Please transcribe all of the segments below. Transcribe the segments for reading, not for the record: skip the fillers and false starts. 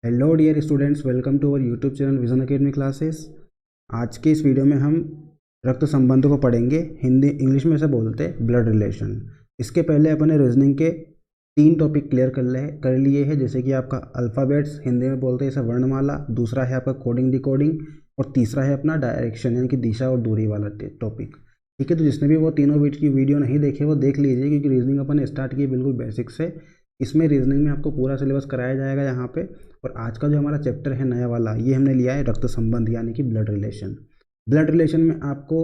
Hello dear students, welcome to our YouTube channel Vision Academy classes. आज के इस video में हम रक्त संबंध को पढ़ेंगे। हिंदी इंग्लिश में ऐसा बोलते हैं ब्लड रिलेशन। इसके पहले अपने रीजनिंग के 3 टॉपिक क्लियर कर लिए हैं, जैसे कि आपका अल्फ़ाबेट्स, हिंदी में बोलते हैं इसे वर्णमाला, दूसरा है आपका कोडिंग डिकोडिंग, और तीसरा है अपना डायरेक्शन यानी कि दिशा और दूरी वाला टॉपिक। ठीक है, तो जिसने भी वो तीनों वीडियो नहीं देखे वो देख लीजिए, क्योंकि रीजनिंग अपन स्टार्ट किए बिल्कुल बेसिक से। इसमें रीजनिंग में आपको पूरा सिलेबस कराया जाएगा यहाँ पे। और आज का जो हमारा चैप्टर है नया वाला, ये हमने लिया है रक्त संबंध यानी कि ब्लड रिलेशन। ब्लड रिलेशन में आपको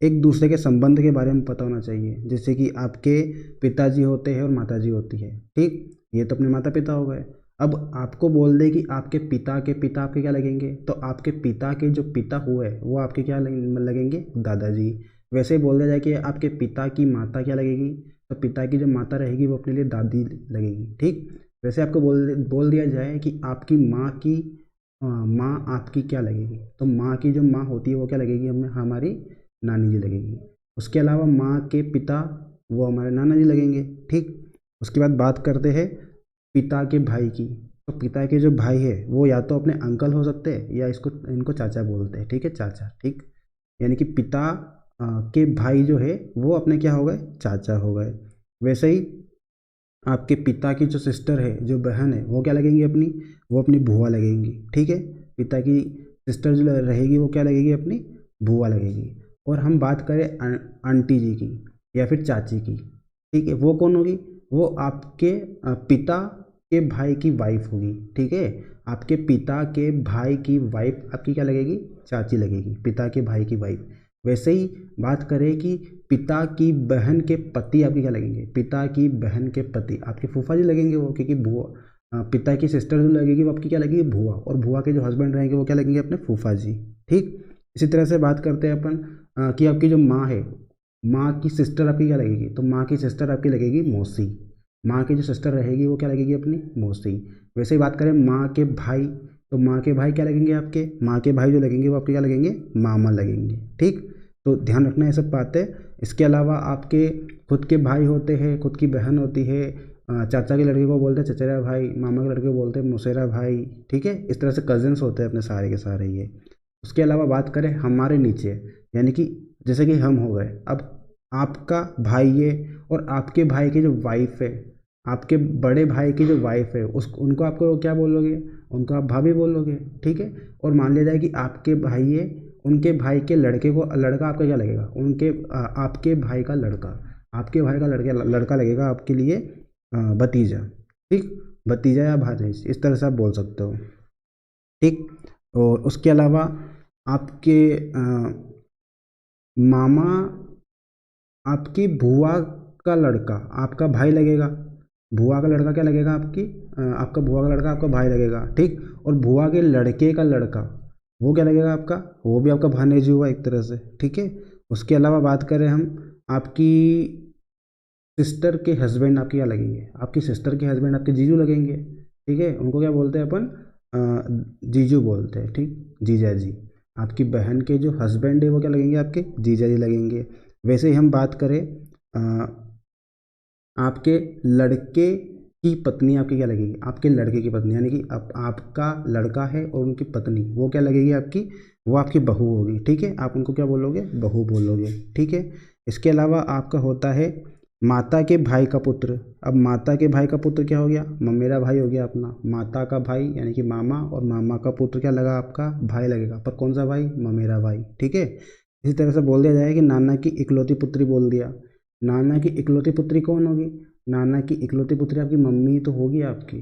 एक दूसरे के संबंध के बारे में पता होना चाहिए, जैसे कि आपके पिताजी होते हैं और माताजी होती है। ठीक, ये तो अपने माता पिता हो गए। अब आपको बोल दे कि आपके पिता के पिता आपके क्या लगेंगे, तो आपके पिता के जो पिता हुए वो आपके क्या लगेंगे, दादाजी। वैसे ही बोल दिया जाए कि आपके पिता की माता क्या लगेगी, तो पिता की जो माता रहेगी वो अपने लिए दादी लगेगी। ठीक, वैसे आपको बोल दिया जाए कि आपकी माँ की माँ आपकी क्या लगेगी, तो माँ की जो माँ होती है वो क्या लगेगी, हमें हमारी नानी जी लगेगी। उसके अलावा माँ के पिता वो हमारे नाना जी लगेंगे। ठीक, उसके बाद बात करते हैं पिता के भाई की। तो पिता के जो भाई है वो या तो अपने अंकल हो सकते हैं या इनको चाचा बोलते हैं। ठीक है, चाचा। ठीक, यानी कि पिता के भाई जो है वो अपने क्या हो गए, चाचा हो गए। वैसे ही आपके पिता की जो सिस्टर है, जो बहन है, वो क्या लगेंगी अपनी, वो अपनी बुआ लगेंगी। ठीक है, पिता की सिस्टर जो रहेगी वो क्या लगेगी, अपनी बुआ लगेगी। और हम बात करें आंटी जी की या फिर चाची की, ठीक है, वो कौन होगी, वो आपके पिता के भाई की वाइफ होगी। ठीक है, आपके पिता के भाई की वाइफ आपकी क्या लगेगी, चाची लगेगी, पिता के भाई की वाइफ। वैसे ही बात करें कि पिता की बहन के पति आपके क्या लगेंगे, पिता की बहन के पति आपके फूफा जी लगेंगे वो, क्योंकि बुआ पिता की सिस्टर जो लगेगी वो आपकी क्या लगेगी, बुआ, और बुआ के जो हस्बैंड रहेंगे वो क्या लगेंगे, अपने फूफा जी। ठीक, इसी तरह से बात करते हैं अपन कि आपकी जो माँ है, माँ की सिस्टर आपकी क्या लगेगी, तो माँ की सिस्टर आपकी लगेगी मौसी। माँ की जो सिस्टर रहेगी वो क्या लगेगी, अपनी मौसी। वैसे ही बात करें माँ के भाई, तो माँ के भाई क्या लगेंगे, आपके माँ के भाई जो लगेंगे वो आपके क्या लगेंगे, मामा लगेंगे। ठीक, तो ध्यान रखना ये सब बातें। इसके अलावा आपके खुद के भाई होते हैं, खुद की बहन होती है, चाचा के लड़के को बोलते हैं चचेरा भाई, मामा के लड़के को बोलते हैं मौसेरा भाई। ठीक है, इस तरह से कजिन्स होते हैं अपने सारे के सारे ये। उसके अलावा बात करें हमारे नीचे, यानी कि जैसे कि हम हो गए, अब आपका भाई है और आपके भाई की जो वाइफ है, आपके बड़े भाई की जो वाइफ है उस उनको आपको क्या बोलोगे, उनको आप भाभी बोलोगे। ठीक है, और मान लिया जाए कि आपके भाई है, उनके भाई के लड़के को, लड़का आपका क्या लगेगा, आपके भाई का लड़का, आपके भाई का लड़का लड़का लगेगा आपके लिए भतीजा। ठीक, भतीजा या भांजिज इस तरह से आप बोल सकते हो। ठीक, और उसके अलावा आपके मामा, आपकी बुआ का लड़का आपका भाई लगेगा। बुआ का लड़का क्या लगेगा, आपका बुआ का लड़का आपका भाई लगेगा। ठीक, और बुआ के लड़के का लड़का वो क्या लगेगा, आपका वो भी आपका भानेजी हुआ एक तरह से। ठीक है, उसके अलावा बात करें हम, आपकी सिस्टर के हस्बैंड आपके क्या लगेंगे, आपकी सिस्टर के हस्बैंड आपके जीजू लगेंगे। ठीक है, उनको क्या बोलते हैं अपन, जीजू बोलते हैं। ठीक, जीजा जी। आपकी बहन के जो हस्बैंड है वो क्या लगेंगे, आपके जीजा जी लगेंगे। वैसे ही हम बात करें आपके लड़के की पत्नी आपकी क्या लगेगी, आपके लड़के की पत्नी, यानी कि आपका लड़का है और उनकी पत्नी वो क्या लगेगी आपकी, वो आपकी बहू होगी। ठीक है, आप उनको क्या बोलोगे, बहू बोलोगे। ठीक है, इसके अलावा आपका होता है माता के भाई का पुत्र। अब माता के भाई का पुत्र क्या हो गया, ममेरा भाई हो गया अपना, माता का भाई यानी कि मामा, और मामा का पुत्र क्या लगा, आपका भाई लगेगा, पर कौन सा भाई, ममेरा भाई। ठीक है, इसी तरह से बोल दिया जाए कि नाना की इकलौती पुत्री बोल दिया। नाना की इकलौती पुत्री कौन होगी, नाना की इकलौती पुत्री आपकी मम्मी तो होगी आपकी।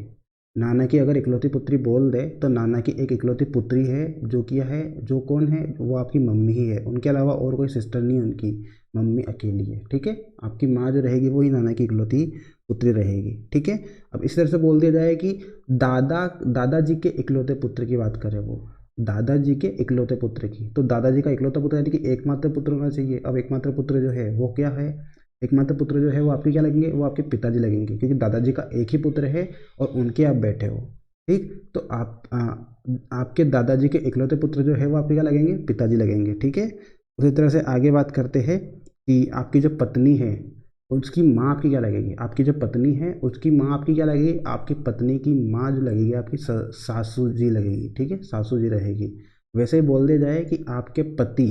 नाना की अगर इकलौती पुत्री बोल दे तो नाना की एक इकलौती पुत्री है, जो क्या है, जो कौन है, वो आपकी मम्मी ही है। उनके अलावा और कोई सिस्टर नहीं है उनकी, मम्मी अकेली है। ठीक है, आपकी माँ जो रहेगी वही नाना की इकलौती पुत्री रहेगी। ठीक है, अब इस तरह से बोल दिया जाए कि दादाजी के इकलौते पुत्र की बात करें, वो दादाजी के इकलौते पुत्र की, तो दादाजी का इकलौता पुत्र यानी कि एकमात्र पुत्र होना चाहिए। अब एकमात्र पुत्र जो है वो क्या है, एकमात्र पुत्र जो है वो आपके क्या लगेंगे, वो आपके पिताजी लगेंगे, क्योंकि दादाजी का एक ही पुत्र है और उनके आप बैठे हो। ठीक, तो आपके दादाजी के इकलौते पुत्र जो है वो आपके क्या लगेंगे, पिताजी लगेंगे। ठीक है, उसी तरह से आगे बात करते हैं कि आपकी जो पत्नी है, उसकी माँ आपकी क्या लगेगी, आपकी जो पत्नी है उसकी माँ आपकी क्या लगेगी, आपकी पत्नी की माँ जो लगेगी आपकी सासू जी लगेगी, ठीक है, सासू जी रहेगी। वैसे ही बोल दिया जाए कि आपके पति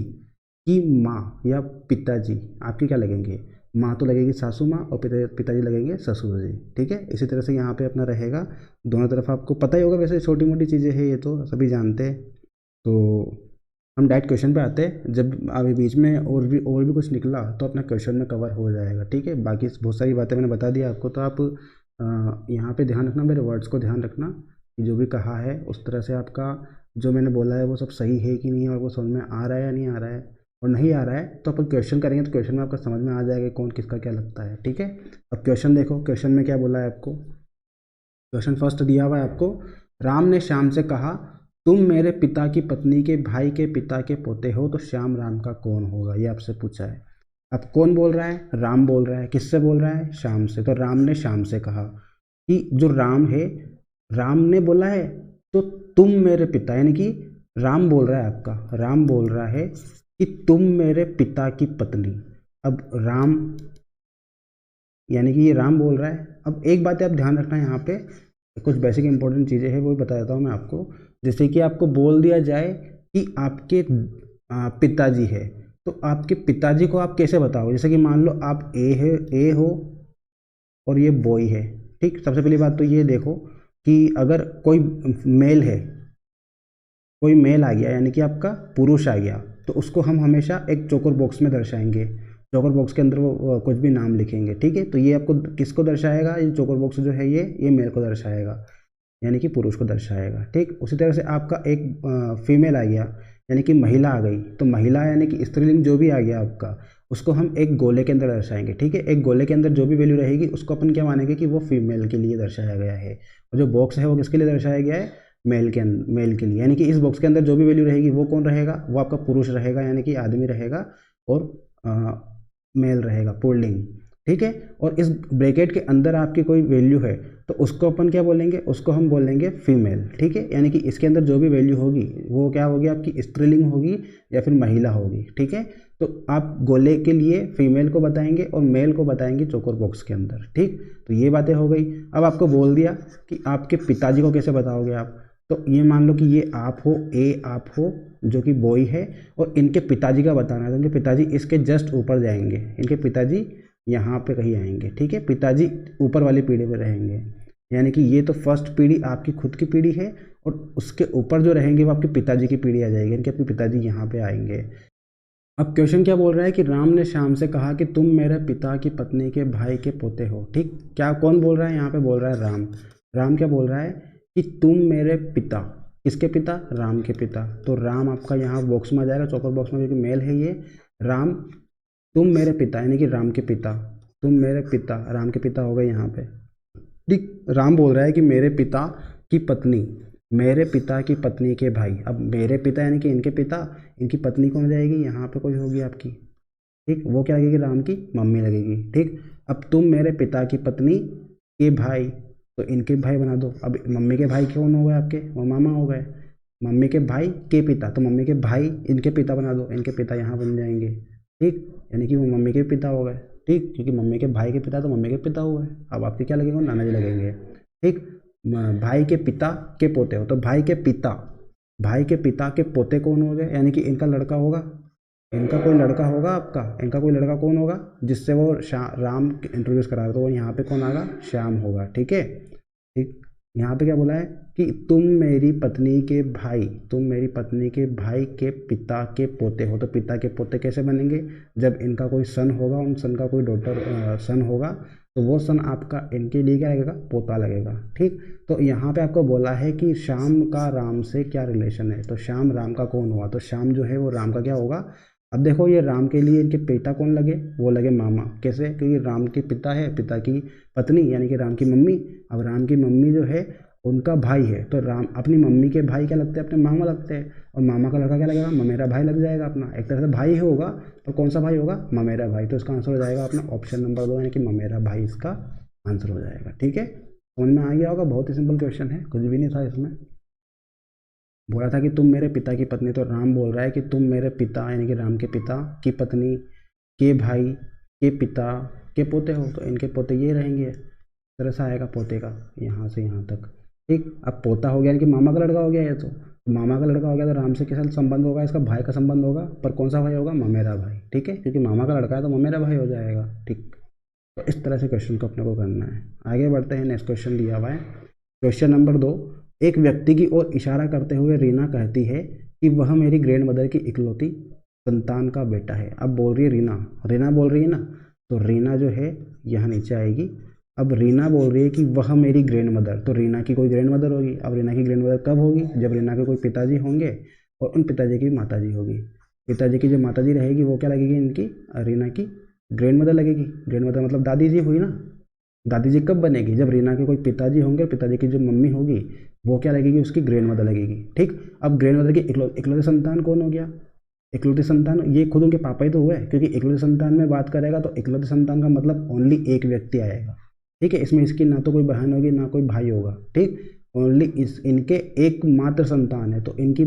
की माँ या पिताजी आपके क्या लगेंगे, माँ तो लगेगी सासू माँ और पिताजी लगेंगे ससुर जी, ठीक है। इसी तरह से यहाँ पे अपना रहेगा, दोनों तरफ आपको पता ही होगा, वैसे छोटी मोटी चीज़ें हैं ये तो सभी जानते हैं। तो हम डायरेक्ट क्वेश्चन पे आते हैं, जब अभी बीच में और भी कुछ निकला तो अपना क्वेश्चन में कवर हो जाएगा, ठीक है। बाकी बहुत सारी बातें मैंने बता दिया आपको, तो आप यहाँ पे ध्यान रखना, मेरे वर्ड्स को ध्यान रखना कि जो भी कहा है उस तरह से आपका जो मैंने बोला है वो सब सही है कि नहीं है, और वो समझ में आ रहा है या नहीं आ रहा है। और नहीं आ रहा है तो अपन क्वेश्चन करेंगे, तो क्वेश्चन में आपका समझ में आ जाएगा कौन किसका क्या लगता है, ठीक है। अब क्वेश्चन देखो, क्वेश्चन में क्या बोला है आपको। क्वेश्चन फर्स्ट दिया हुआ है आपको, राम ने श्याम से कहा तुम मेरे पिता की पत्नी के भाई के पिता के पोते हो, तो श्याम राम का कौन होगा, ये आपसे पूछा है। अब कौन बोल रहा है, राम बोल रहा है। किससे बोल रहा है, श्याम से। तो राम ने श्याम से कहा कि जो राम है, राम ने बोला है तो तुम मेरे पिता, यानी कि राम बोल रहा है आपका, राम बोल रहा है कि तुम मेरे पिता की पत्नी। अब राम, यानी कि ये राम बोल रहा है। अब एक बात आप ध्यान रखना, यहाँ पे कुछ बेसिक इंपॉर्टेंट चीज़ें हैं वो भी बता देता हूँ मैं आपको। जैसे कि आपको बोल दिया जाए कि आपके पिताजी है, तो आपके पिताजी को आप कैसे बताओगे। जैसे कि मान लो आप ए हो और ये बॉय है, ठीक। सबसे पहली बात तो ये देखो कि अगर कोई मेल है, कोई मेल आ गया यानी कि आपका पुरुष आ गया, तो उसको हम हमेशा एक चौकोर बॉक्स में दर्शाएंगे। चौकोर बॉक्स के अंदर वो कुछ भी नाम लिखेंगे, ठीक है। तो ये आपको किसको दर्शाएगा, ये चौकोर बॉक्स जो है ये मेल को दर्शाएगा, यानी कि पुरुष को दर्शाएगा, ठीक। उसी तरह से आपका एक फीमेल आ गया, यानी कि महिला आ गई, तो महिला यानी कि स्त्रीलिंग जो भी आ गया आपका, उसको हम एक गोले के अंदर दर्शाएंगे, ठीक है। एक गोले के अंदर जो भी वैल्यू रहेगी उसको अपन क्या मानेंगे कि वो फीमेल के लिए दर्शाया गया है, और जो बॉक्स है वो किसके लिए दर्शाया गया है, मेल के लिए। यानी कि इस बॉक्स के अंदर जो भी वैल्यू रहेगी वो कौन रहेगा, वो आपका पुरुष रहेगा, यानी कि आदमी रहेगा, और मेल रहेगा, पुल्लिंग, ठीक है। और इस ब्रैकेट के अंदर आपकी कोई वैल्यू है तो उसको अपन क्या बोलेंगे, उसको हम बोलेंगे फीमेल, ठीक है। यानी कि इसके अंदर जो भी वैल्यू होगी वो क्या होगी, आपकी स्त्रीलिंग होगी या फिर महिला होगी, ठीक है। तो आप गोले के लिए फीमेल को बताएंगे और मेल को बताएंगे चौकोर बॉक्स के अंदर, ठीक। तो ये बातें हो गई। अब आपको बोल दिया कि आपके पिताजी को कैसे बताओगे आप, तो ये मान लो कि ये आप हो, ए आप हो जो कि बॉय है, और इनके पिताजी का बताना है, तो इनके पिताजी इसके जस्ट ऊपर जाएंगे, इनके पिताजी यहाँ पे कहीं आएंगे, ठीक है। पिताजी ऊपर वाली पीढ़ी में रहेंगे, यानी कि ये तो फर्स्ट पीढ़ी आपकी खुद की पीढ़ी है, और उसके ऊपर जो रहेंगे वो आपके पिताजी की पीढ़ी आ जाएगी, यानी कि आपके पिताजी यहाँ पे आएंगे। अब क्वेश्चन क्या बोल रहा है कि राम ने श्याम से कहा कि तुम मेरे पिता की पत्नी के भाई के पोते हो, ठीक। क्या कौन बोल रहा है, यहाँ पे बोल रहा है राम। राम क्या बोल रहा है कि तुम मेरे पिता, किसके पिता, राम के पिता। तो राम आपका यहाँ बॉक्स में आ जाएगा, चौकोर बॉक्स में, क्योंकि मेल है ये। राम तुम मेरे पिता, यानी कि राम के पिता, तुम मेरे पिता, राम के पिता हो गए यहाँ पे, ठीक। राम बोल रहा है कि मेरे पिता की पत्नी, मेरे पिता की पत्नी के भाई। अब मेरे पिता यानी कि इनके पिता, इनकी पत्नी कौन हो जाएगी, यहाँ पे कोई होगी आपकी, ठीक। वो क्या लगेगी, राम की मम्मी लगेगी, ठीक। अब तुम मेरे पिता की पत्नी के भाई, तो इनके भाई बना दो। अब मम्मी के भाई कौन हो गए आपके, वो मामा हो गए। मम्मी के भाई के पिता, तो मम्मी के भाई इनके पिता बना दो, इनके पिता यहाँ बन जाएंगे, ठीक। यानी कि वो मम्मी के पिता हो गए, ठीक, क्योंकि मम्मी के भाई के पिता तो मम्मी के पिता हो गए। अब आपके क्या लगेंगे, नाना जी लगेंगे, ठीक। भाई के पिता के पोते हो, तो भाई के पिता, भाई के पिता के पोते कौन हो गए, यानी कि इनका लड़का होगा, इनका कोई लड़का होगा आपका, इनका कोई लड़का कौन होगा जिससे वो राम इंट्रोड्यूस करा रहा, तो वो यहाँ पे कौन आएगा, श्याम होगा, ठीक है, ठीक। यहाँ पे क्या बोला है कि तुम मेरी पत्नी के भाई, तुम मेरी पत्नी के भाई के पिता के पोते हो। तो पिता के पोते कैसे बनेंगे, जब इनका कोई सन होगा, उन सन का कोई डॉटर सन होगा, तो वो सन आपका इनके लिए क्या लगेगा, पोता लगेगा, ठीक। तो यहाँ पे आपको बोला है कि श्याम का राम से क्या रिलेशन है, तो श्याम राम का कौन हुआ, तो श्याम जो है वो राम का क्या होगा। अब देखो ये राम के लिए इनके पिता कौन लगे, वो लगे मामा। कैसे, क्योंकि राम के पिता है, पिता की पत्नी यानी कि राम की मम्मी। अब राम की मम्मी जो है उनका भाई है, तो राम अपनी मम्मी के भाई क्या लगते हैं, अपने मामा लगते हैं, और मामा का लड़का क्या लगेगा, ममेरा भाई लग जाएगा अपना। एक तरह से भाई ही होगा, तो कौन सा भाई होगा, ममेरा भाई। तो इसका आंसर हो जाएगा अपना ऑप्शन नंबर 2, यानी कि ममेरा भाई इसका आंसर हो जाएगा, ठीक है। समझ में आ गया होगा, बहुत ही सिंपल क्वेश्चन है, कुछ भी नहीं था इसमें। बोला था कि तुम मेरे पिता की पत्नी, तो राम बोल रहा है कि तुम मेरे पिता यानी कि राम के पिता की पत्नी के भाई के पिता के पोते हो तो इनके पोते ये रहेंगे, इस तरह से आएगा पोते का यहाँ से यहाँ तक। ठीक, अब पोता हो गया यानी कि मामा का लड़का हो गया ये, तो मामा का लड़का हो गया तो राम से के साथ संबंध होगा, इसका भाई का संबंध होगा, पर कौन सा भाई होगा, ममेरा भाई। ठीक है, क्योंकि मामा का लड़का है तो ममेरा भाई हो जाएगा। ठीक, तो इस तरह से क्वेश्चन को अपने को करना है। आगे बढ़ते हैं, नेक्स्ट क्वेश्चन दिया हुआ है क्वेश्चन नंबर 2। एक व्यक्ति की ओर इशारा करते हुए रीना कहती है कि वह मेरी ग्रैंड मदर की इकलौती संतान का बेटा है। अब बोल रही है रीना बोल रही है ना, तो रीना जो है यहाँ नीचे आएगी। अब रीना बोल रही है कि वह मेरी ग्रैंड मदर, तो रीना की कोई ग्रैंड मदर होगी। अब रीना की ग्रैंड मदर कब होगी, जब रीना के कोई पिताजी होंगे और उन पिताजी की माताजी होगी। पिताजी की जो माताजी रहेगी वो क्या लगेगी, इनकी रीना की ग्रैंड मदर लगेगी। ग्रैंड मदर मतलब दादी जी हुई ना। दादी जी कब बनेगी, जब रीना के कोई पिताजी होंगे, पिताजी की जो मम्मी होगी वो क्या लगेगी, उसकी ग्रैंड मदर लगेगी। ठीक, अब ग्रैंड मदर की इकलौती संतान कौन हो गया, इकलौती संतान ये खुद उनके पापा ही तो हुए, क्योंकि इकलौती संतान में बात करेगा तो इकलौती संतान का मतलब ओनली एक व्यक्ति आएगा। ठीक है, इसमें इसकी ना तो कोई बहन होगी ना कोई भाई होगा। ठीक, ओनली इनके एकमात्र संतान है, तो इनकी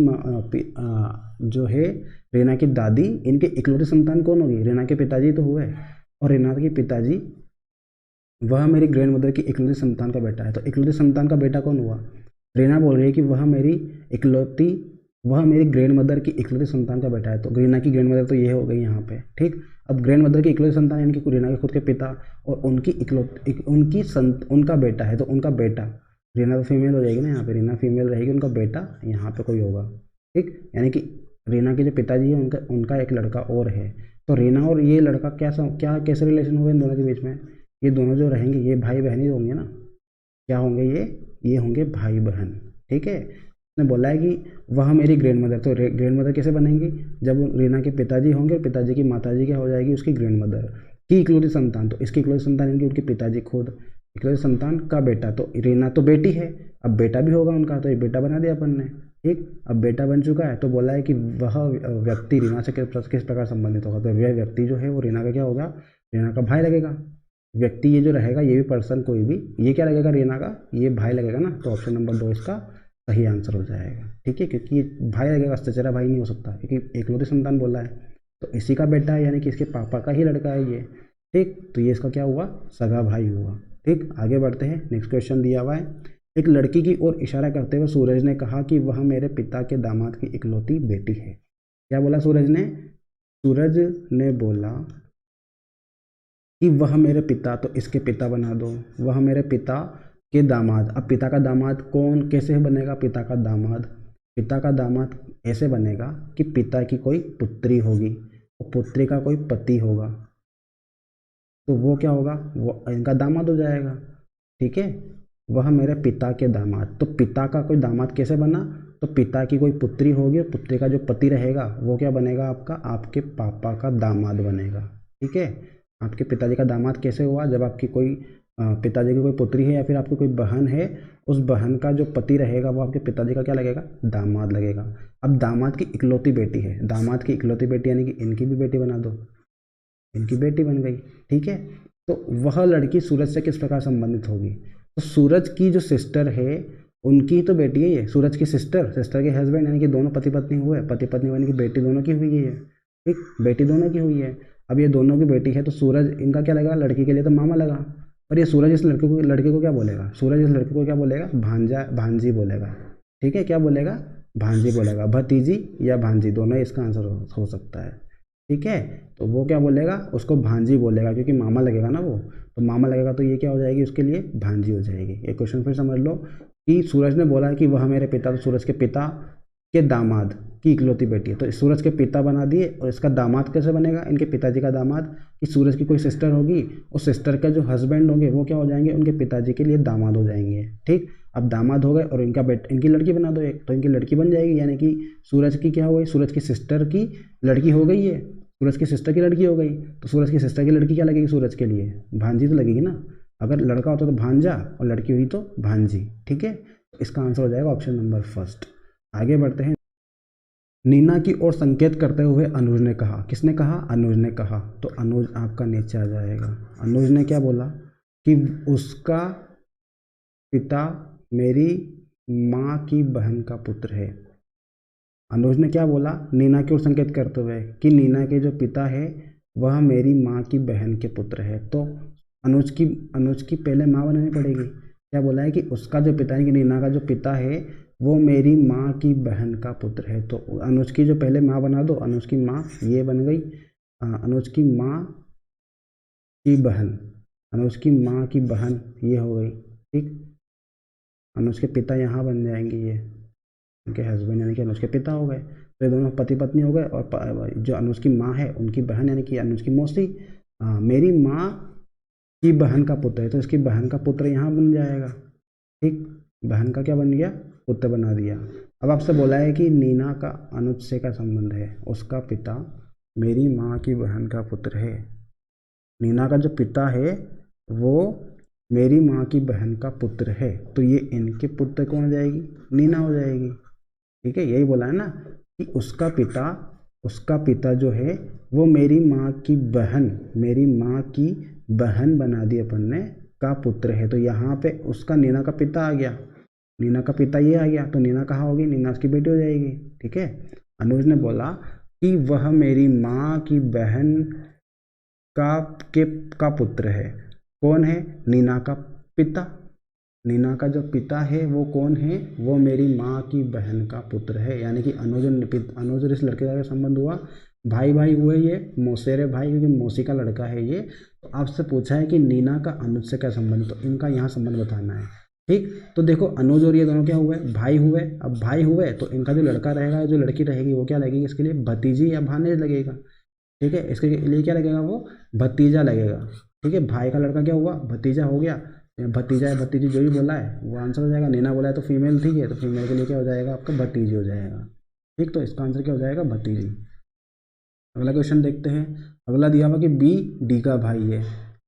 जो है रीना की दादी, इनके इकलौती संतान कौन होगी, रीना के पिताजी तो हुए, और रीना के पिताजी वह मेरी ग्रैंड मदर की इकलौती संतान का बेटा है। तो इकलौती संतान का बेटा कौन हुआ, रीना बोल रही है कि वह मेरी ग्रैंड मदर की इकलौती संतान का बेटा है। तो रीना की ग्रैंड मदर तो ये हो गई यहाँ पे। ठीक, अब ग्रैंड मदर की इकलौती संतान यानी कि रीना के खुद के पिता और उनका बेटा है, तो उनका बेटा, रीना तो फीमेल हो जाएगी ना, यहाँ पे रीना फीमेल रहेगी, उनका बेटा यहाँ पे कोई होगा। ठीक, यानी कि रीना के जो पिताजी है उनका एक लड़का और है। तो रीना और ये लड़का क्या कैसे रिलेशन हुए इन दोनों के बीच में, ये दोनों जो रहेंगे ये भाई बहन ही होंगे ना। क्या होंगे ये होंगे भाई बहन। ठीक है, उसने बोला है कि वह मेरी ग्रैंड मदर, तो ग्रैंड मदर कैसे बनेंगी, जब रीना के पिताजी होंगे, पिताजी की माताजी क्या हो जाएगी, उसकी ग्रैंड मदर की इकलौती संतान। तो इसकी इकलौती संतान इनकी उनके पिताजी खुद, इकलौती संतान का बेटा, तो रीना तो बेटी है, अब बेटा भी होगा उनका, तो ये बेटा बना दिया अपन ने। ठीक, अब बेटा बन चुका है, तो बोला है कि वह व्यक्ति रीना से किस प्रकार संबंधित होगा, तो वह व्यक्ति जो है वो रीना का क्या होगा, रीना का भाई लगेगा। व्यक्ति ये जो रहेगा, ये भी पर्सन कोई भी, ये क्या लगेगा, रीना का ये भाई लगेगा ना। तो ऑप्शन नंबर 2 इसका सही आंसर हो जाएगा। ठीक है, क्योंकि ये भाई लगेगा, चचेरा भाई नहीं हो सकता, क्योंकि इकलौती संतान बोला है, तो इसी का बेटा है, यानी कि इसके पापा का ही लड़का है ये। ठीक, तो ये इसका क्या हुआ, सगा भाई हुआ। ठीक, आगे बढ़ते हैं, नेक्स्ट क्वेश्चन दिया हुआ है। एक लड़की की ओर इशारा करते हुए सूरज ने कहा कि वह मेरे पिता के दामाद की इकलौती बेटी है। क्या बोला सूरज ने बोला कि वह मेरे पिता, तो इसके पिता बना दो, वह मेरे पिता के दामाद। अब पिता का दामाद कौन कैसे बनेगा, पिता का दामाद ऐसे बनेगा कि पिता की कोई पुत्री होगी और पुत्री का कोई पति होगा, तो वो क्या होगा, वो इनका दामाद हो जाएगा। ठीक है, वह मेरे पिता के दामाद, तो पिता का कोई दामाद कैसे बना, तो पिता की कोई पुत्री होगी और पुत्री का जो पति रहेगा वो क्या बनेगा, आपके पापा का दामाद बनेगा। ठीक है, आपके पिताजी का दामाद कैसे हुआ, जब आपकी कोई पिताजी की कोई पुत्री है या फिर आपकी कोई बहन है, उस बहन का जो पति रहेगा वो आपके पिताजी का क्या लगेगा, दामाद लगेगा। अब दामाद की इकलौती बेटी है, दामाद की इकलौती बेटी यानी कि इनकी भी बेटी बना दो, इनकी बेटी बन गई। ठीक है, तो वह लड़की सूरज से किस प्रकार संबंधित होगी, तो सूरज की जो सिस्टर है उनकी ही तो बेटी है ये, सूरज की सिस्टर के हस्बैंड, यानी कि दोनों पति पत्नी हुए, पति पत्नी यानी कि बेटी दोनों की हुई है। ठीक, बेटी दोनों की हुई है। अब ये दोनों की बेटी है तो सूरज इनका क्या लगा, लड़की के लिए तो मामा लगा, और ये सूरज इस लड़के को क्या बोलेगा, सूरज इस लड़के को क्या बोलेगा, भांजी बोलेगा। ठीक है, क्या बोलेगा, भांजी बोलेगा, भतीजी या भांजी दोनों इसका आंसर हो सकता है। ठीक है, तो वो क्या बोलेगा, उसको भांजी बोलेगा, क्योंकि मामा लगेगा ना वो, तो मामा लगेगा तो ये क्या हो जाएगी, उसके लिए भांजी हो जाएगी। ये क्वेश्चन फिर समझ लो कि सूरज ने बोला है कि वह मेरे पिता, तो सूरज के पिता के दामाद की इकलौती बेटी है, तो सूरज के पिता बना दिए, और इसका दामाद कैसे बनेगा, इनके पिताजी का दामाद, कि सूरज की कोई सिस्टर होगी, उस सिस्टर का जो हस्बैंड होंगे वो क्या हो जाएंगे, उनके पिताजी के लिए दामाद हो जाएंगे। ठीक, अब दामाद हो गए और इनकी लड़की बना दो एक, तो इनकी लड़की बन जाएगी, यानी कि सूरज की क्या हो गई, सूरज की सिस्टर की लड़की हो गई है, सूरज की सिस्टर की लड़की हो गई, तो सूरज की सिस्टर की लड़की क्या लगेगी, सूरज के लिए भांजी तो लगेगी ना। अगर लड़का होता तो भांजा और लड़की हुई तो भांजी। ठीक है, तो इसका आंसर हो जाएगा ऑप्शन नंबर 1। आगे बढ़ते हैं, नीना की ओर संकेत करते हुए अनुज ने कहा, किसने कहा, अनुज ने कहा, तो अनुज आपका नीचे आ जाएगा। अनुज ने क्या बोला कि उसका पिता मेरी माँ की बहन का पुत्र है। अनुज ने क्या बोला, नीना की ओर संकेत करते हुए कि नीना के जो पिता है वह मेरी माँ की बहन के पुत्र है। तो अनुज की पहले माँ बनानी पड़ेगी। क्या बोला है कि उसका जो पिता है कि नीना का जो पिता है वो मेरी माँ की बहन का पुत्र है। तो अनुज की जो पहले माँ बना दो, अनुज की माँ ये बन गई, अनुज की माँ की बहन, अनुज की माँ की बहन ये हो गई। ठीक, अनुज के पिता यहाँ बन जाएंगे, ये उनके हस्बैंड यानी कि अनुज के पिता हो गए। तो ये दोनों पति पत्नी हो गए। और जो अनुज की माँ है उनकी बहन यानी कि अनुज की मौसी मेरी माँ की बहन का पुत्र है, तो इसकी बहन का पुत्र यहाँ बन जाएगा। ठीक, बहन का क्या बन गया, पुत्र बना दिया। अब आपसे बोला है कि नीना का अनुज से क्या संबंध है, उसका पिता मेरी माँ की बहन का पुत्र है। नीना का जो पिता है वो मेरी माँ की बहन का पुत्र है, तो ये इनके पुत्र कौन हो जाएगी, नीना हो जाएगी। ठीक है, यही बोला है ना कि उसका पिता जो है वो मेरी माँ की बहन बना दी अपन ने का पुत्र है। तो यहाँ पे उसका नीना का पिता आ गया, नीना का पिता ये आ गया, तो नीना कहाँ होगी, नीना उसकी बेटी हो जाएगी। ठीक है, अनुज ने बोला कि वह मेरी माँ की बहन का पुत्र है। कौन है, नीना का पिता। नीना का जो पिता है वो कौन है, वो मेरी माँ की बहन का पुत्र है। यानी कि अनुज और इस लड़के का संबंध हुआ, भाई भाई हुए ये, मौसेरे भाई, क्योंकि मौसी का लड़का है ये। तो आपसे पूछा है कि नीना का अनुज से क्या संबंध, तो इनका यहाँ संबंध बताना है। ठीक, तो देखो अनुज और ये दोनों क्या हुए, भाई हुए। अब भाई हुए तो इनका जो लड़का रहेगा, जो लड़की रहेगी वो क्या लगेगी, इसके लिए भतीजी या भानेज लगेगा। ठीक है, इसके लिए क्या लगेगा, वो भतीजा लगेगा। ठीक है, भाई का लड़का क्या हुआ, भतीजा हो गया। भतीजा या भतीजी जो भी बोला है वो आंसर हो जाएगा। नीना बोला है तो फीमेल थी है, तो फीमेल के लिए क्या हो जाएगा आपका, भतीजी हो जाएगा। ठीक, तो इसका आंसर क्या हो जाएगा, भतीजी। अगला क्वेश्चन देखते हैं। अगला दिया हुआ कि बी डी का भाई है।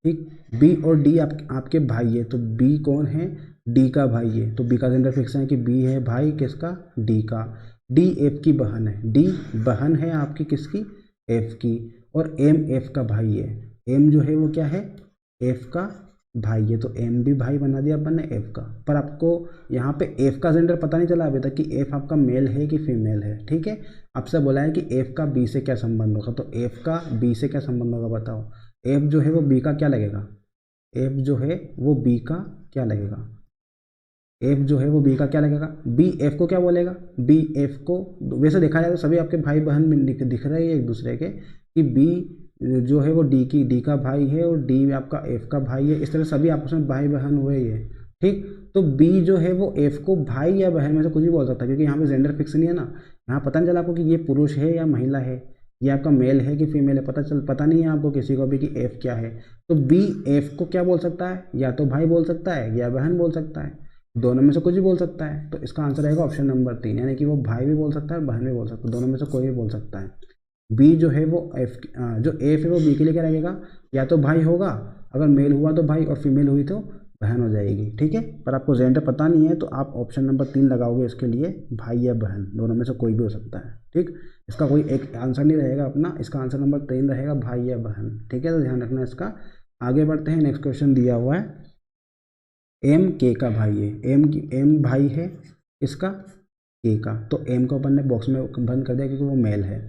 ठीक, बी और डी आपके भाई है, तो बी कौन है, डी का भाई है। तो बी का जेंडर फिक्स है कि बी है भाई किसका, डी का। डी एफ की बहन है, डी बहन है आपकी किसकी, एफ की। और एम एफ का भाई है, एम जो है वो क्या है, एफ का भाई है। तो एम भी भाई बना दिया अपन ने एफ का। पर आपको यहाँ पे एफ का जेंडर पता नहीं चला अभी तक कि एफ आपका मेल है कि फीमेल है। ठीक है, आपसे बोला है कि एफ का बी से क्या संबंध होगा, तो एफ का बी से क्या संबंध होगा बताओ। एफ जो है वो बी का क्या लगेगा, एफ जो है वो बी का क्या लगेगा, एफ जो है वो बी का क्या लगेगा, बी एफ को क्या बोलेगा, बी एफ को। वैसे देखा जाए तो सभी आपके भाई बहन में दिख रहे हैं एक दूसरे के, कि बी जो है वो डी का भाई है और डी आपका एफ का भाई है। इस तरह सभी आपस में भाई बहन हुए ही है। ठीक, तो बी जो है वो एफ को भाई या बहन में से कुछ भी बोल सकता है, क्योंकि यहाँ पे जेंडर फिक्स नहीं है ना। यहाँ पता नहीं चला आपको कि ये पुरुष है या महिला है, ये आपका मेल है कि फीमेल है, पता नहीं है आपको किसी को भी कि एफ क्या है। तो बी एफ को क्या बोल सकता है, या तो भाई बोल सकता है या बहन बोल सकता है, दोनों में से कुछ भी बोल सकता है। तो इसका आंसर रहेगा ऑप्शन नंबर 3, यानी कि वो भाई भी बोल सकता है बहन भी बोल सकता है, दोनों में से कोई भी बोल सकता है। बी जो है वो एफ, जो एफ है वो बी के लिए क्या लगेगा, या तो भाई होगा, अगर मेल हुआ तो भाई और फीमेल हुई तो बहन हो जाएगी। ठीक है, पर आपको जेंडर पता नहीं है तो आप ऑप्शन नंबर 3 लगाओगे इसके लिए, भाई या बहन, दोनों में से कोई भी हो सकता है। ठीक, इसका कोई एक आंसर नहीं रहेगा अपना, इसका आंसर नंबर 3 रहेगा, भाई या बहन। ठीक है, तो ध्यान रखना इसका। आगे बढ़ते हैं, नेक्स्ट क्वेश्चन दिया हुआ है, एम के का भाई है, एम भाई है इसका के का, तो एम को अपन ने बॉक्स में बंद कर दिया क्योंकि वो मेल है।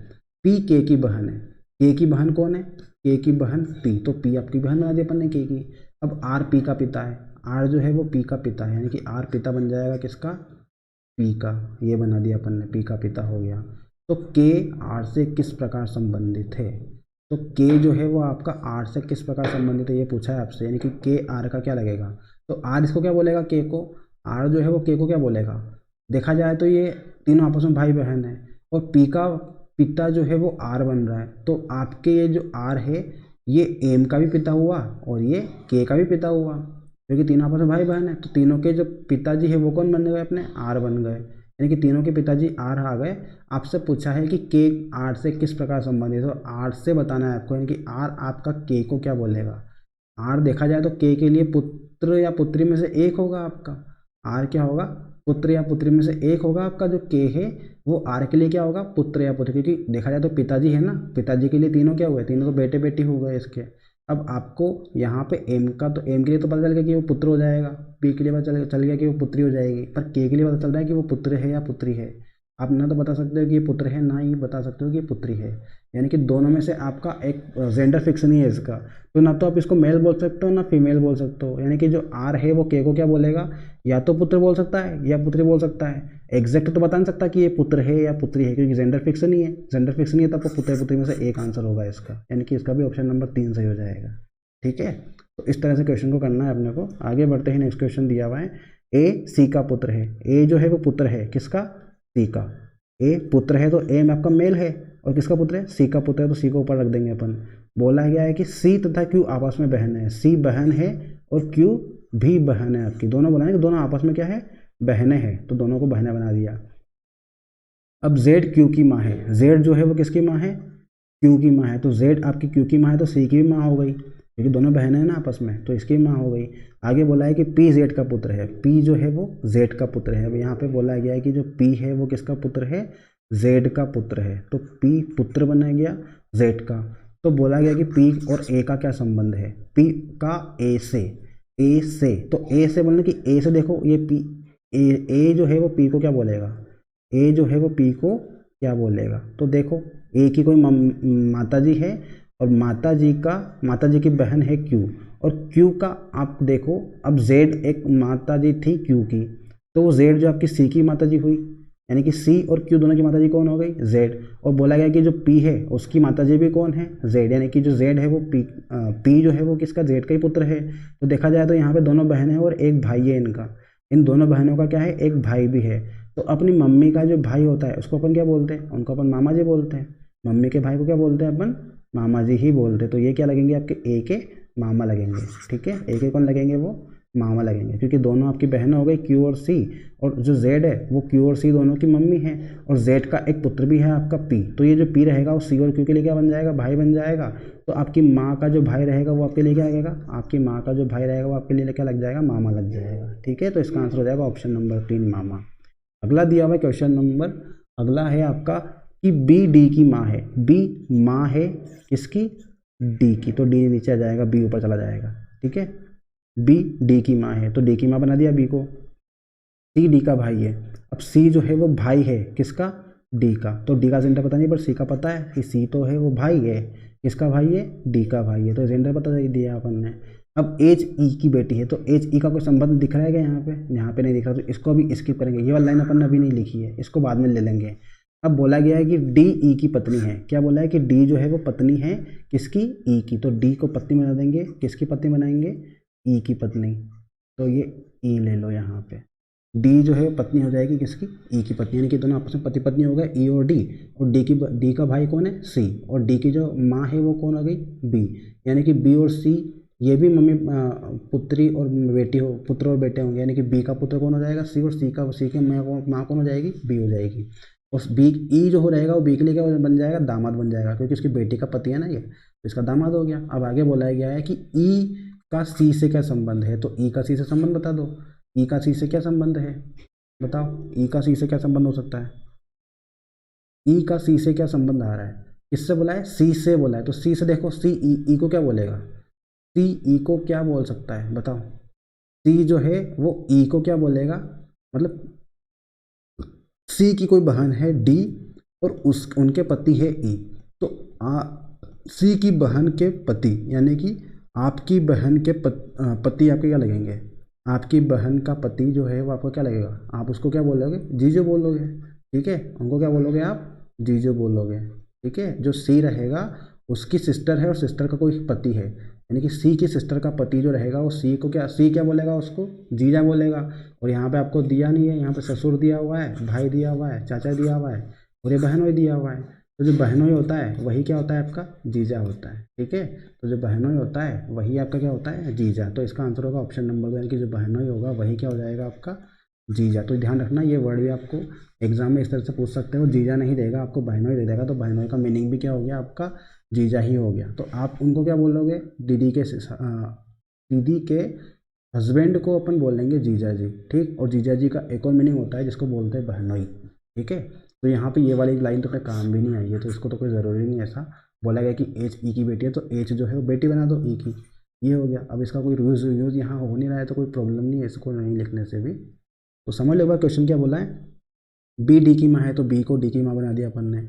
पी के की बहन है, के की बहन कौन है, के की बहन पी, तो पी आपकी बहन बना दी अपन ने के की। अब आर पी का पिता है, आर जो है वो पी का पिता है, यानी कि आर पिता बन जाएगा किसका, पी का, ये बना दिया अपन ने, पी का पिता हो गया। तो के आर से किस प्रकार संबंधित है, तो के जो है वो आपका आर से किस प्रकार संबंधित है ये पूछा है आपसे, यानी कि के आर का क्या लगेगा। तो आर इसको क्या बोलेगा, के को, आर जो है वो के को क्या बोलेगा। देखा जाए तो ये तीनों आपस में भाई बहन है, और पी का पिता जो है वो आर बन रहा है, तो आपके ये जो आर है ये एम का भी पिता हुआ और ये के का भी पिता हुआ, क्योंकि तीनों आपस में भाई बहन है। तो तीनों के जो पिताजी है वो कौन बन गए, अपने आर बन गए, यानी कि तीनों के पिताजी आर आ गए। आपसे पूछा है कि के आर से किस प्रकार संबंधित है, तो आर से बताना है आपको, यानी कि आर आपका के को क्या बोलेगा। आर देखा जाए तो के लिए पुत्र या पुत्री में से एक होगा आपका, आर क्या होगा, पुत्र या पुत्री में से एक होगा आपका। जो के है वो आर के लिए क्या होगा, पुत्र या पुत्री, क्योंकि देखा जाए तो पिताजी है ना, पिताजी के लिए तीनों क्या हुए, तीनों तो बेटे बेटी हो गए इसके। अब आपको यहाँ पे एम का, तो एम के लिए तो पता चल गया कि वो पुत्र हो जाएगा, पी के लिए पता चल गया कि वो पुत्री हो जाएगी, पर के लिए पता चल रहा है कि वो पुत्र है या पुत्री है। आप ना तो बता सकते हो कि ये पुत्र है, ना ही बता सकते हो कि ये पुत्री है। यानी कि दोनों में से आपका एक जेंडर फिक्स नहीं है इसका, तो ना तो आप इसको मेल बोल सकते हो ना फीमेल बोल सकते हो। यानी कि जो आर है वो के को क्या बोलेगा, या तो पुत्र बोल सकता है या पुत्री बोल सकता है। एग्जैक्ट तो बता नहीं सकता कि ये पुत्र है या पुत्री है, क्योंकि जेंडर फिक्स नहीं है। जेंडर फिक्स नहीं है तो आपको पुत्र पुत्री में से एक आंसर होगा इसका, यानी कि इसका भी ऑप्शन नंबर 3 सही हो जाएगा। ठीक है, तो इस तरह से क्वेश्चन को करना है अपने को। आगे बढ़ते ही नेक्स्ट क्वेश्चन दिया हुआ है, ए सी का पुत्र है। ए जो है वो पुत्र है किसका, सी का। ए पुत्र है तो ए में आपका मेल है, और किसका पुत्र है, सी का पुत्र है, तो सी को ऊपर रख देंगे अपन। बोला गया है कि सी तथा क्यू आपस में बहन है। सी बहन है और क्यू भी बहन है आपकी, दोनों बोला है कि दोनों आपस में क्या है, बहनें हैं, तो दोनों को बहनें बना दिया। अब जेड क्यू की माँ है। जेड जो है वो किसकी माँ है, क्यू की माँ है। तो जेड आपकी क्यू की माँ है तो सी की भी माँ हो गई, क्योंकि दोनों बहनें हैं ना आपस में, तो इसकी माँ हो गई। आगे बोला है कि पी जेड का पुत्र है। पी जो है वो जेड का पुत्र है। अब यहाँ पे बोला गया है कि जो पी है वो किसका पुत्र है, जेड का पुत्र है। तो पी पुत्र बना गया जेड का। तो बोला गया कि पी और ए का क्या संबंध है, पी का ए से। ए से तो ए से बोलना कि ए से देखो ये पी, ए जो है वो पी को क्या बोलेगा, ए जो है वो पी को क्या बोलेगा। तो देखो ए की कोई माता जी है, और माता जी की बहन है क्यू, और क्यू का आप देखो, अब जेड एक माता जी थी क्यू की, तो वो जेड जो आपकी सी की माता जी हुई, यानी कि सी और क्यू दोनों की माता जी कौन हो गई, जेड। और बोला गया कि जो पी है उसकी माता जी भी कौन है, जेड, यानी कि जो जेड है वो पी जो है वो किसका, जेड का ही पुत्र है। तो देखा जाए तो यहाँ पे दोनों बहनें हैं और एक भाई है इनका। इन दोनों बहनों का क्या है, एक भाई भी है। तो अपनी मम्मी का जो भाई होता है उसको अपन क्या बोलते हैं, उनको अपन मामा जी बोलते हैं। मम्मी के भाई को क्या बोलते हैं अपन, मामा जी ही बोलते हैं। तो ये क्या लगेंगे आपके ए के मामा लगेंगे। ठीक है, ए के कौन लगेंगे, वो मामा लगेंगे, क्योंकि दोनों आपकी बहन हो गई क्यू और सी, और जो जेड है वो क्यू और सी दोनों की मम्मी है, और जेड का एक पुत्र भी है आपका पी। तो ये जो पी रहेगा वो सी और क्यू के लिए क्या बन जाएगा, भाई बन जाएगा। तो आपकी माँ का जो भाई रहेगा वो आपके लिए क्या लगेगा, आपकी माँ का जो भाई रहेगा वो आपके लिए क्या लग जाएगा, मामा लग जाएगा। ठीक है, तो इसका आंसर हो जाएगा ऑप्शन नंबर 3 मामा। अगला दिया हुआ है क्वेश्चन नंबर, अगला है आपका कि बी डी की माँ है। बी माँ है किसकी, डी की, तो डी नीचे आ जाएगा, बी ऊपर चला जाएगा। ठीक है, बी डी की माँ है तो डी की माँ बना दिया बी को। सी डी का भाई है। अब सी जो है वो भाई है किसका, डी का। तो डी का जेंडर पता नहीं, पर सी का पता है कि सी तो है वो भाई है, किसका भाई है, डी का भाई है, तो जेंडर पता दिया अपन ने। अब एच ई की बेटी है, तो एच ई का कोई संबंध दिख रहा है क्या यहाँ पे, यहाँ पे नहीं दिख रहा, तो इसको अभी स्किप करेंगे। ये वाली लाइन अपन ने अभी नहीं लिखी है, इसको बाद में ले लेंगे। अब बोला गया है कि डी ई की पत्नी है। क्या बोला है कि डी जो है वो पत्नी है किसकी, ई की। तो डी को पत्नी बना देंगे, किसकी पत्नी बनाएंगे, ई की पत्नी। तो ये ई ले लो यहाँ पे। डी जो है पत्नी हो जाएगी किसकी, ई की पत्नी, यानी कि दोनों आपस में पति पत्नी हो गए, ई और डी। और डी का भाई कौन है, सी, और डी की जो माँ है वो कौन हो गई, बी। यानी कि बी और सी ये भी मम्मी पुत्री और बेटी हो, पुत्र और बेटे होंगे, यानी कि बी का पुत्र कौन हो जाएगा, सी, और सी की माँ कौन हो जाएगी, बी हो जाएगी। और बी ई जो हो रहेगा वो बी के लिए क्या बन जाएगा, दामाद बन जाएगा, क्योंकि उसकी बेटी का पति है ना ये, तो इसका दामाद हो गया। अब आगे बोला गया है कि ई का सी से क्या संबंध है, तो ई का सी से संबंध बता दो। ई का सी से क्या संबंध है, बताओ, ई का सी से क्या संबंध हो सकता है। ई का सी से क्या संबंध आ रहा है, किससे बोला है, सी से बोला है, तो सी से देखो, सी ई को क्या बोलेगा, सी ई को क्या बोल सकता है बताओ। सी जो है वो ई को क्या बोलेगा, मतलब सी की कोई बहन है डी, और उनके पति है ई। तो सी की बहन के पति, यानी कि आपकी बहन के पति आपके क्या लगेंगे, आपकी बहन का पति जो है वो आपको क्या लगेगा, आप उसको क्या बोलोगे, जीजो बोलोगे। ठीक है, उनको क्या बोलोगे आप, जीजो बोलोगे। ठीक है, जो सी रहेगा उसकी सिस्टर है, और सिस्टर का कोई पति है, यानी कि सी की सिस्टर का पति जो रहेगा वो सी को क्या, सी क्या बोलेगा उसको, जीजा बोलेगा। और यहाँ पे आपको दिया नहीं है, यहाँ पे ससुर दिया हुआ है, भाई दिया हुआ है, चाचा दिया हुआ है, और ये बहनोई दिया हुआ है। तो जो बहनोई होता है वही क्या होता है आपका, जीजा होता है। ठीक है, तो जो बहनोई होता है वही आपका क्या होता है, जीजा। तो इसका आंसर होगा ऑप्शन नंबर 2, यानी कि जो बहनोई होगा वही क्या हो जाएगा आपका, जीजा। तो ध्यान रखना, ये वर्ड भी आपको एग्जाम में इस तरह से पूछ सकते हो, जीजा नहीं देगा आपको, बहनोई दे देगा। तो बहनोई का मीनिंग भी क्या हो गया आपका, जीजा ही हो गया। तो आप उनको क्या बोलोगे, दीदी के हस्बैंड को अपन बोलेंगे जीजा जी। ठीक, और जीजा जी का एक और मीनिंग होता है जिसको बोलते हैं बहनोई। ठीक है, तो यहाँ पे ये वाली लाइन तो अपने काम भी नहीं आई है, तो इसको तो कोई ज़रूरी नहीं ऐसा बोला गया कि एच ई की बेटी है तो एच जो है वो बेटी बना दो ई की, ये हो गया। अब इसका कोई यूज़ यहाँ हो नहीं रहा है तो कोई प्रॉब्लम नहीं है इसको नहीं लिखने से भी। तो समझ लो एक बार क्वेश्चन क्या बोला है, बी डी की माँ है तो बी को डी की माँ बना दिया अपन ने।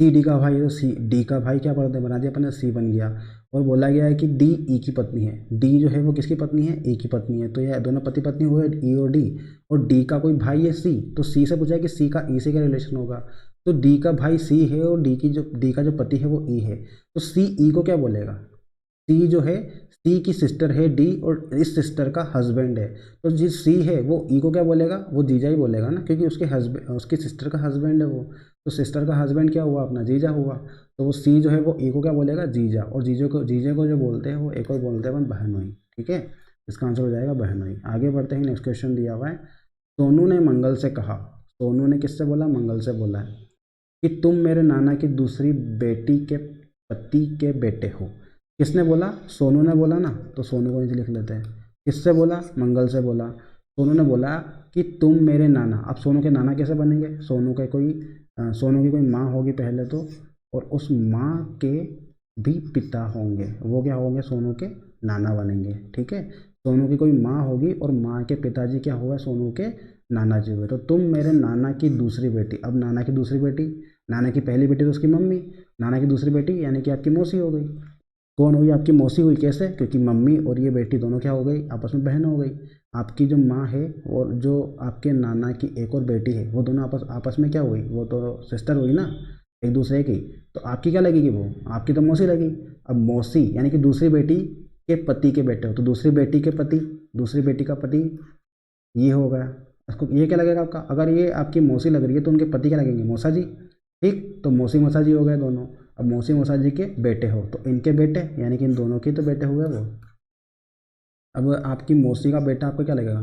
सी डी का भाई है तो सी डी का भाई क्या बना दिया अपन ने, सी बन गया। और बोला गया है कि डी ई की पत्नी है। डी जो है वो किसकी पत्नी है, ए की पत्नी है। तो यह दोनों पति पत्नी हुए, ई और डी। और डी का कोई भाई है सी, तो सी से पूछा है कि सी का ई से क्या रिलेशन होगा। तो डी का भाई सी है और डी का जो पति है वो ई है। तो सी ई को क्या बोलेगा, सी जो है सी की सिस्टर है डी और इस सिस्टर का हस्बैंड है। तो जिस सी है वो ई को क्या बोलेगा, वो जीजा ही बोलेगा ना, क्योंकि उसके हस्बैंड उसकी सिस्टर का हस्बैंड है वो। तो सिस्टर का हस्बैंड क्या हुआ, अपना जीजा हुआ। तो वो सी जो है वो ई को क्या बोलेगा, जीजा। और जीजे को जो बोलते हैं वो एक और बोलते हैं अपन बहनोई। ठीक है, इसका आंसर हो जाएगा बहनोई। आगे बढ़ते हैं, नेक्स्ट क्वेश्चन दिया हुआ है। सोनू ने मंगल से कहा, सोनू ने किससे बोला, मंगल से बोला है कि तुम मेरे नाना की दूसरी बेटी के पति के बेटे हो। किसने बोला, सोनू ने बोला ना, तो सोनू को नीचे लिख लेते हैं। किससे बोला, मंगल से बोला। सोनू ने बोला कि तुम मेरे नाना। अब सोनू के नाना कैसे बनेंगे, सोनू की कोई माँ होगी पहले तो, और उस माँ के भी पिता होंगे, वो क्या होंगे, सोनू के नाना बनेंगे। ठीक है, सोनू की कोई माँ होगी और माँ के पिताजी क्या हुआ, सोनू के नाना जी हुए। तो तुम मेरे नाना की दूसरी बेटी। अब नाना की दूसरी बेटी, नाना की पहली बेटी तो उसकी मम्मी, नाना की दूसरी बेटी यानी कि आपकी मौसी हो गई। कौन हुई, आपकी मौसी हुई। कैसे, क्योंकि मम्मी और ये बेटी दोनों क्या हो गई, आपस में बहन हो गई। आपकी जो माँ है और जो आपके नाना की एक और बेटी है, वो दोनों आपस में क्या हुई, वो तो सिस्टर हुई ना एक दूसरे की। तो आपकी क्या लगेगी, वो आपकी तो मौसी लगी। अब मौसी यानी कि दूसरी बेटी के पति के बेटे हो, तो दूसरी बेटी के पति, दूसरी बेटी का पति ये हो गया। इसको ये क्या लगेगा आपका, अगर ये आपकी मौसी लग रही है तो उनके पति क्या लगेंगे, मौसा जी। ठीक, तो मौसी मौसा जी हो गए दोनों। अब मौसी मौसा जी के बेटे हो, तो इनके बेटे यानी कि इन दोनों के तो बेटे हुए वो। अब आपकी मौसी का बेटा आपको क्या लगेगा,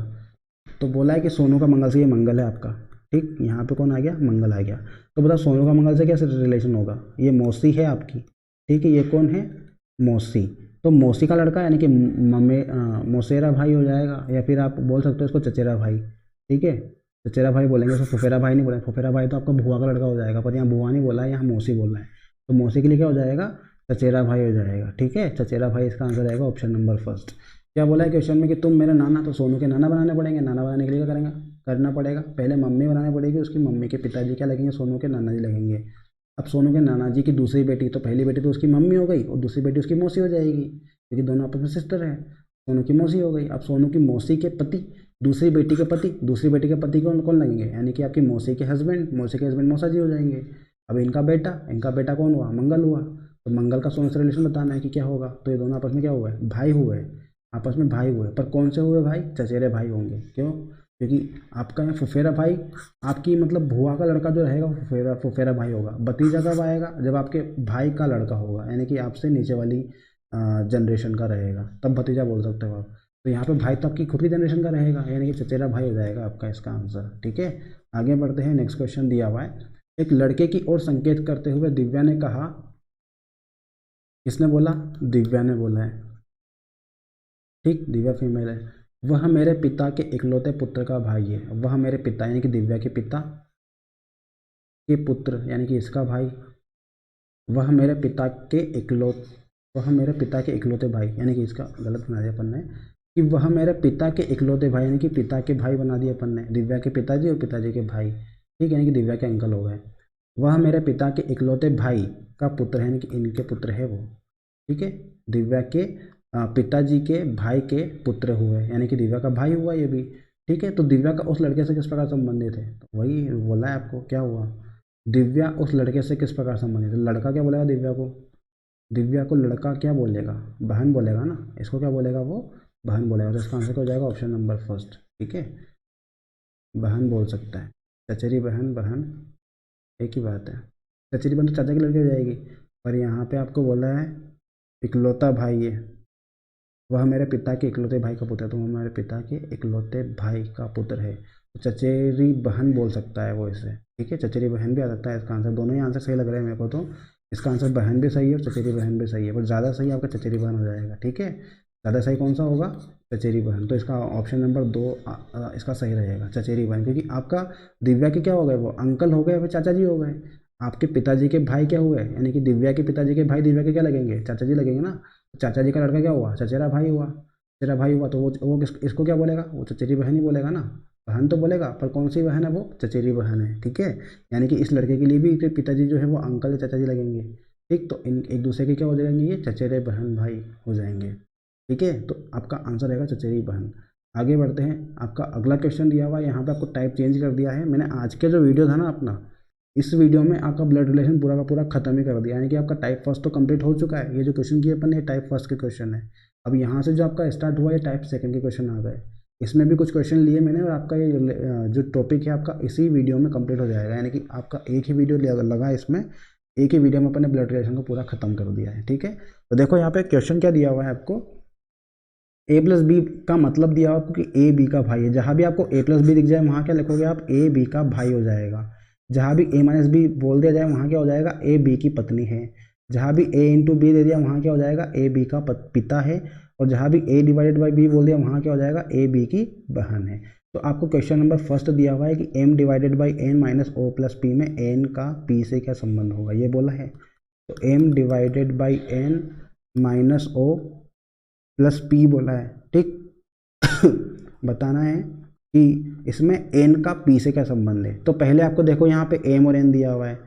तो बोला है कि सोनू का मंगल से, ये मंगल है आपका। ठीक, यहाँ पे कौन आ गया, मंगल आ गया। तो बताओ सोनू का मंगल से कैसे रिलेशन होगा, ये मौसी है आपकी। ठीक है, ये कौन है, मौसी। तो मौसी का लड़का यानी कि मौसेरा भाई हो जाएगा, या फिर आप बोल सकते हो इसको चचेरा भाई। ठीक है, चचेरा भाई बोलेंगे, उसको फुफेरा भाई नहीं बोलेंगे। फुफेरा भाई तो आपका बुआ का लड़का हो जाएगा, पर यहाँ बुआ नहीं बोला है, यहाँ मौसी बोल रहा है। तो मौसी के लिए क्या हो जाएगा, चचेरा भाई हो जाएगा। ठीक है, चचेरा भाई इसका आंसर आएगा ऑप्शन नंबर फर्स्ट। क्या बोला है क्वेश्चन में कि तुम मेरे नाना, तो सोनू के नाना बनाने पड़ेंगे। नाना बनाने के लिए क्या करेंगे, करना पड़ेगा, पहले मम्मी बनानी पड़ेगी, उसकी मम्मी के पिताजी क्या लगेंगे, सोनू के नाना जी लगेंगे। अब सोनू के नाना जी की दूसरी बेटी, तो पहली बेटी तो उसकी मम्मी हो गई और दूसरी बेटी उसकी मौसी हो जाएगी, क्योंकि दोनों आपस में सिस्टर है। सोनू की मौसी हो गई। अब सोनू की मौसी के पति, दूसरी बेटी के पति, दूसरी बेटी के पति कौन कौन लगेंगे, यानी कि आपकी मौसी के हस्बैंड, मौसी के हस्बैंड मौसा जी हो जाएंगे। अब इनका बेटा कौन हुआ, मंगल हुआ। तो मंगल का सोनू से रिलेशन बताना है कि क्या होगा, तो ये दोनों आपस में क्या हुआ है, भाई हुए, आपस में भाई हुए। पर कौन से हुए भाई, चचेरे भाई होंगे। क्यों, क्योंकि आपका यहाँ फुफेरा भाई, आपकी मतलब भुआ का लड़का जो रहेगा फुफेरा फुफेरा भाई होगा। भतीजा कब आएगा, जब आपके भाई का लड़का होगा, यानी कि आपसे नीचे वाली जनरेशन का रहेगा, तब भतीजा बोल सकते हो आप। तो यहाँ पे भाई तो आपकी खुद की जनरेशन का रहेगा, यानी कि चचेरा भाई हो जाएगा आपका इसका आंसर। ठीक है, आगे बढ़ते हैं, नेक्स्ट क्वेश्चन दिया हुआ है। एक लड़के की ओर संकेत करते हुए दिव्या ने कहा, किसने बोला, दिव्या ने बोला है। ठीक, दिव्या फीमेल है। वह मेरे पिता के इकलौते पुत्र का भाई है। वह मेरे पिता यानी कि दिव्या के पिता के पुत्र यानी कि इसका भाई। वह मेरे पिता के इकलौते भाई, यानी कि इसका गलत बना दिया अपन ने, कि वह मेरे पिता के इकलौते भाई, यानी कि पिता के भाई बना दिए अपन ने, दिव्या के पिताजी और पिताजी के भाई। ठीक, यानी कि दिव्या के अंकल हो गए। वह मेरे पिता के इकलौते भाई का पुत्र है, यानी कि इनके पुत्र है वो। ठीक है, दिव्या के पिताजी के भाई के पुत्र हुए, यानी कि दिव्या का भाई हुआ ये भी। ठीक है, तो दिव्या का उस लड़के से किस प्रकार संबंधित है, तो वही बोला है आपको, क्या हुआ, दिव्या उस लड़के से किस प्रकार संबंधित है। लड़का क्या बोलेगा दिव्या को, दिव्या को लड़का क्या बोलेगा, बहन बोलेगा ना, इसको क्या बोलेगा वो, बहन बोलेगा। तो इसका आंसर क्या हो जाएगा, ऑप्शन नंबर फर्स्ट। ठीक है, बहन बोल सकता है, चचेरी बहन, बहन एक ही बात है। चचेरी बहन तो चाचा की लड़की हो जाएगी, पर यहाँ पे आपको बोला है इकलौता भाई है। वह मेरे पिता के इकलौते भाई का पुत्र है, तो वह मेरे पिता के इकलौते भाई का पुत्र है। तो चचेरी बहन बोल सकता है वो इसे। ठीक है, चचेरी बहन भी आ सकता है इसका आंसर। दोनों ही आंसर सही लग रहे हैं मेरे को, तो इसका आंसर बहन भी सही है और चचेरी बहन भी सही है, पर ज़्यादा सही आपका चचेरी बहन हो जाएगा। ठीक है, ज़्यादा सही कौन सा होगा, चचेरी बहन। तो इसका ऑप्शन नंबर 2 इसका सही रहेगा, चचेरी बहन, क्योंकि आपका दिव्या के क्या हो गए, वो अंकल हो गए, फिर चाचा जी हो गए। आपके पिताजी के भाई क्या हुए, यानी कि दिव्या के पिताजी के भाई दिव्या के क्या लगेंगे, चाचा जी लगेंगे ना। चाचा जी का लड़का क्या हुआ, चचेरा भाई हुआ। चचेरा भाई हुआ तो वो इसको क्या बोलेगा, वो चचेरी बहन ही बोलेगा ना। बहन तो बोलेगा, पर कौन सी बहन है, वो चचेरी बहन है। ठीक है, यानी कि इस लड़के के लिए भी पिताजी जो है वो अंकल या चाचा जी लगेंगे। ठीक, तो इन एक दूसरे के क्या हो जाएंगे, ये चचेरे बहन भाई हो जाएंगे। ठीक है, तो आपका आंसर रहेगा चचेरी बहन। आगे बढ़ते हैं, आपका अगला क्वेश्चन दिया हुआ है, यहाँ पे आपको टाइप चेंज कर दिया है मैंने। आज के जो वीडियो था ना अपना, इस वीडियो में आपका ब्लड रिलेशन पूरा का पूरा खत्म ही कर दिया, यानी कि आपका टाइप फर्स्ट तो कंप्लीट हो चुका है। ये जो क्वेश्चन किए अपन ने टाइप फर्स्ट के क्वेश्चन है। अब यहाँ से जो आपका स्टार्ट हुआ, ये टाइप सेकंड के क्वेश्चन आ गए। इसमें भी कुछ क्वेश्चन लिए मैंने, और आपका ये जो टॉपिक है आपका इसी वीडियो में कंप्लीट हो जाएगा, यानी कि आपका एक ही वीडियो लगा इसमें, एक ही वीडियो में अपन ने ब्लड रिलेशन को पूरा खत्म कर दिया है। ठीक है, तो देखो यहाँ पे क्वेश्चन क्या दिया हुआ है आपको, ए प्लस बी का मतलब दिया हुआ क्योंकि ए बी का भाई है। जहाँ भी आपको ए प्लस बी दिख जाए वहाँ क्या लिखोगे आप, ए बी का भाई हो जाएगा। जहाँ भी ए माइनस बी बोल दिया जाए वहाँ क्या हो जाएगा, ए बी की पत्नी है। जहाँ भी ए इंटू बी दे दिया वहाँ क्या हो जाएगा, ए बी का पिता है। और जहाँ भी ए डिवाइडेड बाई बी बोल दिया वहाँ क्या हो जाएगा, ए बी की बहन है। तो आपको क्वेश्चन नंबर फर्स्ट दिया हुआ है कि M divided by N minus O plus P में एन का पी से क्या संबंध होगा, ये बोला है। तो M divided by N minus O plus P बोला है। ठीक, बताना है कि इसमें एन का पी से क्या संबंध है। तो पहले आपको देखो यहाँ पे एम और एन दिया हुआ है,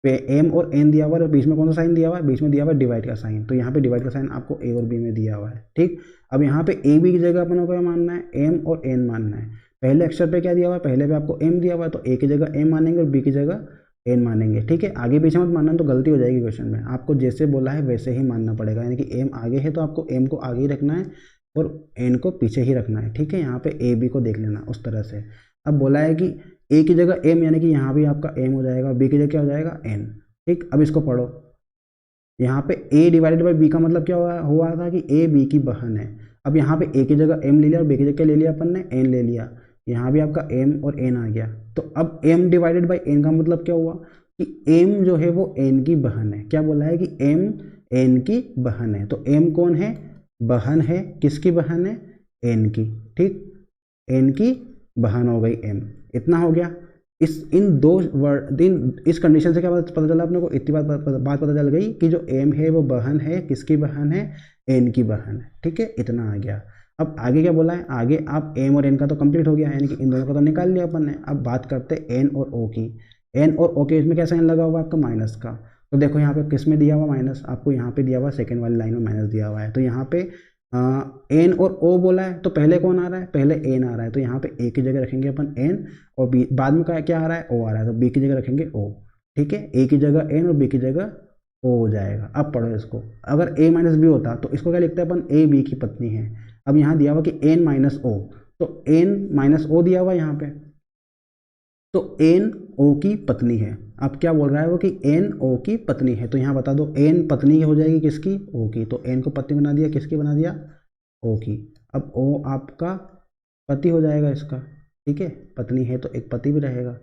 एम और एन दिया हुआ है, और बीच में कौन सा साइन दिया हुआ है, बीच में दिया हुआ है डिवाइड का साइन। तो यहाँ पे डिवाइड का साइन आपको ए और बी में दिया हुआ है। ठीक, अब यहाँ पे ए बी की जगह अपन को क्या मानना है, एम और एन मानना है। पहले अक्षर पे क्या दिया हुआ है, पहले पे आपको एम दिया हुआ है, तो ए की जगह एम मानेंगे और बी की जगह एन मानेंगे। ठीक है, आगे पीछे मत मानना, तो गलती हो जाएगी क्वेश्चन में। आपको जैसे बोला है वैसे ही मानना पड़ेगा, यानी कि एम आगे है तो आपको एम को आगे ही रखना है और एन को पीछे ही रखना है। ठीक है, यहाँ पे ए बी को देख लेना उस तरह से। अब बोला है कि ए की जगह एम, यानी कि यहाँ भी आपका एम हो जाएगा, बी की जगह क्या हो जाएगा, एन। ठीक, अब इसको पढ़ो, यहाँ पे ए डिवाइडेड बाई बी का मतलब क्या हुआ था कि ए बी की बहन है। अब यहाँ पे ए की जगह एम ले लिया और बी की जगह क्या ले लिया अपन ने, एन ले लिया। यहाँ भी आपका एम और एन आ गया। तो अब एम डिवाइडेड बाई एन का मतलब क्या हुआ कि एम जो है वो एन की बहन है। क्या बोला है कि एम एन की बहन है। तो एम कौन है, बहन है। किसकी बहन है, एन की। ठीक, एन की बहन हो गई एम। इतना हो गया। इन दो वर्ड इस कंडीशन से क्या पता चला अपने को, इतनी बात पता चल गई कि जो एम है वो बहन है। किसकी बहन है, एन की बहन है। ठीक है, इतना आ गया। अब आगे क्या बोला है, आगे आप एम और एन का तो कंप्लीट हो गया, यानी कि इन दोनों का तो निकाल लिया अपन ने। अब बात करते हैं एन और ओ की। एन और ओ के इसमें क्या साइन लगा हुआ है आपका, माइनस का। तो देखो यहाँ पे किस में दिया हुआ माइनस, आपको यहाँ पे दिया हुआ सेकंड वाली लाइन में माइनस दिया हुआ है। तो यहाँ पे एन और ओ बोला है, तो पहले कौन आ रहा है, पहले एन आ रहा है। तो यहाँ पे ए की जगह रखेंगे अपन एन, और बी बाद में क्या आ रहा है, ओ आ रहा है, तो बी की जगह रखेंगे ओ। ठीक है, ए की जगह एन और बी की जगह ओ हो जाएगा। अब पढ़ो इसको, अगर ए माइनस बी होता तो इसको क्या लिखते हैं अपन, ए बी की पत्नी है। अब यहाँ दिया हुआ कि एन माइनस ओ, तो एन माइनस ओ दिया हुआ यहाँ पे, तो एन ओ की पत्नी है। अब क्या बोल रहा है वो कि एन ओ की पत्नी है। तो यहाँ बता दो एन पत्नी हो जाएगी किसकी, ओ की। तो एन को पत्नी बना दिया, किसकी बना दिया, ओ की। अब ओ आपका पति हो जाएगा इसका। ठीक है, पत्नी है तो एक पति भी रहेगा।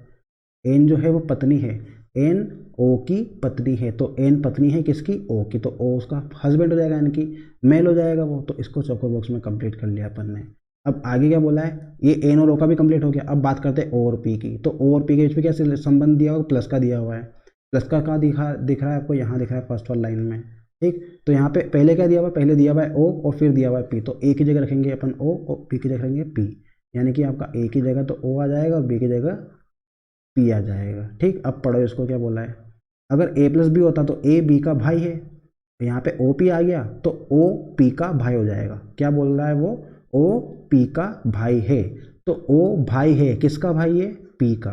एन जो है वो पत्नी है, एन ओ की पत्नी है, तो एन पत्नी है किसकी, ओ की। तो ओ उसका हस्बैंड हो जाएगा, यानी कि मेल हो जाएगा वो। तो इसको चौकोर बॉक्स में कंप्लीट कर लिया अपन ने। अब आगे क्या बोला है, ये एन और ओ का भी कंप्लीट हो गया। अब बात करते हैं ओ और पी की। तो ओ और पी के बीच में क्या संबंध दिया हुआ, प्लस का दिया हुआ है। प्लस का कहाँ दिख रहा है आपको, यहाँ दिख रहा है फर्स्ट वाली लाइन में। ठीक, तो यहाँ पे पहले क्या दिया हुआ है, पहले दिया हुआ है ओ और फिर दिया हुआ है पी। तो ए की जगह रखेंगे अपन ओ और पी की जगह रखेंगे पी, यानी कि आपका ए की जगह तो ओ आ जाएगा और बी की जगह पी आ जाएगा। ठीक, अब पढ़ो इसको क्या बोला है, अगर ए प्लस बी होता तो ए बी का भाई है, यहाँ पे ओ पी आ गया तो ओ पी का भाई हो जाएगा। क्या बोल रहा है वो, ओ पी का भाई है। तो ओ भाई है, किसका भाई है, पी का।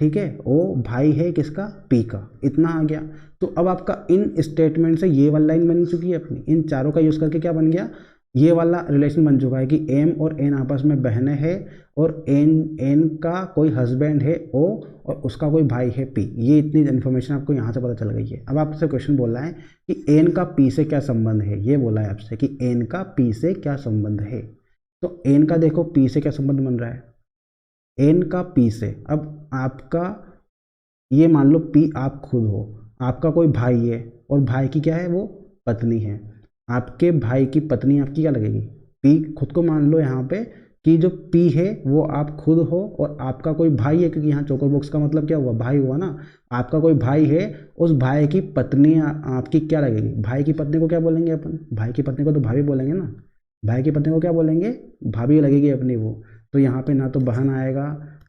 ठीक है, ओ भाई है किसका, पी का। इतना आ गया। तो अब आपका इन स्टेटमेंट से ये वाली लाइन बन चुकी है अपनी, इन चारों का यूज़ करके क्या बन गया, ये वाला रिलेशन बन चुका है कि एम और एन आपस में बहनें हैं, और एन का कोई हस्बैंड है ओ, और उसका कोई भाई है पी। ये इतनी इन्फॉर्मेशन आपको यहाँ से पता चल गई है। अब आपसे क्वेश्चन बोल रहा है कि एन का पी से क्या संबंध है। ये बोला है आपसे कि एन का पी से क्या संबंध है। तो एन का देखो पी से क्या संबंध बन रहा है, एन का पी से। अब आपका ये मान लो पी आप खुद हो, आपका कोई भाई है और भाई की क्या है, वो पत्नी है। आपके भाई की पत्नी आपकी क्या लगेगी, पी। खुद को मान लो यहाँ पे कि जो पी है वो आप खुद हो, और आपका कोई भाई है, क्योंकि यहाँ चोकर बॉक्स का मतलब क्या हुआ, भाई हुआ ना। आपका कोई भाई है, उस भाई की पत्नी आपकी क्या लगेगी, भाई की पत्नी को क्या बोलेंगे अपन, भाई की पत्नी को तो भाभी बोलेंगे ना। भाई की पत्नी को क्या बोलेंगे, भाभी लगेगी अपनी वो। तो यहाँ पे ना तो बहन आएगा,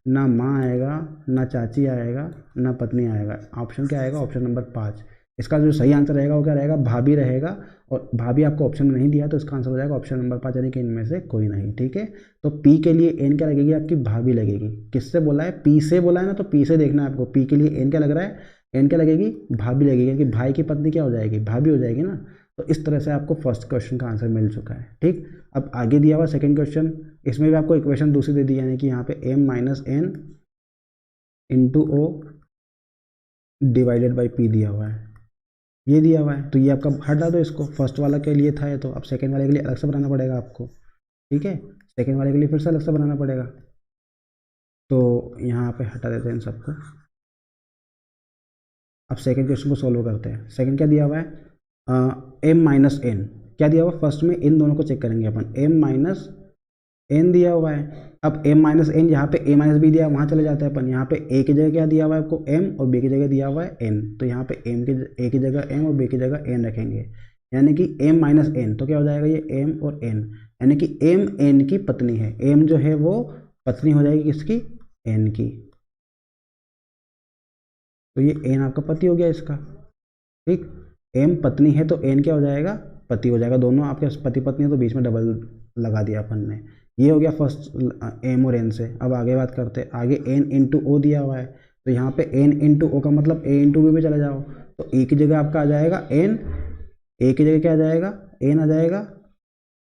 ना माँ आएगा, ना चाची आएगा, ना पत्नी आएगा। ऑप्शन क्या आएगा? Option number 5। इसका जो सही आंसर रहेगा वो क्या रहेगा? भाभी रहेगा। और भाभी आपको ऑप्शन में नहीं दिया तो इसका आंसर हो जाएगा ऑप्शन नंबर 5, यानी कि इनमें से कोई नहीं। ठीक है, तो पी के लिए एन क्या लगेगी? आपकी भाभी लगेगी। किससे बोला है? पी से बोला है ना, तो पी से देखना है आपको। पी के लिए एन क्या लग रहा है? एन क्या लगेगी? भाभी लगेगी, क्योंकि भाई की पत्नी क्या हो जाएगी? भाभी हो जाएगी ना। तो इस तरह से आपको फर्स्ट क्वेश्चन का आंसर मिल चुका है। ठीक, अब आगे दिया हुआ सेकंड क्वेश्चन, इसमें भी आपको इक्वेशन दूसरी दे दी, यानी कि यहाँ पे m minus N into O divided by P दिया हुआ है, ये दिया हुआ है। तो ये आपका हटा दो इसको, फर्स्ट वाला के लिए था ये, तो अब सेकंड वाले के लिए अलग से बनाना पड़ेगा आपको। ठीक है, सेकंड वाले के लिए फिर से अलग से बनाना पड़ेगा। तो यहाँ पे हटा देते हैं इन सबको। अब सेकंड क्वेश्चन को सॉल्व करते हैं। सेकंड क्या दिया हुआ है? m माइनस एन क्या दिया हुआ? फर्स्ट में इन दोनों को चेक करेंगे अपन। m माइनस एन दिया हुआ है। अब m माइनस एन, यहाँ पे a माइनस बी दिया, वहाँ चले जाते हैं अपन। यहाँ पे a की जगह क्या दिया हुआ है आपको? m, और b की जगह दिया हुआ है n। तो यहाँ पे a की जगह m और b की जगह n रखेंगे, यानी कि m माइनस एन। तो क्या हो जाएगा? ये m और n, यानी कि m n की पत्नी है। m जो है वो पत्नी हो जाएगी किसकी? n की। तो ये n आपका पति हो गया इसका। ठीक, m पत्नी है तो n क्या हो जाएगा? पति हो जाएगा। दोनों आपके पति पत्नी है तो बीच में डबल लगा दिया अपन ने। ये हो गया फर्स्ट m और n से। अब आगे बात करते हैं। आगे n इंटू ओ दिया हुआ है, तो यहाँ पे n इंटू ओ का मतलब a इंटू बी पे चले जाओ। तो a की जगह आपका आ जाएगा n, a की जगह क्या आ जाएगा? n आ जाएगा,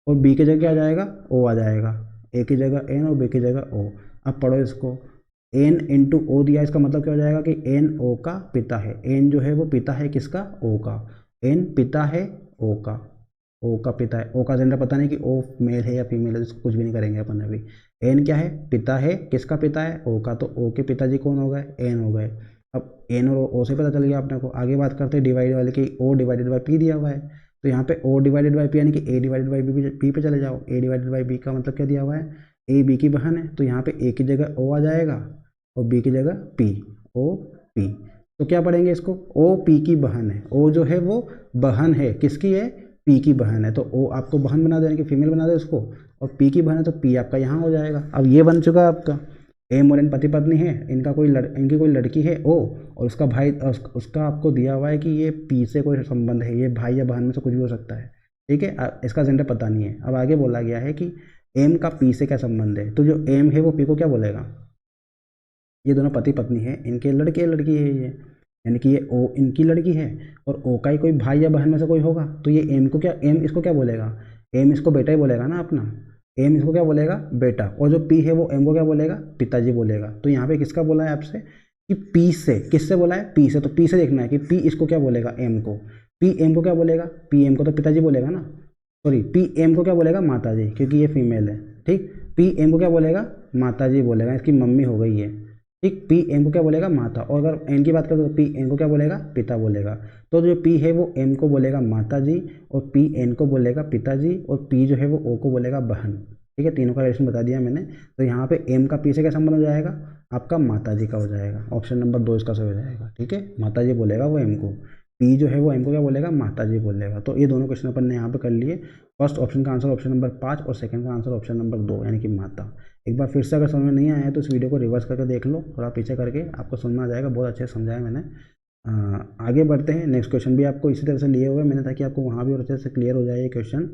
और b की जगह क्या आ जाएगा? o आ जाएगा। a की जगह n और b की जगह o। अब पढ़ो इसको, n इंटू ओ दिया, इसका मतलब क्या हो जाएगा कि n o का पिता है। n जो है वो पिता है किसका? o का। n पिता है o का, o का पिता है। o का जेंडर पता नहीं कि o मेल है या फीमेल है, इसको कुछ भी नहीं करेंगे अपन अभी। n क्या है? पिता है। किसका पिता है? o का। तो o के पिताजी कौन हो गए? n हो गए। अब n और o से पता चल गया अपने को। आगे बात करते हैं डिवाइड वाले की। o डिवाइडेड बाई p दिया हुआ है, तो यहाँ पे o डिवाइडेड बाई p, यानी कि a डिवाइडेड बाई b पे चले जाओ। a डिवाइडेड बाई b का मतलब क्या दिया हुआ है? a b की बहन है, तो यहाँ पे a की जगह o आ जाएगा और b की जगह p, o p। तो क्या पढ़ेंगे इसको? o p की बहन है। o जो है वो बहन है, किसकी है? p की बहन है। तो o आपको बहन बना दो, यानी कि फीमेल बना दो इसको, और p की बहन है तो p आपका यहाँ हो जाएगा। अब ये बन चुका आपका। m और n पति पत्नी है, इनकी कोई लड़की है o, और उसका भाई, उसका आपको दिया हुआ है कि ये p से कोई संबंध है, ये भाई या बहन में से कुछ भी हो सकता है। ठीक है, इसका जेंडर पता नहीं है। अब आगे बोला गया है कि m का p से क्या संबंध है, तो जो m है वो p को क्या बोलेगा? ये दोनों पति पत्नी है, इनके लड़के लड़की है ये, यानी कि ये ओ इनकी लड़की है, और ओ का ही कोई भाई या बहन में से कोई होगा, तो ये एम को क्या, एम इसको क्या बोलेगा? एम इसको बेटा ही बोलेगा ना अपना। एम इसको क्या बोलेगा? बेटा। और जो पी है वो एम को क्या बोलेगा? पिताजी बोलेगा। तो यहाँ पे किसका बोला है आपसे कि पी से? किससे बोला है? पी से। तो पी से देखना है कि पी इसको क्या बोलेगा? एम को। पी एम को क्या बोलेगा? पी एम को तो पिताजी बोलेगा ना, सॉरी, पी एम को क्या बोलेगा? माताजी, क्योंकि ये फीमेल है। ठीक, पी एम को क्या बोलेगा? माताजी बोलेगा, इसकी मम्मी हो गई है। ठीक, पी एम को क्या बोलेगा? माता। और अगर एन की बात करें तो पी एन को क्या बोलेगा? पिता बोलेगा। तो जो पी है वो एम को बोलेगा माता जी, और पी एन को बोलेगा पिताजी, और पी जो है वो ओ को बोलेगा बहन। ठीक है, तीनों का रिलेशन बता दिया मैंने। तो यहाँ पे एम का पी से क्या संबंध हो जाएगा? आपका माता जी का हो जाएगा। ऑप्शन नंबर 2 इसका सही हो जाएगा। ठीक है, माता जी बोलेगा वो एम को, पी जो है वो एम को क्या बोलेगा? माता जी बोलेगा। तो ये दोनों क्वेश्चन अपन ने यहाँ पे कर लिए। फर्स्ट ऑप्शन का आंसर ऑप्शन नंबर 5, और सेकंड का आंसर ऑप्शन नंबर 2, यानी कि माता। एक बार फिर से अगर समझ में नहीं आया है तो इस वीडियो को रिवर्स करके देख लो, थोड़ा पीछे करके, आपको समझ में आ जाएगा। बहुत अच्छे से समझाया मैंने। आगे बढ़ते हैं। नेक्स्ट क्वेश्चन भी आपको इसी तरह से लिए हुए मैंने, ताकि आपको वहाँ भी और अच्छे से क्लियर हो जाए ये क्वेश्चन।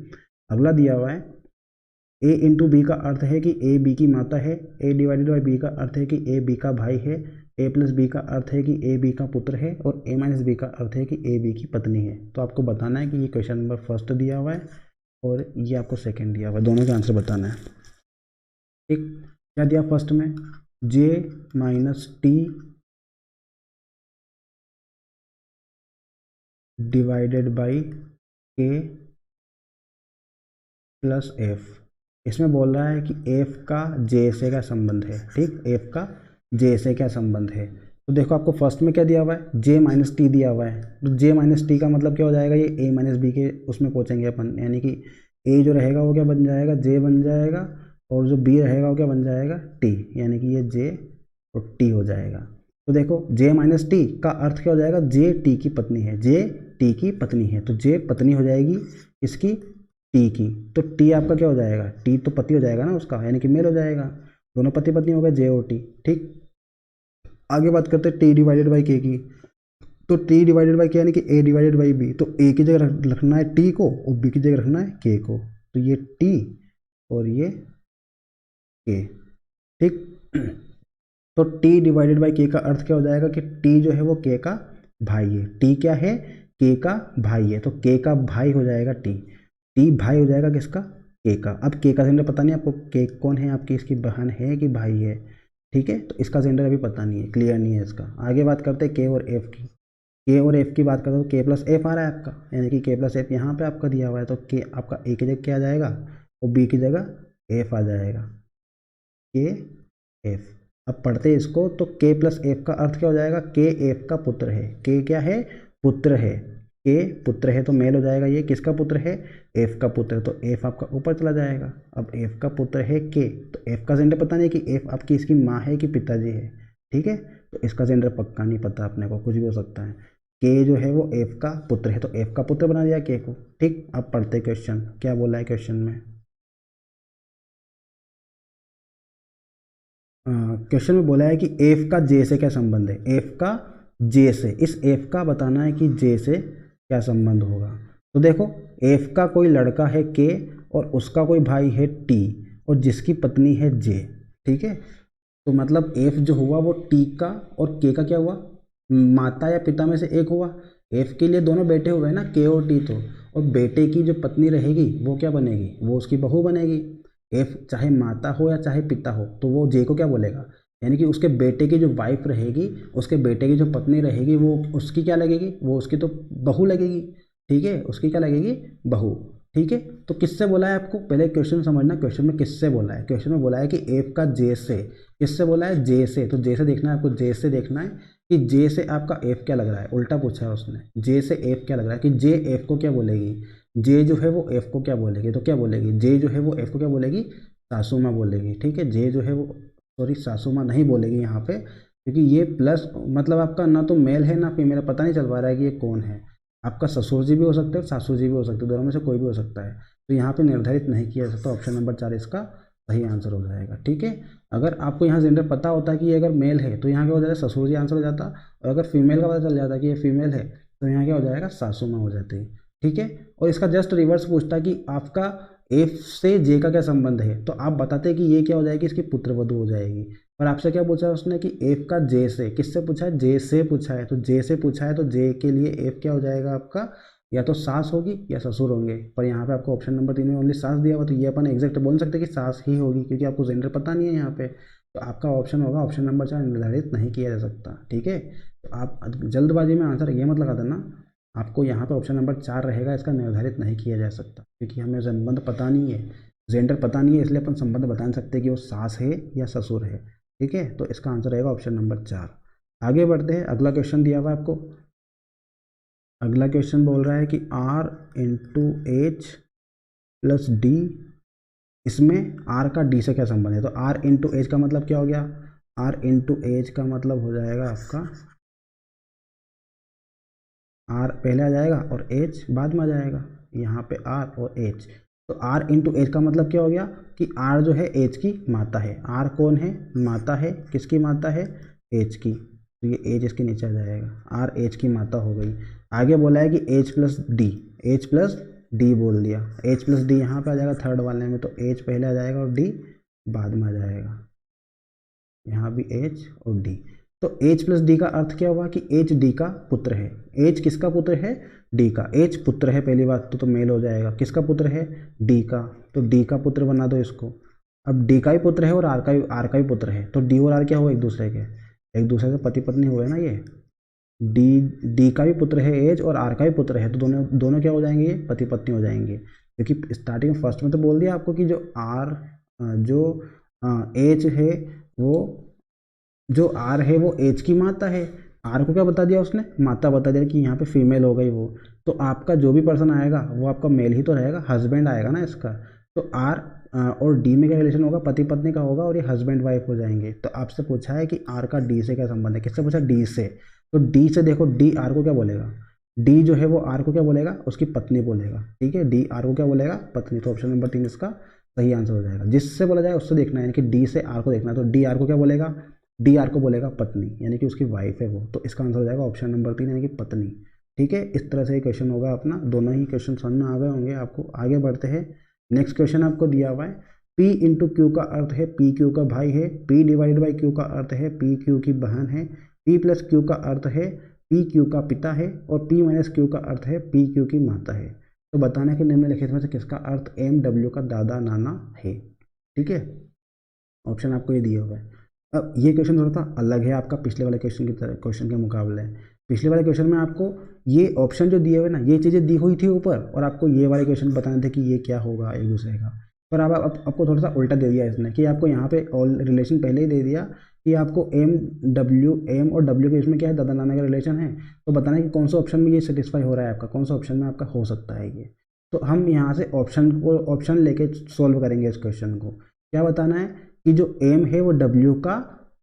अगला दिया हुआ है, ए इंटू बी का अर्थ है कि ए बी की माता है। ए डिवाइडेड बाई बी का अर्थ है कि ए बी का भाई है। ए प्लस बी का अर्थ है कि ए बी का पुत्र है। और ए माइनस बी का अर्थ है कि ए बी की पत्नी है। तो आपको बताना है कि ये क्वेश्चन नंबर फर्स्ट दिया हुआ है और ये आपको सेकंड दिया हुआ है, दोनों का आंसर बताना है। ठीक, क्या दिया फर्स्ट में? जे माइनस टी डिवाइडेड बाई के प्लस एफ। इसमें बोल रहा है कि एफ का जे से क्या संबंध है। ठीक, एफ का जे से क्या संबंध है। तो देखो आपको फर्स्ट में क्या दिया हुआ है? जे माइनस टी दिया हुआ है। तो जे माइनस टी का मतलब क्या हो जाएगा? ये ए माइनस बी के उसमें पहुंचेंगे अपन, यानी कि ए जो रहेगा वो क्या बन जाएगा? जे बन जाएगा, और जो बी रहेगा वो क्या बन जाएगा? टी, यानी कि ये जे और टी हो जाएगा। तो देखो जे माइनस टी का अर्थ क्या हो जाएगा? जे टी की पत्नी है, जे टी की पत्नी है, तो जे पत्नी हो जाएगी इसकी टी की। तो टी आपका क्या हो जाएगा? टी तो पति हो जाएगा ना उसका, यानी कि मेल हो जाएगा। दोनों पति पत्नी हो गए जे ओ टी। ठीक, आगे बात करते हैं टी डिवाइडेड बाई के की। तो टी डिवाइडेड बाई क्या, यानी कि ए डिवाइडेड बाई बी। तो ए की जगह रखना है टी को और बी की जगह रखना है के को। तो ये टी और ये के। ठीक, तो टी डिवाइडेड बाई के का अर्थ क्या हो जाएगा कि टी जो है वो के का भाई है। टी क्या है, के का भाई है, तो के का भाई हो जाएगा टी। टी भाई हो जाएगा किसका, के का। अब के का जेंडर पता नहीं आपको, के कौन है आपकी, इसकी बहन है कि भाई है। ठीक है, तो इसका जेंडर अभी पता नहीं है, क्लियर नहीं है इसका। आगे बात करते हैं के और एफ की। के और एफ की बात करते तो के प्लस एफ आ रहा है आपका, यानी कि के प्लस एफ यहाँ पे आपका दिया हुआ है, तो के आपका ए की जगह क्या आ जाएगा और बी की जगह एफ आ जाएगा, के एफ। अब पढ़ते हैं इसको, तो के प्लस एफ का अर्थ क्या हो जाएगा, के एफ का पुत्र है। के क्या है, पुत्र है। के पुत्र है तो मेल हो जाएगा, ये किसका पुत्र है, एफ का पुत्र है, तो एफ आपका ऊपर चला जाएगा। अब एफ का पुत्र है के, तो एफ का जेंडर पता नहीं कि एफ आपकी इसकी माँ है कि पिताजी है। ठीक है, तो इसका जेंडर पक्का नहीं पता अपने को, कुछ भी हो सकता है। के जो है वो एफ का पुत्र है, तो एफ का पुत्र बना दिया के को। ठीक, अब पढ़ते क्वेश्चन, क्या बोला है क्वेश्चन में। क्वेश्चन में बोला है कि एफ का जे से क्या संबंध है। एफ का जे से, इस एफ का बताना है कि जे से क्या संबंध होगा। तो देखो, एफ का कोई लड़का है के और उसका कोई भाई है टी और जिसकी पत्नी है जे। ठीक है, तो मतलब एफ जो हुआ वो टी का और के का क्या हुआ, माता या पिता में से एक हुआ। एफ के लिए दोनों बेटे हुए ना, के और टी। तो और बेटे की जो पत्नी रहेगी वो क्या बनेगी, वो उसकी बहू बनेगी। एफ चाहे माता हो या चाहे पिता हो, तो वो जे को क्या बोलेगा, यानी कि उसके बेटे की जो वाइफ रहेगी, उसके बेटे की जो पत्नी रहेगी, वो उसकी क्या लगेगी, वो उसकी तो बहू लगेगी। ठीक है, उसकी क्या लगेगी, बहू। ठीक है, तो किससे बोला है आपको, पहले क्वेश्चन समझना, क्वेश्चन में किससे बोला है। क्वेश्चन में बोला है कि एफ का जे से, किससे बोला है, जे से। तो जे से देखना है आपको, जे से देखना है कि जे से आपका एफ क्या लग रहा है, उल्टा पूछा है उसने। जे से एफ क्या लग रहा है कि जे एफ को क्या बोलेगी, जे जो है वो एफ को क्या बोलेगी, तो क्या बोलेगी, जे जो है वो एफ को क्या बोलेगी, सासू माँ बोलेगी। ठीक है, जे जो है वो, सॉरी सासू माँ नहीं बोलेगी यहाँ पे, क्योंकि ये प्लस मतलब आपका ना तो मेल है ना फीमेल, पता नहीं चल पा रहा है कि ये कौन है। आपका ससुर जी भी हो सकते हैं और सासू जी भी हो सकते हैं, दोनों में से कोई भी हो सकता है। तो यहाँ पे निर्धारित नहीं किया जा सकता, ऑप्शन नंबर 4 इसका सही आंसर हो जाएगा। ठीक है, अगर आपको यहाँ जेंडर पता होता है कि ये अगर मेल है तो यहाँ क्या हो जाता है, ससुर जी आंसर हो जाता, और अगर फीमेल का पता चल जाता है कि ये फीमेल है तो यहाँ क्या हो जाएगा, सासू माँ हो जाती है। ठीक है, और इसका जस्ट रिवर्स पूछता है कि आपका एफ से जे का क्या संबंध है, तो आप बताते हैं कि ये क्या हो जाएगी, इसकी पुत्रवधू हो जाएगी। और आपसे क्या पूछा है उसने कि एफ का जे से, किससे पूछा है, जे से पूछा है। तो जे से पूछा है तो जे के लिए एफ क्या हो जाएगा आपका, या तो सास होगी या ससुर होंगे। पर यहाँ पे आपको ऑप्शन नंबर 3 में ओनली सास दिया हुआ, तो ये अपन एग्जैक्ट बोल सकते हैं कि सास ही होगी, क्योंकि आपको जेंडर पता नहीं है यहाँ पे। तो आपका ऑप्शन होगा ऑप्शन नंबर 4, निर्धारित नहीं किया जा सकता। ठीक है, तो आप जल्दबाजी में आंसर ये मत लगा देना, आपको यहाँ पे ऑप्शन नंबर 4 रहेगा, इसका निर्धारित नहीं किया जा सकता, क्योंकि हमें संबंध पता नहीं है, जेंडर पता नहीं है, इसलिए अपन संबंध बता नहीं सकते कि वो सास है या ससुर है। ठीक है, तो इसका आंसर रहेगा ऑप्शन नंबर 4। आगे बढ़ते हैं, अगला क्वेश्चन दिया हुआ है आपको। अगला क्वेश्चन बोल रहा है कि R into H plus D, इसमें आर का डी से क्या संबंध है। तो आर इंटू एच का मतलब क्या हो गया, आर इंटू एच का मतलब हो जाएगा आपका, आर पहले आ जाएगा और एच बाद में आ जाएगा, यहाँ पे आर और एच। तो आर इंटू एच का मतलब क्या हो गया कि आर जो है एच की माता है। आर कौन है, माता है, किसकी माता है, एच की। तो ये एच इसके नीचे आ जाएगा, आर एच की माता हो गई। आगे बोला है कि H plus D, H plus D बोल दिया, एच प्लस डी यहाँ पे आ जाएगा थर्ड वाले में, तो एच पहले आ जाएगा और डी बाद में आ जाएगा, यहाँ भी एच और डी। तो एच प्लस डी का अर्थ क्या हुआ कि एच डी का पुत्र है। एच किसका पुत्र है, डी का। एच पुत्र है, पहली बात तो मेल हो जाएगा, किसका पुत्र है, डी का। तो डी का पुत्र बना दो इसको। अब डी का ही पुत्र है और आर का ही पुत्र है, तो डी और आर क्या हुआ, एक दूसरे के, एक दूसरे से पति पत्नी हुए ना ये। डी डी का भी पुत्र है एच और आर का भी पुत्र है, तो दोनों दोनों क्या हो जाएंगे, ये पति पत्नी हो जाएंगे। क्योंकि स्टार्टिंग में फर्स्ट में तो बोल दिया आपको कि जो आर जो एच है वो, जो आर है वो एच की माता है। आर को क्या बता दिया उसने, माता बता दिया कि यहाँ पे फीमेल हो गई वो। तो आपका जो भी पर्सन आएगा वो आपका मेल ही तो रहेगा, हस्बैंड आएगा ना इसका। तो आर और डी में क्या रिलेशन होगा, पति पत्नी का होगा, और ये हस्बैंड वाइफ हो जाएंगे। तो आपसे पूछा है कि आर का डी से क्या संबंध है, किससे पूछा, डी से। तो डी से देखो, डी आर को क्या बोलेगा, डी जो है वो आर को क्या बोलेगा, उसकी पत्नी बोलेगा। ठीक है, डी आर को क्या बोलेगा, पत्नी। तो ऑप्शन नंबर 3 इसका सही आंसर हो जाएगा। जिससे बोला जाए उससे देखना है, यानी कि डी से आर को देखना है। तो डी आर को क्या बोलेगा, डी आर को बोलेगा पत्नी, यानी कि उसकी वाइफ है वो। तो इसका आंसर हो जाएगा ऑप्शन नंबर 3 यानी कि पत्नी। ठीक है, इस तरह से ये क्वेश्चन होगा अपना। दोनों ही क्वेश्चन समझ में आ गए होंगे आपको। आगे बढ़ते हैं। नेक्स्ट क्वेश्चन आपको दिया हुआ है P इंटू क्यू का अर्थ है P क्यू का भाई है, P डिवाइडेड बाई क्यू का अर्थ है P क्यू की बहन है, P प्लस क्यू का अर्थ है P क्यू का पिता है, और P माइनस क्यू का अर्थ है P क्यू की माता है। तो बताना है कि निम्नलिखित में से किसका अर्थ एम डब्ल्यू का दादा नाना है। ठीक है, ऑप्शन आपको ये दिया हुआ है। अब ये क्वेश्चन थोड़ा सा अलग है आपका पिछले वाले क्वेश्चन की तरह, क्वेश्चन के मुकाबले। पिछले वाले क्वेश्चन में आपको ये ऑप्शन जो दिए हुए ना, ये चीज़ें दी हुई थी ऊपर, और आपको ये वाले क्वेश्चन बताने थे कि ये क्या होगा एक दूसरे का। पर अब आपको थोड़ा सा उल्टा दे दिया इसने, कि आपको यहाँ पे ऑल रिलेशन पहले ही दे दिया कि आपको एम और डब्ल्यू के इसमें क्या है, दादा नाना का रिलेशन है। तो बताना है कि कौन सा ऑप्शन में ये सेटिस्फाई हो रहा है आपका, कौन सा ऑप्शन में आपका हो सकता है ये। तो हम यहाँ से ऑप्शन लेके सोल्व करेंगे इस क्वेश्चन को। क्या बताना है कि जो एम है वो डब्ल्यू का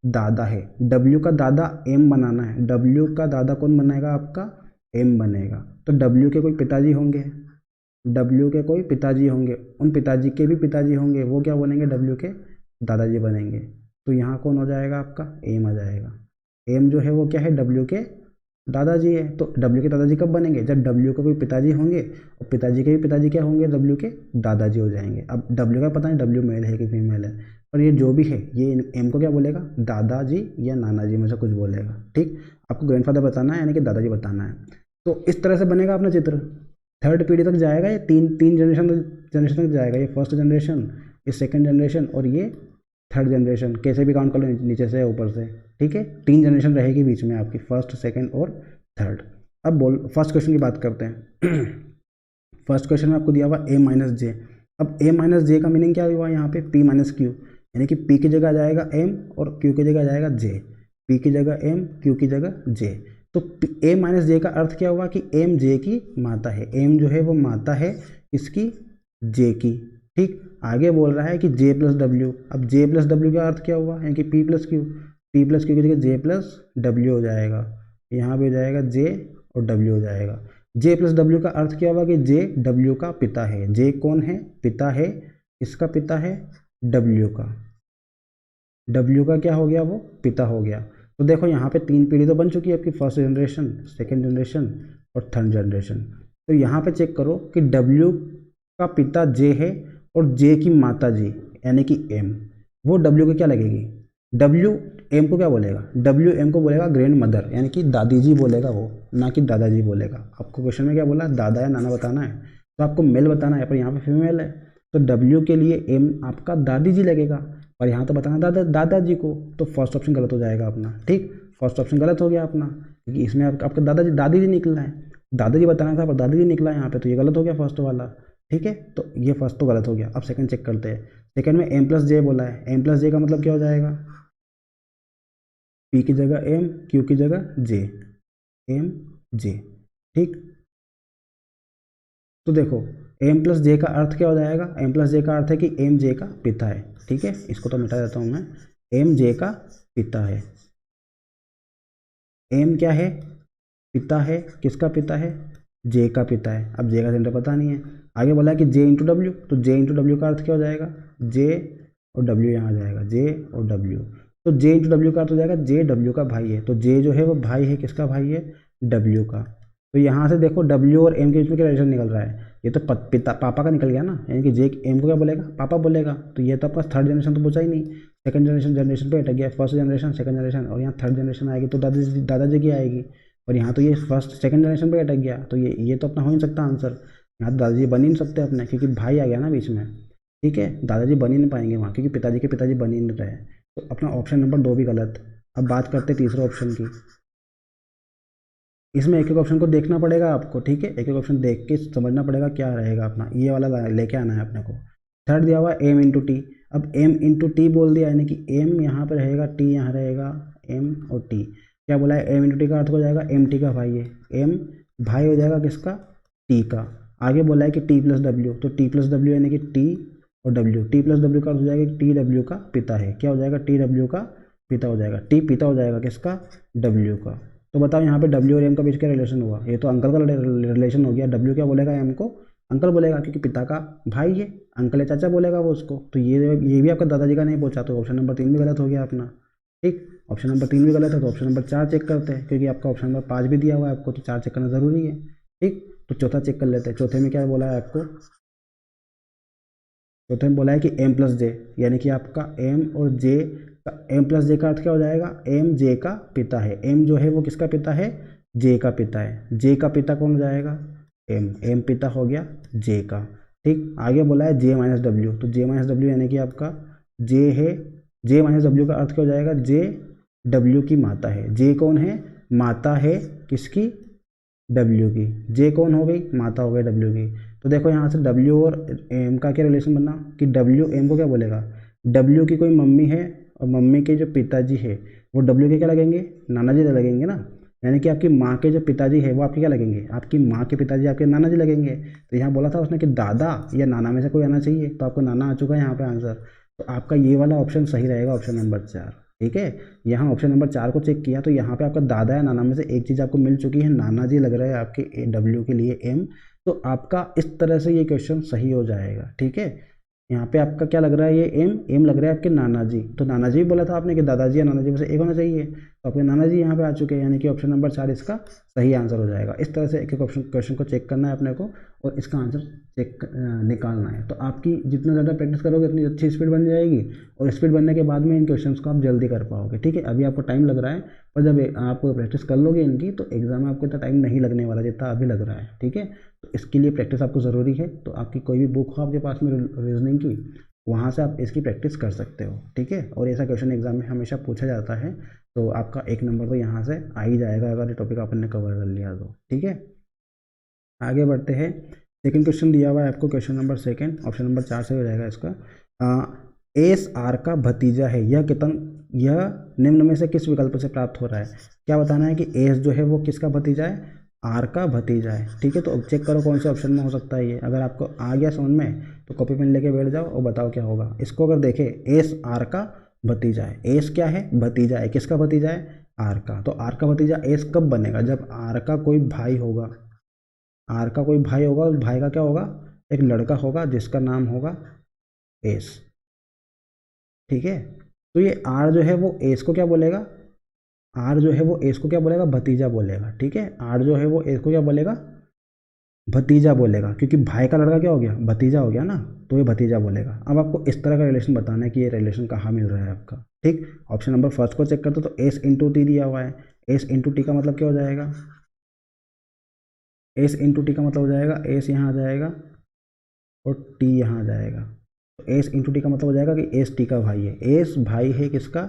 दादा है। डब्ल्यू का दादा एम बनाना है। डब्ल्यू का दादा कौन बनेगा आपका, एम बनेगा। तो डब्ल्यू के कोई पिताजी होंगे, डब्ल्यू के कोई पिताजी होंगे, उन पिताजी के भी पिताजी होंगे, वो क्या बनेंगे, डब्ल्यू के दादाजी बनेंगे। तो यहाँ कौन हो जाएगा आपका, एम आ जाएगा। एम जो है वो क्या है, डब्ल्यू के दादाजी है। तो डब्ल्यू के दादाजी कब बनेंगे, जब डब्ल्यू के कोई पिताजी होंगे, और पिताजी के भी पिताजी क्या होंगे, डब्ल्यू के दादाजी हो जाएंगे। अब डब्ल्यू का पता नहीं डब्ल्यू मेल है कि फीमेल है, पर ये जो भी है ये एम को क्या बोलेगा, दादाजी या नाना जी में से कुछ बोलेगा। ठीक, आपको ग्रैंडफादर बताना है यानी कि दादाजी बताना है। तो इस तरह से बनेगा अपना चित्र। थर्ड पीढ़ी तक जाएगा ये, तीन जनरेशन तक जाएगा। ये फर्स्ट जनरेशन, ये सेकंड जनरेशन, और ये थर्ड जनरेशन। कैसे भी काउंट कर लो, नीचे से ऊपर से। ठीक है, 3 जनरेशन रहेगी बीच में आपकी, फर्स्ट सेकंड और थर्ड। अब फर्स्ट क्वेश्चन की बात करते हैं। फर्स्ट क्वेश्चन में आपको दिया हुआ ए माइनस जे। अब ए माइनस जे का मीनिंग क्या हुआ यहाँ पे, पी माइनस क्यू, यानी कि पी की जगह आ जाएगा एम और क्यू की जगह आ जाएगा जे। पी की जगह एम, क्यू की जगह जे। तो ए माइनस जे का अर्थ क्या हुआ कि एम जे की माता है। एम जो है वो माता है इसकी, जे की। ठीक, आगे बोल रहा है कि जे प्लस डब्ल्यू। अब जे प्लस डब्ल्यू का अर्थ क्या हुआ, यानी कि P plus Q. P plus Q की जगह जे प्लस डब्ल्यू हो जाएगा। यहाँ पे हो जाएगा जे और डब्ल्यू हो जाएगा। जे प्लस डब्ल्यू का अर्थ क्या हुआ कि जे डब्ल्यू का पिता है। जे कौन है, पिता है। इसका पिता है डब्ल्यू का। डब्ल्यू का क्या हो गया, वो पिता हो गया। तो देखो यहाँ पे 3 पीढ़ी तो बन चुकी है आपकी, फर्स्ट जनरेशन, सेकेंड जनरेशन और थर्ड जनरेशन। तो यहाँ पे चेक करो कि डब्ल्यू का पिता जे है और जे की माता जी यानी कि एम, वो डब्ल्यू को क्या लगेगी, डब्ल्यू एम को क्या बोलेगा, डब्ल्यू एम को बोलेगा ग्रैंड मदर, यानी कि दादी जी बोलेगा वो, ना कि दादाजी बोलेगा। आपको क्वेश्चन में क्या बोला, दादा या नाना बताना है, तो आपको मेल बताना है, पर यहाँ पे फीमेल है। तो डब्ल्यू के लिए एम आपका दादी जी लगेगा, और यहाँ तो बताना दादाजी को। तो फर्स्ट ऑप्शन गलत हो जाएगा अपना। ठीक, फर्स्ट ऑप्शन गलत हो गया अपना, क्योंकि इसमें आपका दादी जी निकला है। दादाजी बताना था पर दादी जी निकला है यहाँ पे, तो ये गलत हो गया फर्स्ट वाला। ठीक है, तो ये फर्स्ट तो गलत हो गया। अब सेकंड चेक करते हैं। सेकंड में एम प्लस जे बोला है। एम प्लस जे का मतलब क्या हो जाएगा, पी की जगह एम, क्यू की जगह जे, एम जे। ठीक, तो देखो एम प्लस जे का अर्थ क्या हो जाएगा, एम प्लस जे का अर्थ है कि एम जे का पिता है। ठीक है, इसको तो मिटा देता हूँ मैं, एम जे का पिता है। एम क्या है, पिता है। किसका पिता है, जे का पिता है। अब जे का सेंटर पता नहीं है। आगे बोला है कि जे इंटू डब्ल्यू, तो जे इंटू डब्ल्यू का अर्थ क्या हो जाएगा, जे और डब्ल्यू यहाँ आ जाएगा, जे और डब्ल्यू। तो जे इंटू डब्ल्यू का अर्थ हो जाएगा जे डब्ल्यू का भाई है। तो जे जो है वो भाई है, किसका भाई है, डब्ल्यू का। तो यहाँ से देखो डब्ल्यू और एम के बीच में क्या रिलेशन निकल रहा है, ये तो पिता पापा का निकल गया ना, यानी कि जे एम को क्या बोलेगा, पापा बोलेगा। तो ये तो आपका थर्ड जनरेशन तो पूछा ही नहीं, सेकंड जनरेशन पे अटक गया। फर्स्ट जनरेशन, सेकंड जनरेशन, और यहाँ थर्ड जनरेशन आएगी तो दादाजी की आएगी, और यहाँ तो ये फर्स्ट सेकंड जनरेशन पे अटक गया। तो ये तो अपना हो नहीं सकता आंसर। यहाँ तो दादाजी बन ही नहीं सकते अपने, क्योंकि भाई आ गया ना बीच में। ठीक है, दादाजी बन ही नहीं पाएंगे वहाँ, क्योंकि पिताजी के पिताजी बन ही नहीं रहे। तो अपना ऑप्शन नंबर 2 भी गलत। अब बात करते हैं तीसरे ऑप्शन की। इसमें एक एक ऑप्शन को देखना पड़ेगा आपको। ठीक है, एक एक ऑप्शन देख के समझना पड़ेगा क्या रहेगा अपना, ये वाला लेके आना है अपने को। थर्ड दिया हुआ एम इंटू टी। अब एम इंटू टी बोल दिया, यानी कि एम यहाँ पर रहेगा, टी यहाँ रहेगा, एम और टी। क्या बोला है, एम इंटू टी का अर्थ हो जाएगा एम टी का भाई है। एम भाई हो जाएगा किसका, टी का। आगे बोला है कि टी प्लस डब्ल्यू, तो टी प्लस डब्ल्यू यानी कि टी और डब्ल्यू। टी प्लस डब्ल्यू का अर्थ हो जाएगा कि टी डब्ल्यू का पिता है। क्या हो जाएगा, टी डब्ल्यू का पिता हो जाएगा। टी पिता हो जाएगा किसका, डब्ल्यू का। तो बताओ यहाँ पे डब्ल्यू और एम का बीच क्या रिलेशन हुआ, ये तो अंकल का रिलेशन हो गया। डब्ल्यू क्या बोलेगा एम को, अंकल बोलेगा क्योंकि पिता का भाई है, अंकल या चाचा बोलेगा वो उसको। तो ये भी आपका दादाजी का नहीं पहुंचा, तो ऑप्शन नंबर 3 भी गलत हो गया अपना। ठीक, ऑप्शन नंबर 3 भी गलत है, तो ऑप्शन नंबर 4 चेक करते हैं, क्योंकि आपका ऑप्शन नंबर 5 भी दिया हुआ है आपको, तो 4 चेक करना ज़रूरी है। ठीक, तो चौथा चेक कर लेते हैं। चौथे में क्या बोला है आपको? चौथे में बोला है कि m प्लस जे, यानी कि आपका m और j का, m प्लस जे का अर्थ क्या हो जाएगा? m j का पिता है। m जो है वो किसका पिता है? j का पिता है। j का पिता कौन हो जाएगा? m पिता हो गया j का। ठीक, आगे बोला है j माइनस डब्ल्यू, तो j माइनस डब्ल्यू यानी कि आपका j है, j माइनस डब्ल्यू का अर्थ क्या हो जाएगा? j w की माता है। j कौन है? माता है किसकी? W की। J कौन हो गई? माता हो गई W की। तो देखो यहाँ से W और M का क्या रिलेशन बना कि W M को क्या बोलेगा? W की कोई मम्मी है और मम्मी के जो पिताजी है वो W के क्या लगेंगे? नाना जी लगेंगे ना। यानी कि आपकी माँ के जो पिताजी है वो आपके क्या लगेंगे? आपकी माँ के पिताजी आपके नाना जी लगेंगे। तो यहाँ बोला था उसने कि दादा या नाना में से कोई आना चाहिए, तो आपको नाना आ चुका है यहाँ पे आंसर। तो आपका ये वाला ऑप्शन सही रहेगा, ऑप्शन नंबर 4। ठीक है, यहाँ ऑप्शन नंबर 4 को चेक किया तो यहाँ पे आपका दादा या नाना में से एक चीज़ आपको मिल चुकी है, नाना जी लग रहा है आपके डब्ल्यू के लिए M। तो आपका इस तरह से ये क्वेश्चन सही हो जाएगा। ठीक है, यहाँ पे आपका क्या लग रहा है? ये M लग रहा है आपके नाना जी। तो नाना जी भी बोला था आपने कि दादाजी या नाना जी में से एक होना चाहिए, तो आपके नाना जी यहाँ पे आ चुके हैं, यानी कि ऑप्शन नंबर 4 इसका सही आंसर हो जाएगा। इस तरह से एक एक ऑप्शन क्वेश्चन को चेक करना है अपने को और इसका आंसर निकालना है। तो आपकी जितना ज़्यादा प्रैक्टिस करोगे उतनी अच्छी स्पीड बन जाएगी, और स्पीड बनने के बाद में इन क्वेश्चंस को आप जल्दी कर पाओगे। ठीक है, अभी आपको टाइम लग रहा है, पर जब आप प्रैक्टिस कर लोगे इनकी तो एग्जाम में आपको इतना टाइम नहीं लगने वाला जितना अभी लग रहा है। ठीक है, तो इसके लिए प्रैक्टिस आपको ज़रूरी है। तो आपकी कोई भी बुक हो आपके पास में रीजनिंग की, वहाँ से आप इसकी प्रैक्टिस कर सकते हो। ठीक है, और ऐसा क्वेश्चन एग्जाम में हमेशा पूछा जाता है, तो आपका 1 नंबर तो यहाँ से आ ही जाएगा अगर ये टॉपिक आपने कवर कर लिया तो। ठीक है, आगे बढ़ते हैं। सेकंड क्वेश्चन दिया हुआ है आपको, क्वेश्चन नंबर 2 ऑप्शन नंबर 4 से हो जाएगा इसका। एस आर का भतीजा है, यह निम्न में से किस विकल्प से प्राप्त हो रहा है? क्या बताना है कि एस जो है वो किसका भतीजा है? आर का भतीजा है। ठीक है, तो चेक करो कौन से ऑप्शन में हो सकता है ये। अगर आपको आ गया समझ में तो कॉपी पेन लेके बैठ जाओ और बताओ क्या होगा। इसको अगर देखें, एस आर का भतीजा है। एस क्या है? भतीजा है। किसका भतीजा है? आर का। तो आर का भतीजा एस कब बनेगा? जब आर का कोई भाई होगा। आर का कोई भाई होगा, उस भाई का क्या होगा? एक लड़का होगा जिसका नाम होगा एस। ठीक है, तो ये आर जो है वो एस को क्या बोलेगा? आर जो है वो एस को क्या बोलेगा? भतीजा बोलेगा। ठीक है, आर जो है वो एस को क्या बोलेगा? भतीजा बोलेगा, क्योंकि भाई का लड़का क्या हो गया? भतीजा हो गया ना, तो ये भतीजा बोलेगा। अब आपको इस तरह का रिलेशन बताना है कि ये रिलेशन कहाँ मिल रहा है आपका। ठीक, ऑप्शन नंबर फर्स्ट को चेक करते तो एस इंटू टी दिया हुआ है। एस इंटू टी का मतलब क्या हो जाएगा? एस इंटू टी का मतलब हो जाएगा एस यहाँ आ जाएगा और टी यहाँ आ जाएगा। तो एस इंटू टी का मतलब हो जाएगा कि एस टी का भाई है। एस भाई है किसका?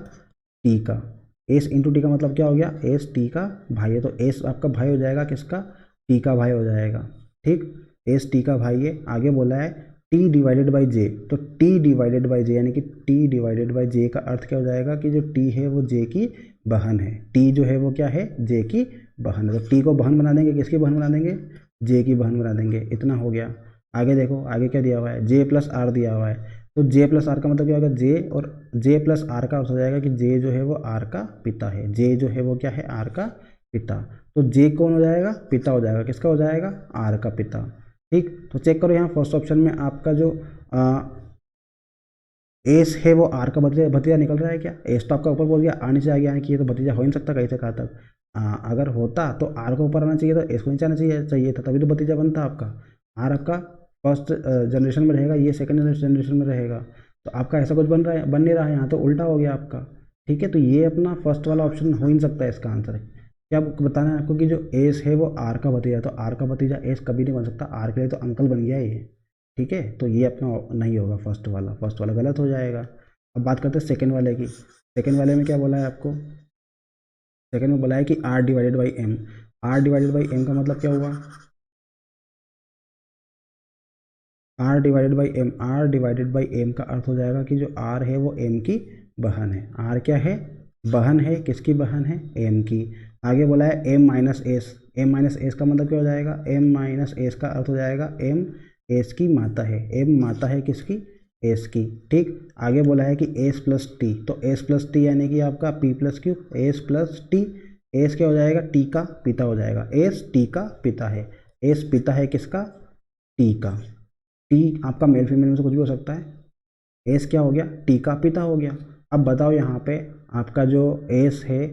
टी का। एस इंटू टी का मतलब क्या हो गया? एस टी का भाई है, तो एस आपका भाई हो जाएगा किसका? टी का भाई हो जाएगा। ठीक, एस टी का भाई है। आगे बोला है टी डिवाइडेड बाई जे, तो टी डिवाइडेड बाई जे यानी कि टी डिवाइडेड बाई जे का अर्थ क्या हो जाएगा कि जो टी है वो जे की बहन है। टी जो है वो क्या है? जे की बहन है। तो टी को बहन बना देंगे, किसकी बहन बना देंगे? जे की बहन बना देंगे। इतना हो गया। आगे देखो, आगे क्या दिया हुआ है? जे प्लस आर दिया हुआ है। तो जे प्लस आर का मतलब क्या होगा? जे, और जे प्लस आर का अर्थ हो जाएगा कि जे जो है वो आर का पिता है। जे जो है वो क्या है? आर का पिता। तो जे कौन हो जाएगा? पिता हो जाएगा। किसका हो जाएगा? आर का पिता। ठीक, तो चेक करो यहाँ फर्स्ट ऑप्शन में आपका जो एस है वो आर का भतीजा निकल रहा है क्या? एस तो आपका ऊपर बोल गया, आर नीचे आ गया, यानी कि ये तो भतीजा हो ही नहीं सकता कहीं से कहाँ तक। अगर होता तो आर को ऊपर आना चाहिए था, एस को नीचे आना चाहिए था, तभी तो भतीजा बनता आपका। आर आपका फर्स्ट जनरेशन में रहेगा, ये सेकंड जनरेशन में रहेगा। तो आपका ऐसा कुछ बन रहा है, बन नहीं रहा है, यहाँ तो उल्टा हो गया आपका। ठीक है, तो ये अपना फर्स्ट वाला ऑप्शन हो ही नहीं सकता है इसका आंसर। क्या बताना है आपको कि जो एस है वो आर का भतीजा, तो आर का भतीजा एस कभी नहीं बन सकता। आर के लिए तो अंकल बन गया ये। ठीक है, तो ये अपना नहीं होगा फर्स्ट वाला गलत हो जाएगा। अब बात करते हैं सेकंड वाले की। सेकंड वाले में क्या बोला है आपको? सेकंड में बोला है कि R divided by M. R divided by M का मतलब क्या हुआ? R divided by M, R divided by M का अर्थ हो जाएगा कि जो आर है वो एम की बहन है। आर क्या है? बहन है। किसकी बहन है? एम की। आगे बोला है M minus S. M minus S का मतलब क्या हो जाएगा? एम माइनस एस का अर्थ हो जाएगा एम एस की माता है। एम माता है किसकी? एस की। ठीक, आगे बोला है कि एस प्लस टी, तो एस प्लस टी यानी कि आपका P plus Q, S plus T. S क्या हो जाएगा? टी का पिता हो जाएगा। एस टी का पिता है। एस पिता है किसका? टी का। टी आपका मेल फीमेल में से कुछ भी हो सकता है। एस क्या हो गया, टी का पिता हो गया। अब बताओ यहाँ पे आपका जो एस है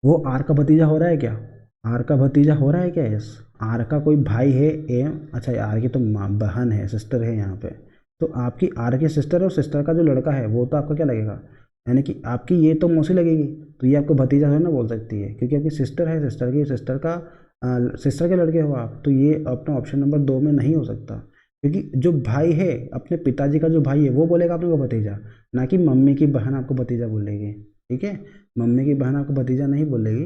वो आर का भतीजा हो रहा है क्या? आर का भतीजा हो रहा है क्या एस? आर का कोई भाई है एम, अच्छा आर की तो बहन है, सिस्टर है यहाँ पे। तो आपकी आर की सिस्टर और सिस्टर का जो लड़का है वो तो आपका क्या लगेगा, यानी कि आपकी ये तो मौसी लगेगी। तो ये आपको भतीजा है ना बोल सकती है, क्योंकि आपकी सिस्टर है, सिस्टर की सिस्टर का सिस्टर के लड़के हो आप। तो ये अपना ऑप्शन नंबर 2 में नहीं हो सकता, क्योंकि जो भाई है अपने पिताजी का जो भाई है वो बोलेगा अपने को भतीजा, ना कि मम्मी की बहन आपको भतीजा बोलेगी। ठीक है, मम्मी की बहन आपको भतीजा नहीं बोलेगी,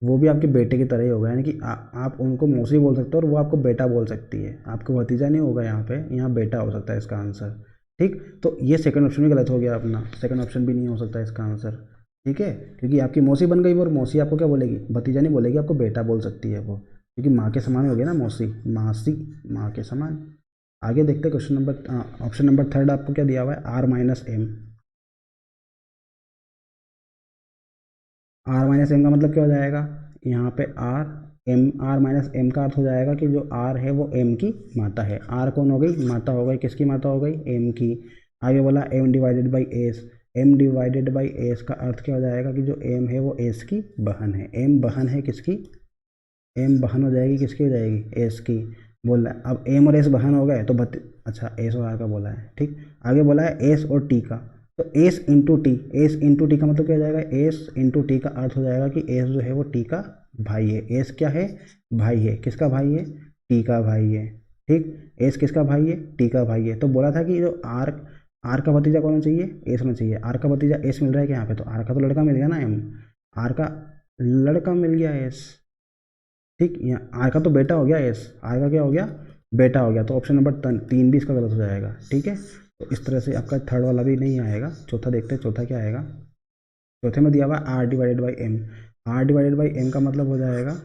वो भी आपके बेटे की तरह ही होगा, यानी कि आप उनको मौसी बोल सकते हो और वो आपको बेटा बोल सकती है। आपको भतीजा नहीं होगा यहाँ पे, यहाँ बेटा हो सकता है इसका आंसर। ठीक, तो ये सेकंड ऑप्शन भी गलत हो गया अपना, सेकंड ऑप्शन भी नहीं हो सकता इसका आंसर। ठीक है, क्योंकि आपकी मौसी बन गई वो, और मौसी आपको क्या बोलेगी, भतीजा नहीं बोलेगी, आपको बेटा बोल सकती है वो, क्योंकि माँ के समान हो गया ना मौसी, मासी माँ के समान। आगे देखते हैं question number option number third आपको क्या दिया हुआ है, R minus M. R minus M का मतलब क्या हो जाएगा, यहाँ पे R M, R minus M का अर्थ हो जाएगा कि जो आर है वो एम की माता है। आर कौन हो गई, माता हो गई, किसकी माता हो गई, एम की। आगे बोला M divided by S, M divided by S का अर्थ क्या हो जाएगा कि जो एम है वो एस की बहन है। एम बहन है किसकी, एम बहन हो जाएगी किसकी, हो जाएगी एस की। बोल रहा है अब एम और एस बहन हो गए तो अच्छा एस और आर का बोला है। ठीक, आगे बोला है एस और टी का, तो S into T, S into T का मतलब क्या हो जाएगा, एस इंटू टी का अर्थ हो जाएगा कि एस जो है वो टी का भाई है। एस क्या है, भाई है, किसका भाई है, टी का भाई है। ठीक, एस किसका भाई है, टी का भाई है। तो बोला था कि जो आर, आर का भतीजा कौन होना चाहिए, एस होना चाहिए। आर का भतीजा एस मिल रहा है क्या यहाँ पे, तो आर का तो लड़का मिल गया ना एम, आर का लड़का मिल गया एस। ठीक, यहाँ आर का तो बेटा हो गया एस, आर का क्या हो गया, बेटा हो गया। तो ऑप्शन नंबर 3 भी इसका गलत हो जाएगा। ठीक है, तो इस तरह से आपका थर्ड वाला भी नहीं आएगा। चौथा देखते हैं, चौथा क्या आएगा। चौथे में दिया हुआ R divided by M. R divided by M का मतलब हो जाएगा,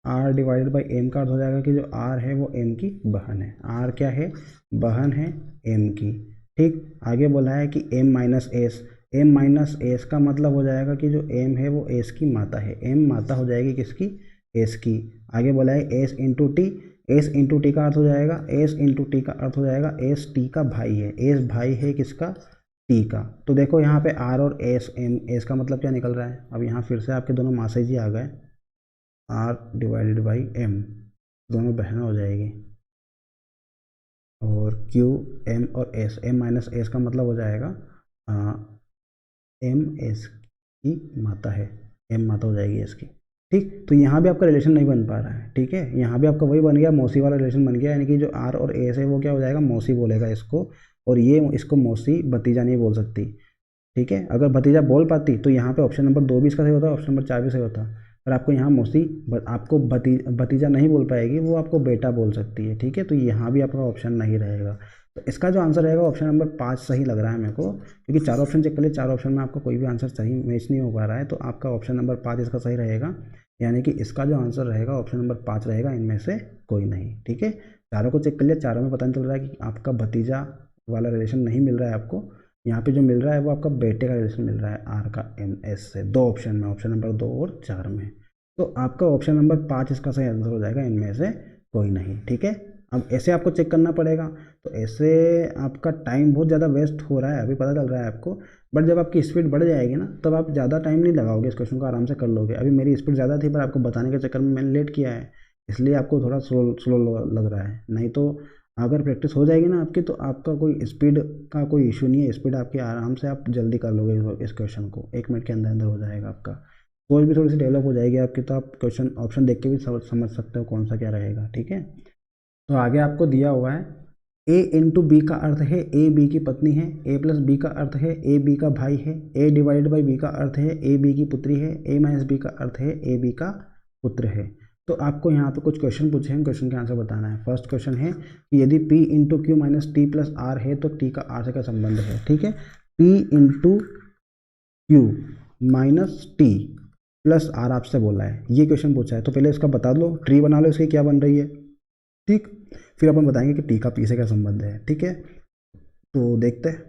आर डिवाइडेड बाई एम का अर्थ हो जाएगा कि जो आर है वो एम की बहन है। आर क्या है, बहन है एम की। ठीक, आगे बोला है कि M minus S, M minus S का मतलब हो जाएगा कि जो एम है वो एस की माता है। एम माता हो जाएगी किसकी, एस की। आगे बोला है S into T, S into T का अर्थ हो जाएगा, एस इंटू टी का अर्थ हो जाएगा एस टी का भाई है। एस भाई है किसका, टी का। तो देखो यहाँ पे आर और एस, एम एस का मतलब क्या निकल रहा है, अब यहाँ फिर से आपके दोनों मासा जी आ गए। आर डिवाइडेड बाई एम, दोनों बहना हो जाएगी। और क्यू, एम और एस, एम माइनस एस का मतलब हो जाएगा एम एस की माता है, एम माता हो जाएगी एस की। ठीक, तो यहाँ भी आपका रिलेशन नहीं बन पा रहा है। ठीक है, यहाँ भी आपका वही बन गया, मौसी वाला रिलेशन बन गया, यानी कि जो आर और एस है वो क्या हो जाएगा, मौसी बोलेगा इसको, और ये इसको मौसी भतीजा नहीं बोल सकती। ठीक है, अगर भतीजा बोल पाती तो यहाँ पे ऑप्शन नंबर 2 भी इसका सही होता, ऑप्शन नंबर 4 भी सही होता। पर आपको यहाँ मौसी आपको भतीजा नहीं बोल पाएगी, वो आपको बेटा बोल सकती है। ठीक है, तो यहाँ भी आपका ऑप्शन नहीं रहेगा। तो इसका जो आंसर रहेगा ऑप्शन नंबर 5 सही लग रहा है मेरे को, क्योंकि चार ऑप्शन चेक कर लिए, चार ऑप्शन में आपका कोई भी आंसर सही मैच नहीं हो पा रहा है। तो आपका ऑप्शन नंबर 5 इसका सही रहेगा, यानी कि इसका जो आंसर रहेगा ऑप्शन नंबर 5 रहेगा, इनमें से कोई नहीं। ठीक है, चारों को चेक कर लिया, चारों में पता नहीं चल रहा है कि आपका भतीजा वाला रिलेशन नहीं मिल रहा है आपको। यहाँ पे जो मिल रहा है वो आपका बेटे का रिलेशन मिल रहा है आर का एम एस से, दो ऑप्शन में, ऑप्शन नंबर 2 और 4 में। तो आपका ऑप्शन नंबर 5 इसका सही आंसर हो जाएगा, इनमें से कोई नहीं। ठीक है, अब ऐसे आपको चेक करना पड़ेगा, तो ऐसे आपका टाइम बहुत ज़्यादा वेस्ट हो रहा है, अभी पता चल रहा है आपको। बट जब आपकी स्पीड बढ़ जाएगी ना, तब आप ज़्यादा टाइम नहीं लगाओगे, इस क्वेश्चन को आराम से कर लोगे। अभी मेरी स्पीड ज़्यादा थी, पर आपको बताने के चक्कर में मैंने लेट किया है, इसलिए आपको थोड़ा स्लो स्लो लग रहा है। नहीं तो अगर प्रैक्टिस हो जाएगी ना आपकी, तो आपका कोई स्पीड का कोई इशू नहीं है, स्पीड आपकी आराम से आप जल्दी कर लोगे इस क्वेश्चन को, 1 मिनट के अंदर अंदर हो जाएगा आपका। सोच भी थोड़ी सी डेवलप हो जाएगी आपकी, तो आप क्वेश्चन ऑप्शन देख के भी समझ सकते हो कौन सा क्या रहेगा। ठीक है, तो आगे आपको दिया हुआ है ए इंटू बी का अर्थ है ए बी की पत्नी है, ए प्लस बी का अर्थ है ए बी का भाई है, ए डिवाइडेड बाई बी का अर्थ है ए बी की पुत्री है, ए माइनस बी का अर्थ है ए बी का पुत्र है। तो आपको यहाँ पे कुछ क्वेश्चन पूछे हैं, क्वेश्चन के आंसर बताना है। फर्स्ट क्वेश्चन है कि यदि p into Q minus T plus R है तो t का r से क्या संबंध है। ठीक है, p into Q minus T plus R आपसे बोला है, ये क्वेश्चन पूछा है। तो पहले इसका बता दो, ट्री बना लो इसकी क्या बन रही है। ठीक, फिर अपन बताएंगे कि टी का पी से क्या संबंध है। ठीक है, तो देखते हैं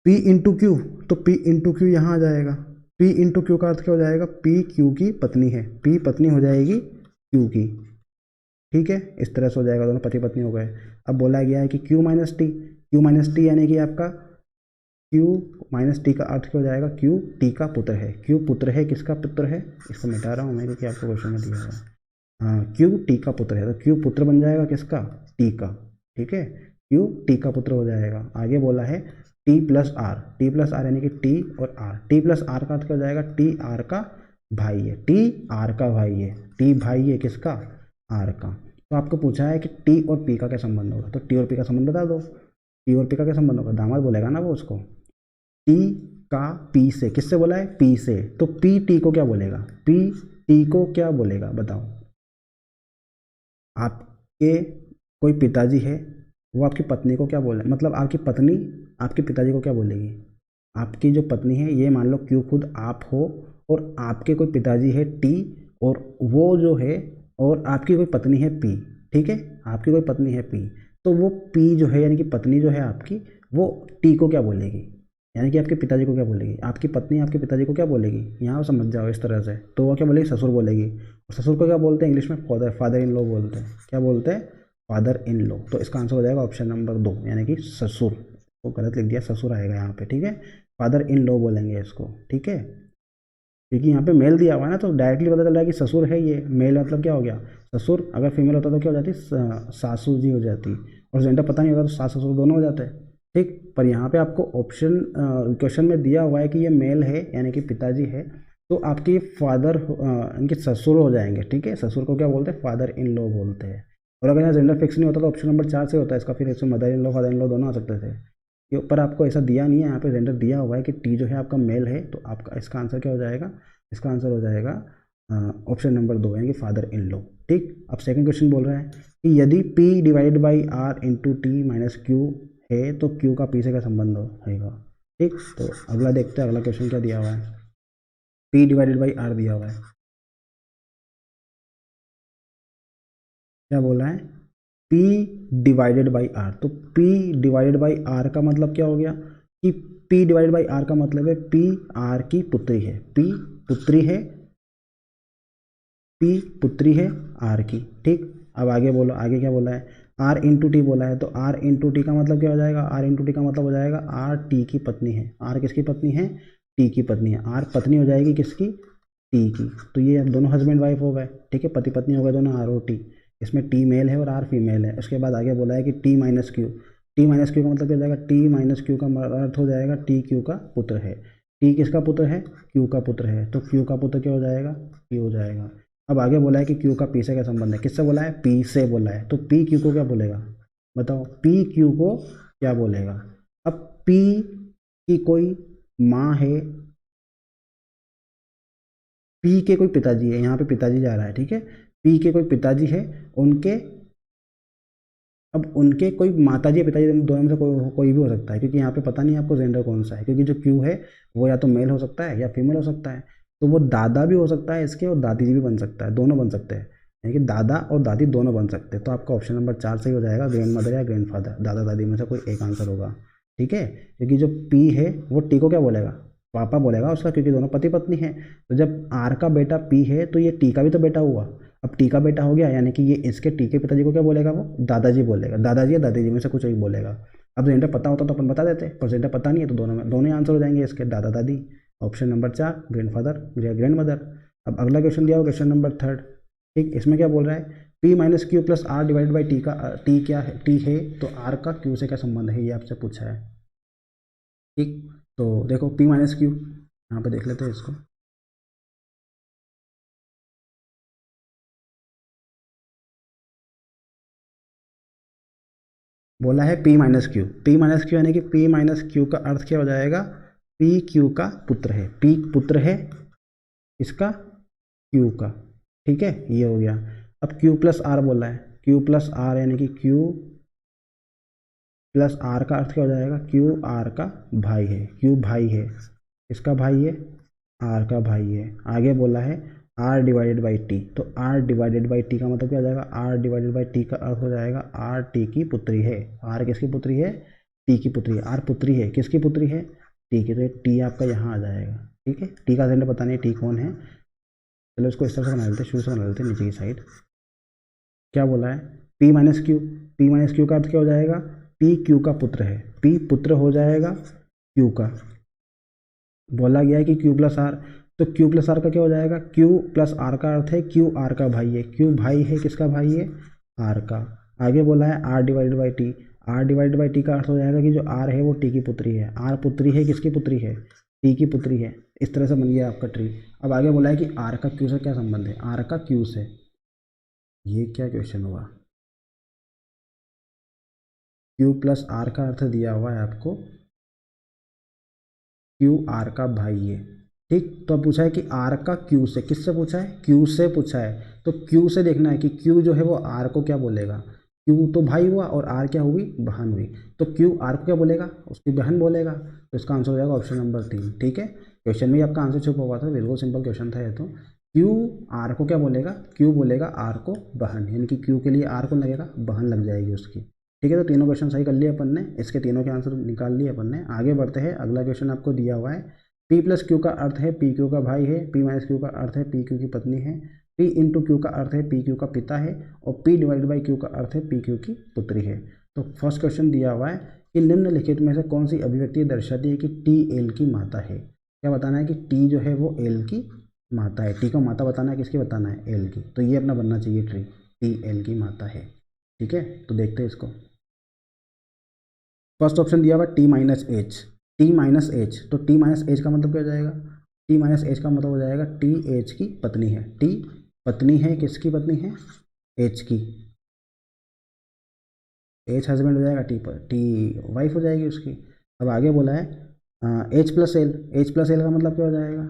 P इंटू क्यू, तो P इंटू क्यू यहाँ आ जाएगा। P इंटू क्यू का अर्थ क्या हो जाएगा, P क्यू की पत्नी है, P पत्नी हो जाएगी क्यू की, ठीक है। इस तरह से हो जाएगा, दोनों पति पत्नी हो गए। अब बोला गया है कि Q minus T, Q minus T यानी कि आपका क्यू माइनस टी का अर्थ क्या हो जाएगा, क्यू टी का पुत्र है। क्यू पुत्र है, किसका पुत्र है, इसको मिटा रहा हूँ मैं क्योंकि आपको क्वेश्चन में दिया हुआ है। हाँ, क्यू टी का पुत्र है, तो क्यू पुत्र बन जाएगा किसका, टी का, ठीक है। क्यू टी का पुत्र हो जाएगा। आगे बोला है T plus R, T plus R यानी कि टी और आर, टी प्लस आर का अर्थ क्या हो जाएगा, टी आर का भाई है, टी आर का भाई है, टी भाई है किसका, आर का। तो आपको पूछा है कि टी और पी का क्या संबंध होगा, तो टी और पी का संबंध बता दो। टी और पी का क्या संबंध होगा, दामाद बोलेगा ना वो उसको। टी का पी से, किससे बोला है, पी से, तो पी टी को क्या बोलेगा, पी टी को क्या बोलेगा बताओ। आपके कोई पिताजी है, वो आपकी पत्नी को क्या बोले, मतलब आपकी पत्नी आपके पिताजी को क्या बोलेगी। आपकी जो पत्नी है, ये मान लो क्यों खुद आप हो, और आपके कोई पिताजी है टी, और वो जो है, और आपकी कोई पत्नी है पी, ठीक है। आपकी कोई पत्नी है पी, तो वो पी जो है यानी कि पत्नी जो है आपकी, वो टी को क्या बोलेगी, यानी कि आपके पिताजी को क्या बोलेगी। आपकी पत्नी आपके पिताजी को क्या बोलेगी, यहाँ समझ जाओ इस तरह से, तो वो क्या बोलेगी, ससुर बोलेगी। और ससुर को क्या बोलते हैं इंग्लिश में, फादर, फादर इन लॉ बोलते हैं। क्या बोलते हैं, फादर इन लॉ। तो इसका आंसर हो जाएगा ऑप्शन नंबर 2 यानी कि ससुर। वो गलत लिख दिया, ससुर आएगा यहाँ पे, ठीक है। फादर इन लॉ बोलेंगे इसको, ठीक है, क्योंकि यहाँ पे मेल दिया हुआ है ना, तो डायरेक्टली पता चल रहा है कि ससुर है ये। मेल मतलब क्या हो गया, ससुर। अगर फीमेल होता तो क्या हो जाती, सासू जी हो जाती, और जेंडर पता नहीं होता तो सास ससुर दोनों हो जाते हैं, ठीक। पर यहाँ पे आपको ऑप्शन क्वेश्चन में दिया हुआ है कि ये मेल है यानी कि पिताजी है, तो आपके फादर इनके ससुर हो जाएंगे, ठीक है। ससुर को क्या बोलते हैं, फादर इन लॉ बोलते हैं। और अगर यहाँ जेंडर फिक्स नहीं होता तो ऑप्शन नंबर 4 से होता है इसका, फिर इसमें mother in law father in law दोनों आ सकते थे। के ऊपर आपको ऐसा दिया नहीं है, यहाँ पे जेंडर दिया हुआ है कि टी जो है आपका मेल है, तो आपका इसका आंसर क्या हो जाएगा, इसका आंसर हो जाएगा ऑप्शन नंबर 2 यानी कि फादर इन लॉ, ठीक। अब सेकंड क्वेश्चन बोल रहा है कि यदि P divided by R into T minus Q है तो क्यू का पी से क्या संबंध होगा, ठीक। तो अगला देखते हैं, अगला क्वेश्चन क्या दिया हुआ है, पी डिवाइडेड बाई आर दिया हुआ है। क्या बोला है, P डिवाइडेड बाई आर, तो P डिवाइडेड बाई आर का मतलब क्या हो गया कि P डिवाइडेड बाई आर का मतलब है P R की पुत्री है, P पुत्री है, P पुत्री है R की, ठीक। अब आगे बोलो, आगे क्या बोला है, R इंटू टी बोला है, तो R इंटू टी का मतलब क्या हो जाएगा, R इंटू टी का मतलब हो जाएगा R T की पत्नी है। R किसकी पत्नी है, T की पत्नी है। R पत्नी हो जाएगी किसकी, T की। तो ये दोनों हस्बैंड वाइफ हो गए, ठीक है, पति पत्नी हो गए दोनों, R और T। इसमें टी मेल है और आर फीमेल है। उसके बाद आगे बोला है कि T minus Q, T minus Q का मतलब क्या हो जाएगा, टी माइनस क्यू का अर्थ हो जाएगा टी क्यू का पुत्र है। टी किसका पुत्र है, क्यू का पुत्र है, तो क्यू का पुत्र क्या हो जाएगा, क्यू हो जाएगा। अब आगे बोला है कि क्यू का पी से क्या संबंध है, किससे बोला है, पी से बोला है, तो पी क्यू को क्या बोलेगा बताओ, पी क्यू को क्या बोलेगा। अब पी की कोई माँ है, पी के कोई पिताजी है, यहाँ पे पिताजी जा रहा है, ठीक है। पी के कोई पिताजी है, उनके, अब उनके कोई माताजी या पिताजी दोनों में से कोई भी हो सकता है, क्योंकि यहाँ पे पता नहीं आपको जेंडर कौन सा है, क्योंकि जो क्यू है वो या तो मेल हो सकता है या फीमेल हो सकता है। तो वो दादा भी हो सकता है इसके, और दादी जी भी बन सकता है, दोनों बन सकते हैं, यानी कि दादा और दादी दोनों बन सकते हैं। तो आपका ऑप्शन नंबर 4 सही हो जाएगा, ग्रैंड मदर या ग्रैंड फादर, दादा दादी में से कोई एक आंसर होगा, ठीक है। क्योंकि जो पी है वो टी को क्या बोलेगा, पापा बोलेगा उसका, क्योंकि दोनों पति पत्नी है। तो जब आर का बेटा पी है तो ये टी का भी तो बेटा हुआ। अब टी का बेटा हो गया, यानी कि ये इसके टी के पिताजी को क्या बोलेगा, वो दादाजी बोलेगा, दादाजी या दादी जी में से कुछ एक बोलेगा। अब जेंडर पता होता तो अपन बता देते, पर जेंडर पता नहीं है तो दोनों ही आंसर हो जाएंगे इसके, दादा दादी। ऑप्शन नंबर 4 ग्रैंड फादर या ग्रैंड मदर। अब अगला क्वेश्चन दिया हो, क्वेश्चन नंबर 3, ठीक। इसमें क्या बोल रहा है, P minus Q plus R divide by T का, टी क्या है, टी है, तो आर का क्यू से क्या संबंध है, ये आपसे पूछा है, ठीक। तो देखो पी माइनस क्यू, यहाँ पे देख लेते हैं इसको। बोला है P minus Q, P minus Q यानी कि पी माइनस क्यू का अर्थ क्या हो जाएगा, पी क्यू का पुत्र है, पी पुत्र है इसका, क्यू का, ठीक है, ये हो गया। अब क्यू प्लस आर बोला है, क्यू प्लस आर यानी कि क्यू प्लस आर का अर्थ क्या हो जाएगा, क्यू आर का भाई है, क्यू भाई है, इसका भाई है, आर का भाई है। आगे बोला है आर डिवाइडेड बाई टी, तो आर डिवाइडेड बाई टी का मतलब क्या हो जाएगा, आर डिवाइडेड बाई टी का अर्थ हो जाएगा आर टी की पुत्री है। आर किसकी पुत्री है, टी की पुत्री है। आर पुत्री है, किसकी पुत्री है, टी की, तो टी आपका यहाँ आ जाएगा, ठीक है। टी का जेंडर पता नहीं टी कौन है, चलो इसको इस तरह से बना लेते हैं, शुरू से बना लेते हैं नीचे की साइड। क्या बोला है, P minus Q. P minus Q का अर्थ क्या हो जाएगा, पी क्यू का पुत्र है, पी पुत्र हो जाएगा क्यू का। बोला गया है कि क्यू प्लस आर, तो क्यू प्लस आर का क्या हो जाएगा, क्यू प्लस आर का अर्थ है क्यू आर का भाई है, क्यू भाई है किसका, भाई है आर का। आगे बोला है R divided by T, R divided by T का अर्थ हो जाएगा कि जो आर है वो टी की पुत्री है, आर पुत्री है किसकी पुत्री है, टी की पुत्री है। इस तरह से बन गया आपका ट्री। अब आगे बोला है कि आर का क्यू से क्या संबंध है, आर का क्यू से। ये क्या क्वेश्चन हुआ, क्यू प्लस आर का अर्थ दिया हुआ है आपको, क्यू आर का भाई है, ठीक। तो अब पूछा है कि आर का क्यू से, किससे पूछा है, क्यू से पूछा है। तो क्यू से देखना है कि क्यू जो है वो आर को क्या बोलेगा, क्यू तो भाई हुआ और आर क्या हुई, बहन हुई। तो क्यू आर को क्या बोलेगा, उसकी बहन बोलेगा। तो इसका आंसर हो जाएगा ऑप्शन नंबर 3, ठीक है। क्वेश्चन में ही आपका आंसर छुपा हुआ था, बिल्कुल सिंपल क्वेश्चन था ये तो। क्यू आर को क्या बोलेगा, क्यू बोलेगा आर को बहन, यानी कि क्यू के लिए आर को लगेगा, बहन लग जाएगी उसकी, ठीक है। तो तीनों क्वेश्चन सही कर लिए अपन ने, इसके तीनों के आंसर निकाल लिए अपन ने। आगे बढ़ते हैं, अगला क्वेश्चन आपको दिया हुआ है, पी प्लस क्यू का अर्थ है पी क्यू का भाई है, पी माइनस क्यू का अर्थ है पी क्यू की पत्नी है, पी इंटू क्यू का अर्थ है पी क्यू का पिता है, और पी डिवाइड बाई क्यू का अर्थ है पी क्यू की पुत्री है। तो फर्स्ट क्वेश्चन दिया हुआ है कि निम्नलिखित में से कौन सी अभिव्यक्ति दर्शाती है कि टी एल की माता है। क्या बताना है कि टी जो है वो एल की माता है, टी को माता बताना है, किसकी बताना है, एल की। तो ये अपना बनना चाहिए ट्री, टी एल की माता है, ठीक है। तो देखते हैं इसको। फर्स्ट ऑप्शन दिया हुआ T minus H, T minus H, तो टी माइनस एच का मतलब क्या हो जाएगा, टी माइनस एच का मतलब हो जाएगा टी एच की पत्नी है, टी पत्नी है, किसकी पत्नी है, एच की। एच हस्बैंड हो जाएगा, टी पर टी वाइफ हो जाएगी उसकी। अब आगे बोला है H plus L, H plus L का मतलब क्या हो जाएगा,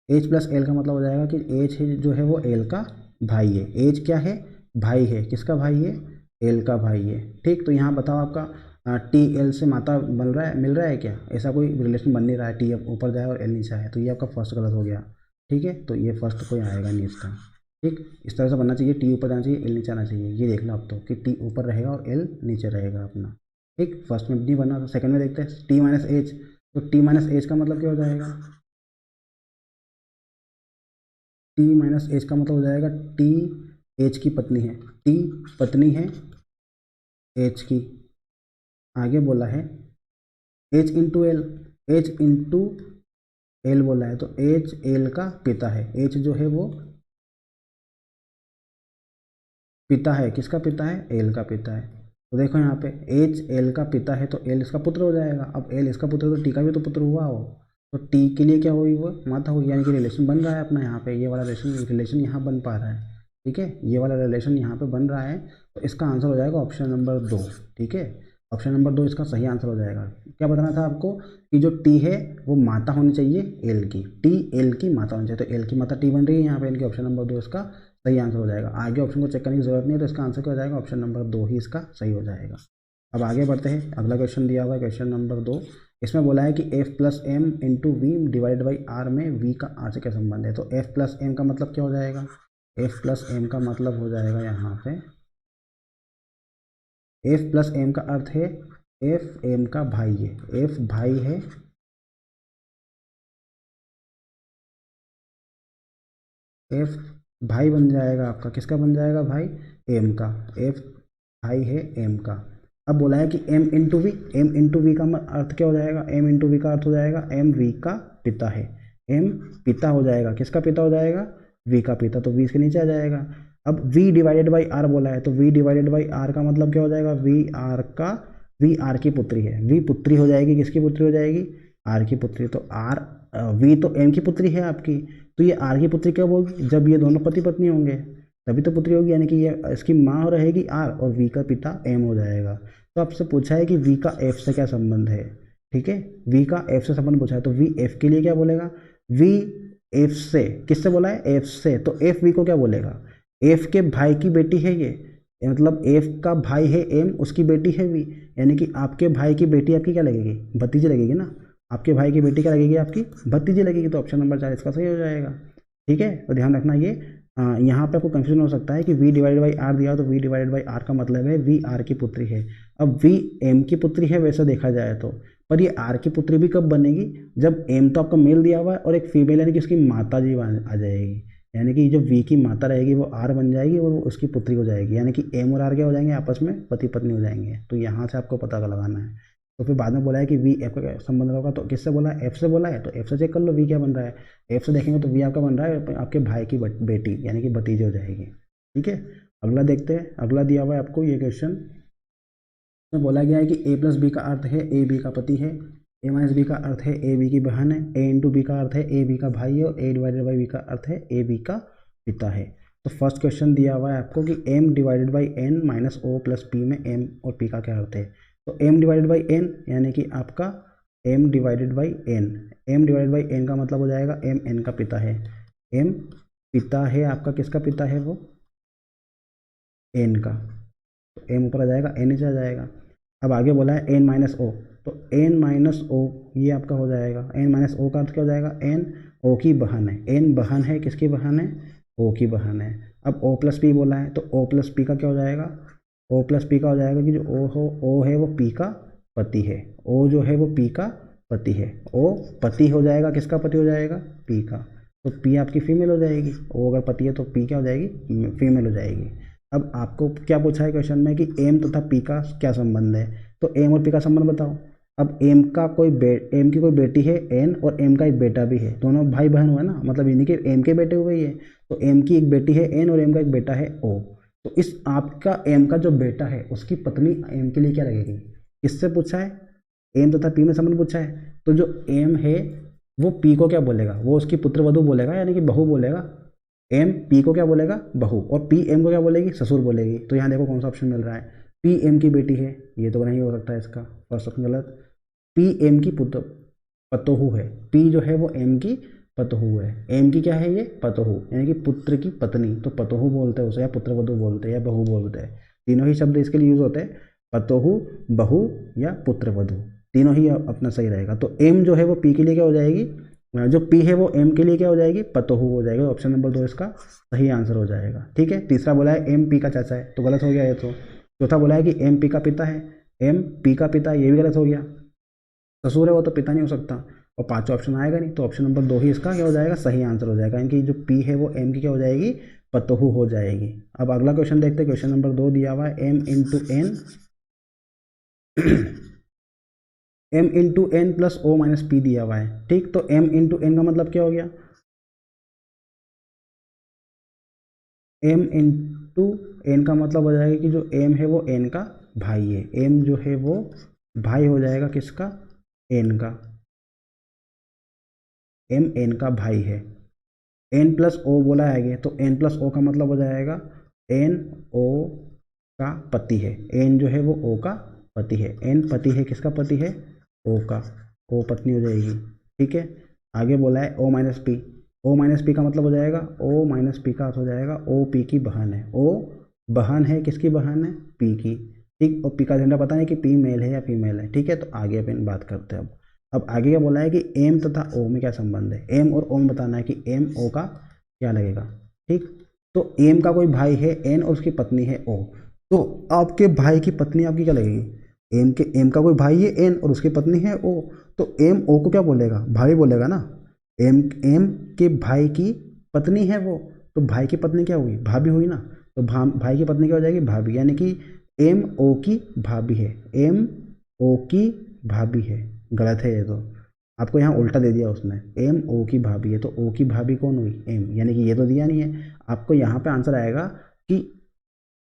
एच प्लस एल का मतलब हो जाएगा कि एच जो है वो एल का भाई है, एच क्या है, भाई है, किसका भाई है, एल का भाई है, ठीक। तो यहाँ बताओ आपका टी एल से माता बन रहा है, मिल रहा है क्या, ऐसा कोई रिलेशन बन नहीं रहा है, टी ऊपर जाए और एल नीचे आए, तो ये आपका फर्स्ट गलत हो गया, ठीक है। तो ये फर्स्ट कोई आएगा नहीं इसका, ठीक। इस तरह से बनना चाहिए, टी ऊपर जाना चाहिए, एल नीचे आना चाहिए। ये देख लो आप तो कि टी ऊपर रहेगा और एल नीचे रहेगा अपना, ठीक। फर्स्ट में नहीं बना तो सेकंड में देखते हैं, टी माइनस एच, तो टी माइनस एच का मतलब क्या हो जाएगा, टी माइनस एच का मतलब हो जाएगा टी एच की पत्नी है, टी पत्नी है एच की। आगे बोला है H into L, H into L बोला है, तो एच एल का पिता है, एच जो है वो पिता है, किसका पिता है, एल का पिता है। तो देखो यहाँ पे एच एल का पिता है, तो एल इसका पुत्र हो जाएगा। अब एल इसका पुत्र है तो टी का भी तो पुत्र हुआ हो, तो टी के लिए क्या हुई, वो माता हुई, यानी कि रिलेशन बन रहा है अपना यहाँ पे, ये वाला रिलेशन यहाँ बन पा रहा है, ठीक है। ये वाला रिलेशन यहाँ पे बन रहा है, तो इसका आंसर हो जाएगा ऑप्शन नंबर 2, ठीक है। ऑप्शन नंबर 2 इसका सही आंसर हो जाएगा। क्या बताना था आपको कि जो टी है वो माता होनी चाहिए एल की, टी एल की माता होनी चाहिए, तो एल की माता टी बन रही है यहाँ पे, इनके ऑप्शन नंबर 2 इसका सही आंसर हो जाएगा। आगे ऑप्शन को चेक करने की जरूरत नहीं है, तो इसका आंसर क्या हो जाएगा, ऑप्शन नंबर 2 ही इसका सही हो जाएगा। अब आगे बढ़ते हैं, अगला क्वेश्चन दिया हुआ है क्वेश्चन नंबर 2। इसमें बोला है कि F plus M into V divide by R में वी का आर से क्या संबंध है। तो एफ प्लस एम का मतलब क्या हो जाएगा, एफ प्लस एम का मतलब हो जाएगा यहाँ पे, एफ प्लस एम का अर्थ है एफ एम का भाई है, एफ भाई है, एफ भाई बन जाएगा आपका, किसका बन जाएगा भाई, एम का, एफ भाई है एम का। अब बोला है कि M into V, M into V का अर्थ क्या हो जाएगा, एम इंटू वी का अर्थ हो जाएगा एम वी का पिता है, एम पिता हो जाएगा, किसका पिता हो जाएगा, वी का पिता, तो वी इसके नीचे आ जाएगा। अब वी डिवाइडेड बाई आर बोला है, तो वी डिवाइडेड बाई आर का मतलब क्या हो जाएगा, वी आर का, वी आर की पुत्री है, वी पुत्री हो जाएगी, किसकी पुत्री हो जाएगी, आर की पुत्री। तो आर वी तो एम की पुत्री है आपकी, तो ये आर की पुत्री कब होगी, जब ये दोनों पति पत्नी होंगे तभी तो पुत्री होगी, यानी कि ये इसकी माँ रहेगी आर और वी का पिता एम हो जाएगा। तो आपसे पूछा है कि वी का एफ से क्या संबंध है, ठीक है। वी का एफ से संबंध पूछा है, तो वी एफ के लिए क्या बोलेगा, वी एफ से, किससे बोला है, एफ से, तो एफ वी को क्या बोलेगा, एफ के भाई की बेटी है ये, मतलब एफ का भाई है एम, उसकी बेटी है वी, यानी कि आपके भाई की बेटी आपकी क्या लगेगी, भतीजी लगेगी ना, आपके भाई की बेटी क्या लगेगी, आपकी भतीजी लगेगी। तो ऑप्शन नंबर 4 इसका सही हो जाएगा, ठीक है। तो ध्यान रखना ये यहाँ पे आपको कंफ्यूजन हो सकता है कि v डिवाइड बाई आर दिया हो, तो v डिवाइड बाई आर का मतलब है वी आर की पुत्री है। अब v एम की पुत्री है वैसे देखा जाए तो, पर ये आर की पुत्री भी कब बनेगी, जब एम तो आपका मेल दिया हुआ है और एक फीमेल यानी कि उसकी माता जी आ जाएगी, यानी कि जो वी की माता रहेगी वो आर बन जाएगी और वो उसकी पुत्री हो जाएगी, यानी कि एम और आर क्या हो जाएंगे, आपस में पति पत्नी हो जाएंगे। तो यहाँ से आपको पता लगाना है। तो फिर बाद में बोला है कि वी एफ का संबंध होगा, तो किससे बोला है, एफ से बोला है, तो एफ से चेक कर लो वी क्या बन रहा है। एफ से देखेंगे तो वी आपका बन रहा है आपके भाई की बेटी यानी कि भतीजी हो जाएगी। ठीक है, अगला देखते हैं। अगला दिया हुआ है आपको ये क्वेश्चन में बोला गया है कि ए प्लस बी का अर्थ है ए बी का पति है, ए माइनस बी का अर्थ है ए बी की बहन है, ए इंटू बी का अर्थ है ए बी का भाई है और ए डिवाइडेड बाई बी का अर्थ है ए बी का पिता है। तो फर्स्ट क्वेश्चन दिया हुआ है आपको कि M divided by N minus O plus P में एम और पी का क्या अर्थ है। तो एम डिवाइडेड बाई एन यानी कि आपका M divided by N, M divided by N का मतलब हो जाएगा एम एन का पिता है, एम पिता है आपका, किसका पिता है वो, एन का। तो एम ऊपर आ जाएगा, एन नीचे आ जाएगा। अब आगे बोला है एन माइनस ओ, तो एन माइनस ओ ये आपका हो जाएगा, एन माइनस ओ का अर्थ क्या हो जाएगा, एन ओ की बहन है, एन बहन है, किसकी बहन है, ओ की बहन है। अब ओ प्लस पी बोला है, तो ओ प्लस पी का क्या हो जाएगा, ओ प्लस पी का हो जाएगा कि जो ओ है वो पी का पति है, ओ जो है वो पी का पति है, ओ पति हो जाएगा, किसका पति हो जाएगा, पी का। तो पी आपकी फीमेल हो जाएगी, ओ अगर पति है तो पी क्या हो जाएगी, फीमेल हो जाएगी। अब आपको क्या पूछा है क्वेश्चन में कि एम तथा पी का क्या संबंध है, तो एम और पी का संबंध बताओ। अब एम की कोई बेटी है एन और एम का एक बेटा भी है, दोनों भाई बहन हुए ना, मतलब इन्हीं के एम के बेटे हुए ही है। तो एम की एक बेटी है एन और एम का एक बेटा है ओ। तो इस आपका एम का जो बेटा है उसकी पत्नी एम के लिए क्या लगेगी, किससे पूछा है, एम तथा पी में संबंध पूछा है। तो जो एम है वो पी को क्या बोलेगा, वो उसकी पुत्रवधू बोलेगा यानी कि बहू बोलेगा, एम पी को क्या बोलेगा, बहू, और पी एम को क्या बोलेगी, ससुर बोलेगी। तो यहाँ देखो कौन सा ऑप्शन मिल रहा है, पी एम की बेटी है, ये तो नहीं हो सकता है, इसका फर्स्ट ऑप्शन गलत। पी एम की पतोहू है, पी जो है वो एम की पतोहू है, एम की क्या है ये, पतोहू यानी कि पुत्र की पत्नी, तो पतोहू बोलते हैं उसे, या पुत्रवधू बोलते हैं, या बहू बोलते हैं, तीनों ही शब्द इसके लिए यूज होते हैं, पतोहू, बहू या पुत्रवधू, तीनों ही अपना सही रहेगा। तो एम जो है वो पी के लिए क्या हो जाएगी, जो पी है वो एम के लिए क्या हो जाएगी, पतोहू हो जाएगा। ऑप्शन नंबर 2 इसका सही आंसर हो जाएगा। ठीक है, तीसरा बोला है एम पी का चाचा है, तो गलत हो गया ये तो। चौथा बोला है कि एम पी का पिता है, एम पी का पिता, ये भी गलत हो गया, ससुर है वो तो पिता नहीं हो सकता। और पांचवा ऑप्शन आएगा नहीं, तो ऑप्शन नंबर 2 ही इसका क्या हो जाएगा, सही आंसर हो जाएगा, इनकी जो पी है वो एम की क्या हो जाएगी, पतोहू हो जाएगी। अब अगला क्वेश्चन देखते हैं, क्वेश्चन नंबर 2 दिया हुआ है M into N M into N plus O minus P दिया हुआ है। ठीक, तो एम इंटू एन का मतलब क्या हो गया, एम इंटू एन का मतलब हो जाएगा कि जो एम है वो एन का भाई है, एम जो है वो भाई हो जाएगा किसका, एन का, एम एन का भाई है। एन प्लस ओ बोला है आगे, तो एन प्लस ओ का मतलब हो जाएगा एन ओ का पति है, एन जो है वो ओ का पति है, एन पति है, किसका पति है, ओ का, ओ पत्नी हो जाएगी। ठीक है, आगे बोला है O minus P, O minus P का मतलब हो जाएगा, ओ माइनस पी का अर्थ हो जाएगा ओ पी की बहन है, ओ बहन है, किसकी बहन है, पी की। ठीक, और पी का जेंडर पता नहीं कि पी मेल है या फीमेल है। ठीक है, तो आगे अपन बात करते हैं। अब आगे क्या बोला है कि एम तथा ओ में क्या संबंध है, एम और ओ में बताना है कि एम ओ का क्या लगेगा। ठीक, तो एम का कोई भाई है एन और उसकी पत्नी है ओ, तो आपके भाई की पत्नी आपकी क्या लगेगी, एम का कोई भाई है एन और उसकी पत्नी है ओ, तो एम ओ को क्या बोलेगा, भाई बोलेगा ना, एम के भाई की पत्नी है वो, तो भाई की पत्नी क्या हुई, भाभी हुई ना, तो भाई की पत्नी क्या हो जाएगी, भाभी, यानी कि एम ओ की भाभी है, एम ओ की भाभी है। गलत है ये तो, आपको यहाँ उल्टा दे दिया उसने, एम ओ की भाभी है, तो ओ की भाभी कौन हुई, एम, यानी कि ये तो दिया नहीं है। आपको यहाँ पे आंसर आएगा कि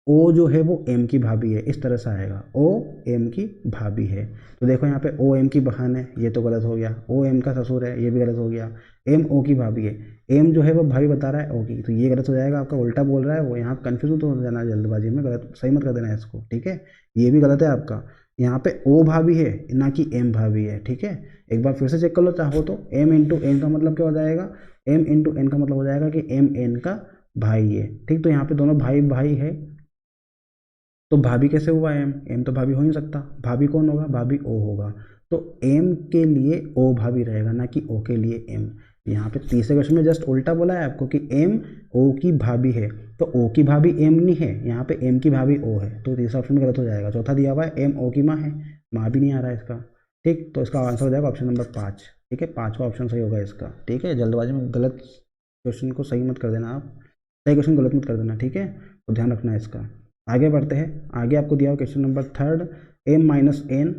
ओ जो है वो एम की भाभी है, इस तरह से आएगा, ओ एम की भाभी है। तो देखो यहाँ पे ओ एम की बहन है, ये तो गलत हो गया, ओ एम का ससुर है, ये भी गलत हो गया, एम ओ की भाभी है, एम जो है वो भाभी बता रहा है ओ की, तो ये गलत हो जाएगा, आपका उल्टा बोल रहा है वो, यहाँ कन्फ्यूज तो हो जाना है जल्दबाजी में, गलत सही मत कर देना है इसको। ठीक है, ये भी गलत है आपका, यहाँ पे ओ भाभी है ना कि एम भाभी है। ठीक है, एक बार फिर से चेक कर लो चाहो तो, एम इंटू एन का मतलब क्या हो जाएगा, एम इंटू एन का मतलब हो जाएगा कि एम एन का भाई है। ठीक, तो यहाँ पे दोनों भाई भाई है, तो भाभी कैसे हुआ एम, एम तो भाभी हो ही नहीं सकता, भाभी कौन होगा, भाभी ओ होगा, तो एम के लिए ओ भाभी रहेगा ना कि ओ के लिए एम। यहाँ पे तीसरे क्वेश्चन में जस्ट उल्टा बोला है आपको कि एम ओ की भाभी है, तो ओ की भाभी एम नहीं है, यहाँ पे एम की भाभी ओ है, तो तीसरा ऑप्शन में गलत हो जाएगा। चौथा दिया हुआ है एम ओ की माँ है, माँ भी नहीं आ रहा है इसका। ठीक, तो इसका आंसर हो जाएगा ऑप्शन नंबर 5। ठीक है, 5 का ऑप्शन सही होगा इसका। ठीक है, जल्दबाजी में गलत क्वेश्चन को सही मत कर देना आप, सही क्वेश्चन गलत मत कर देना। ठीक है, तो ध्यान रखना है इसका। आगे बढ़ते हैं। आगे आपको दिया हुआ question number 3, m minus N.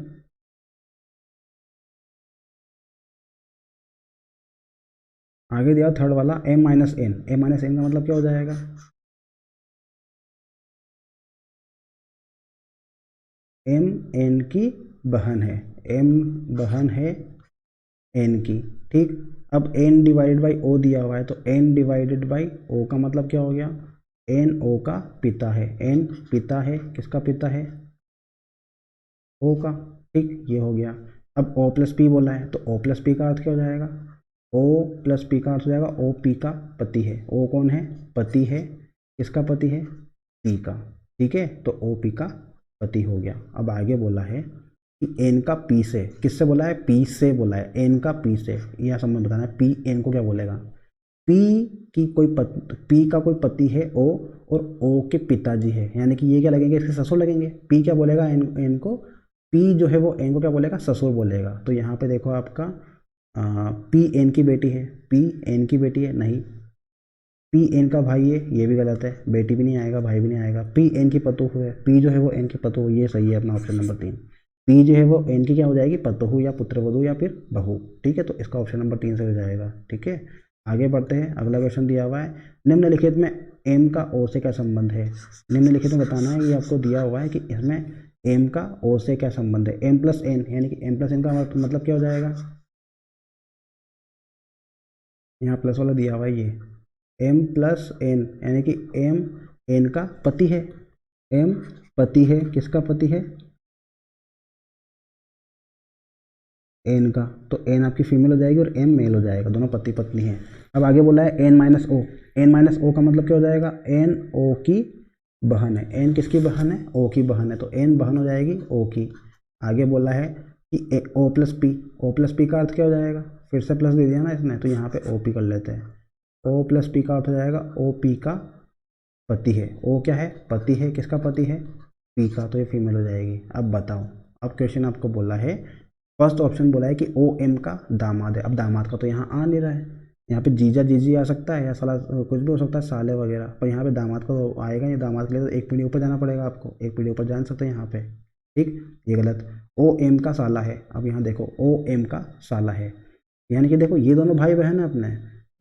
आगे दिया थर्ड वाला m minus N. m minus N का मतलब क्या हो जाएगा? m n की बहन है, m बहन है n की। ठीक, अब n डिवाइडेड बाई o दिया हुआ है, तो n डिवाइडेड बाई o का मतलब क्या हो गया? n o का पिता है, n पिता है, किसका पिता है? o का। ठीक, ये हो गया। अब o प्लस पी बोला है, तो o प्लस पी का अर्थ क्या हो जाएगा? o प्लस पी का अर्थ हो जाएगा o p का पति है। o कौन है? पति है, किसका पति है? p का। ठीक है, तो o p का पति हो गया। अब आगे बोला है कि n का p से, किससे बोला है? p से बोला है, n का p से, यह संबंध बताना है। p n को क्या बोलेगा? p की कोई p का कोई पति है o, और o के पिताजी है, यानी कि ये क्या लगेंगे? इसके ससुर लगेंगे। p क्या बोलेगा n को? p जो है वो n को क्या बोलेगा? ससुर बोलेगा। तो यहाँ पे देखो आपका p n की बेटी है, p n की बेटी है नहीं, p n का भाई है, ये भी गलत है, बेटी भी नहीं आएगा, भाई भी नहीं आएगा। p n की पतोहू है, p जो है वो n की पतोहू, ये सही है अपना ऑप्शन नंबर 3। p जो है वो n की क्या हो जाएगी? पतोहू या पुत्रवधू या फिर बहू। ठीक है, तो इसका ऑप्शन नंबर 3 से हो जाएगा। ठीक है, आगे बढ़ते हैं। अगला क्वेश्चन दिया हुआ है, निम्नलिखित में m का o से क्या संबंध है? निम्नलिखित में बताना है, ये आपको दिया हुआ है कि इसमें m का o से क्या संबंध है? m प्लस n, यानी कि m प्लस n का मतलब क्या हो जाएगा? यहाँ प्लस वाला दिया हुआ है ये, m प्लस n, यानी कि m n का पति है, m पति है, किसका पति है? n का। तो n आपकी फीमेल हो जाएगी और m मेल हो जाएगा, दोनों पति पत्नी है। अब आगे बोला है n minus O. n minus O का मतलब क्या हो जाएगा? n o की बहन है। n किसकी बहन है? o की बहन है, तो n बहन हो जाएगी o की। आगे बोला है कि o plus P. o plus P का अर्थ क्या हो जाएगा? फिर से प्लस दे दिया ना इसने, तो यहाँ पे ओ पी कर लेते हैं। o प्लस पी का अर्थ हो जाएगा o p का पति है। o क्या है? पति है, किसका पति है? p का, तो ये फीमेल हो जाएगी। अब बताओ, अब क्वेश्चन आपको बोला है, फर्स्ट ऑप्शन बोला है कि ओ एम का दामाद है। अब दामाद का तो यहाँ आ नहीं रहा है, यहाँ पे जीजा जीजी आ सकता है या साला कुछ भी हो सकता है, साले वगैरह, पर यहाँ पे दामाद का तो आएगा नहीं। दामाद के लिए तो एक पीढ़ी ऊपर जाना पड़ेगा आपको, एक पीढ़ी ऊपर जान सकते हैं यहाँ पे। ठीक, ये गलत। ओ एम का साला है। अब यहाँ देखो, ओ एम का साला है, यानी कि देखो ये दोनों भाई बहन है अपने,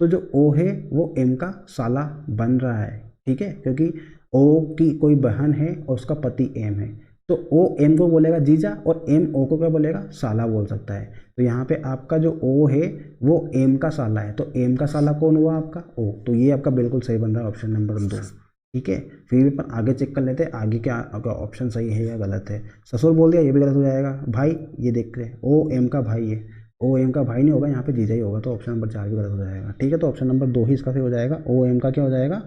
तो जो ओ है वो एम का साला बन रहा है। ठीक है, क्योंकि ओ की कोई बहन है और उसका पति एम है, तो ओ एम को बोलेगा जीजा और एम ओ को क्या बोलेगा? साला बोल सकता है। तो यहाँ पे आपका जो ओ है वो एम का साला है, तो एम का साला कौन हुआ? आपका ओ। तो ये आपका बिल्कुल सही बन रहा है ऑप्शन नंबर 2। ठीक है, फिर भी अपन आगे चेक कर लेते हैं आगे क्या आपका ऑप्शन सही है या गलत है। ससुर बोल दिया, ये भी गलत हो जाएगा। भाई, ये देखते हैं, ओ एम का भाई है, ओ एम का भाई नहीं होगा, यहाँ पे जीजा ही होगा, तो ऑप्शन नंबर 4 भी गलत हो जाएगा। ठीक है, तो ऑप्शन नंबर 2 ही इसका सही हो जाएगा, ओ एम का क्या हो जाएगा?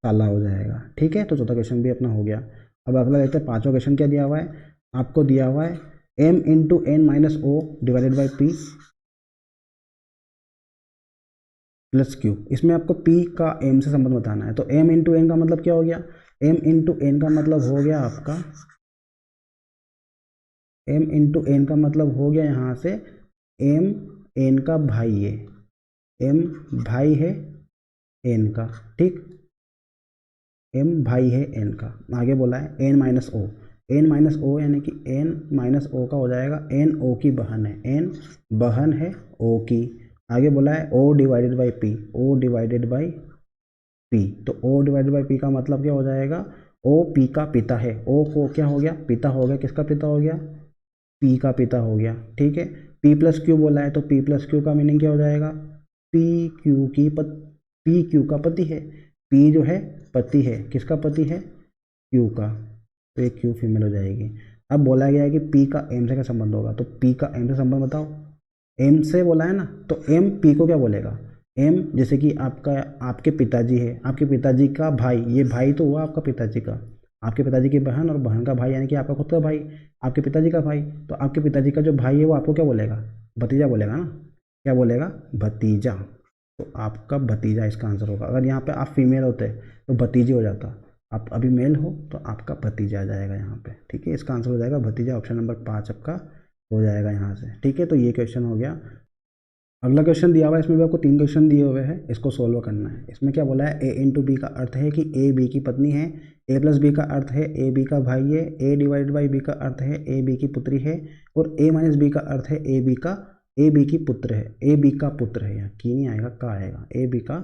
साला हो जाएगा। ठीक है, तो चौथा क्वेश्चन भी अपना हो गया। अब अगला देखते हैं, पांचवा क्वेश्चन क्या दिया हुआ है आपको? दिया हुआ है m into N minus O divided by P plus Q. इसमें आपको p का m से संबंध बताना है। तो m इंटू एन का मतलब क्या हो गया? m इंटू एन का मतलब हो गया आपका, m इंटू एन का मतलब हो गया यहाँ से m n का भाई है, m भाई है n का। ठीक, m भाई है n का। आगे बोला है n minus O. n minus O यानी कि n माइनस ओ का हो जाएगा n o की बहन है, n बहन है o की। आगे बोला है o divided by p, o divided by p, तो o डिवाइडेड बाई p का मतलब क्या हो जाएगा? o p का पिता है। o को क्या हो गया? पिता हो गया, किसका पिता हो गया? p का पिता हो गया। ठीक है, p प्लस क्यू बोला है, तो p प्लस क्यू का मीनिंग क्या हो जाएगा? p q की p q का पति है, p जो है पति है, किसका पति है? q का, तो ये q फीमेल हो जाएगी। अब बोला गया है कि p का m से क्या संबंध होगा, तो p का m से संबंध बताओ। m से बोला है ना, तो m p को क्या बोलेगा? m जैसे कि आपका, आपके पिताजी है, आपके पिताजी का भाई, ये भाई तो हुआ आपका पिताजी का, आपके पिताजी की बहन और बहन का भाई, यानी कि आपका खुद का भाई, आपके पिताजी का भाई। तो आपके पिताजी का जो भाई है वो आपको क्या बोलेगा? भतीजा बोलेगा ना, क्या बोलेगा? भतीजा। तो आपका भतीजा इसका आंसर होगा। अगर यहाँ पे आप फीमेल होते तो भतीजी हो जाता, आप अभी मेल हो तो आपका भतीजा आ जाएगा यहाँ पे। ठीक है, इसका आंसर हो जाएगा भतीजा, ऑप्शन नंबर 5 आपका हो जाएगा यहाँ से। ठीक है, तो ये क्वेश्चन हो गया। अगला क्वेश्चन दिया हुआ है, इसमें भी आपको 3 क्वेश्चन दिए हुए हैं, इसको सोल्व करना है। इसमें क्या बोला है, ए इंटू बी का अर्थ है कि ए बी की पत्नी है, ए प्लस बी का अर्थ है ए बी का भाई है, ए डिवाइडेड बाई बी का अर्थ है ए बी की पुत्री है, और ए माइनस बी का अर्थ है ए बी की पुत्र है, ए बी का पुत्र है। यहाँ की नहीं आएगा, का आएगा, ए बी का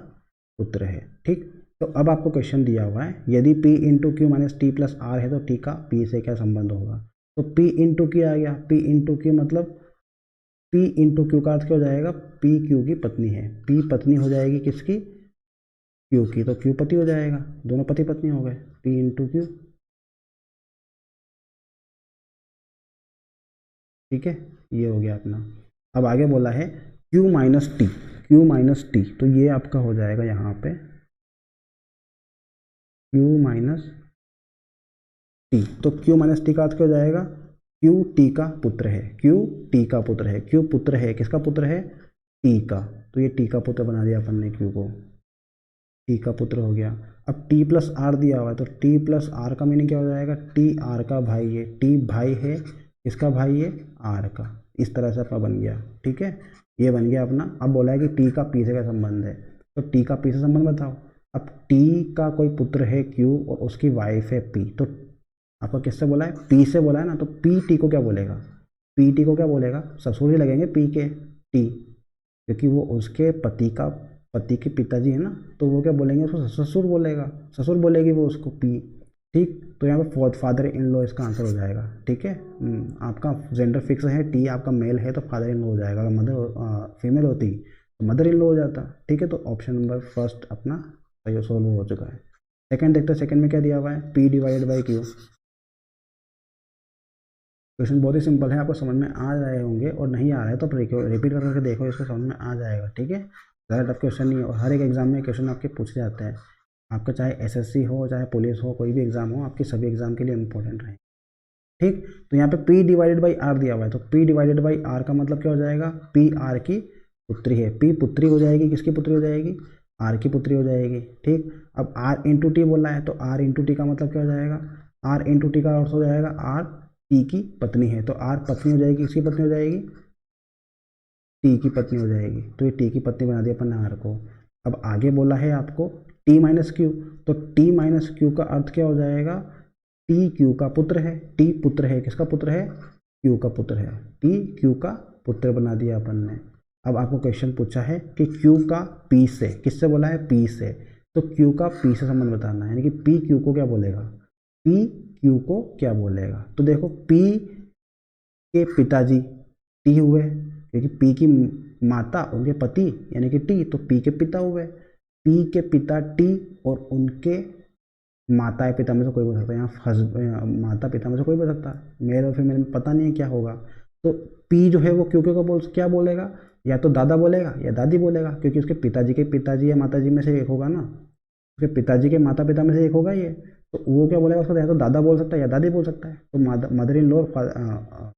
पुत्र है। ठीक, तो अब आपको क्वेश्चन दिया हुआ है, यदि P into Q minus T plus R है तो T का P से क्या संबंध होगा। तो P इंटू क्यू आ गया, P इंटू क्यू मतलब P इंटू क्यू का अर्थ क्या हो जाएगा, P क्यू की पत्नी है, P पत्नी हो जाएगी किसकी, क्यू की, तो क्यू पति हो जाएगा, दोनों पति पत्नी हो गए, P इंटू क्यू। ठीक है, ये हो गया अपना। अब आगे बोला है Q minus T, Q minus T, तो ये आपका हो जाएगा यहाँ पे Q माइनस टी, तो Q माइनस टी का अर्थ क्या हो जाएगा, Q टी का पुत्र है, Q टी का पुत्र है, Q पुत्र है, किसका पुत्र है, टी का, तो ये टी का पुत्र बना दिया अपन ने, Q को टी का पुत्र हो गया। अब टी प्लस आर दिया हुआ है, तो टी प्लस आर का मीनिंग क्या हो जाएगा, टी आर का भाई है, टी भाई है, इसका भाई है आर का, इस तरह से अपना बन गया। ठीक है, ये बन गया अपना। अब बोला है कि टी का पी से क्या संबंध है, तो टी का पी से संबंध बताओ। अब टी का कोई पुत्र है क्यू और उसकी वाइफ है पी, तो आपको किससे बोला है, पी से बोला है ना, तो पी टी को क्या बोलेगा, पी टी को क्या बोलेगा, ससुर ही लगेंगे पी के टी, क्योंकि वो उसके पति के पिताजी है ना, तो वो क्या बोलेंगे, उसको ससुर बोलेगा, ससुर बोलेगी वो उसको पी। ठीक, तो यहाँ पे फादर इन लॉ इसका आंसर हो जाएगा। ठीक है, आपका जेंडर फिक्स है, टी आपका मेल है तो फादर इन लॉ हो जाएगा, अगर मदर फीमेल होती तो मदर इन लॉ हो जाता। ठीक है, तो ऑप्शन नंबर फर्स्ट अपना सही सोल्व हो चुका है। सेकंड देखते हैं, सेकंड में क्या दिया हुआ है, P divided by Q. Question बहुत ही सिंपल है, आपको समझ में आ रहे होंगे, और नहीं आ रहा है तो रिपीट करके देखो, इसको समझ में आ जाएगा। ठीक है, ज़्यादा टफ क्वेश्चन नहीं है, और हर एक एग्जाम में क्वेश्चन आपके पूछे जाते हैं, आपका चाहे एसएससी हो चाहे पुलिस हो, कोई भी एग्जाम हो, आपके सभी एग्जाम के लिए इंपॉर्टेंट रहे। ठीक, तो यहाँ पे P डिवाइडेड बाई आर दिया हुआ है, तो P डिवाइडेड बाई आर का मतलब क्या हो जाएगा, P आर की पुत्री है, P पुत्री हो जाएगी, किसकी पुत्री हो जाएगी, आर की पुत्री हो जाएगी। ठीक, अब R इंटू टी बोला है, तो R इंटू टी का मतलब क्या हो जाएगा, R इंटू टी का अर्थ हो जाएगा R टी की पत्नी है, तो R पत्नी हो जाएगी, किसकी पत्नी हो जाएगी, टी की पत्नी हो जाएगी, तो ये टी की पत्नी बना दिया अपन ने आर को। अब आगे बोला है आपको टी माइनस क्यू, तो टी माइनस क्यू का अर्थ क्या हो जाएगा, टी क्यू का पुत्र है, टी पुत्र है, किसका पुत्र है, क्यू का पुत्र है, टी क्यू का पुत्र बना दिया अपन ने। अब आपको क्वेश्चन पूछा है कि क्यू का पी से, किससे बोला है, पी से, तो क्यू का पी से संबंध बताना है, यानी कि पी क्यू को क्या बोलेगा, पी क्यू को क्या बोलेगा। तो देखो पी के पिताजी टी हुए, क्योंकि पी की माता उनके पति यानी कि टी, तो पी के पिता हुए, पी के पिता टी, और उनके माता पिता में से कोई बोल सकता है, यहाँ माता पिता में से कोई बोल सकता है, मेल और फीमेल में पता नहीं है क्या होगा। तो पी जो है वो क्यों को क्या बोलेगा, या तो दादा बोलेगा या दादी बोलेगा, क्योंकि उसके पिताजी के पिताजी या माताजी में से एक होगा ना, उसके पिताजी के माता पिता में से एक होगा ये, तो वो क्या बोलेगा उसका, या तो दादा बोल सकता है या दादी बोल सकता है, तो मदर इन लॉ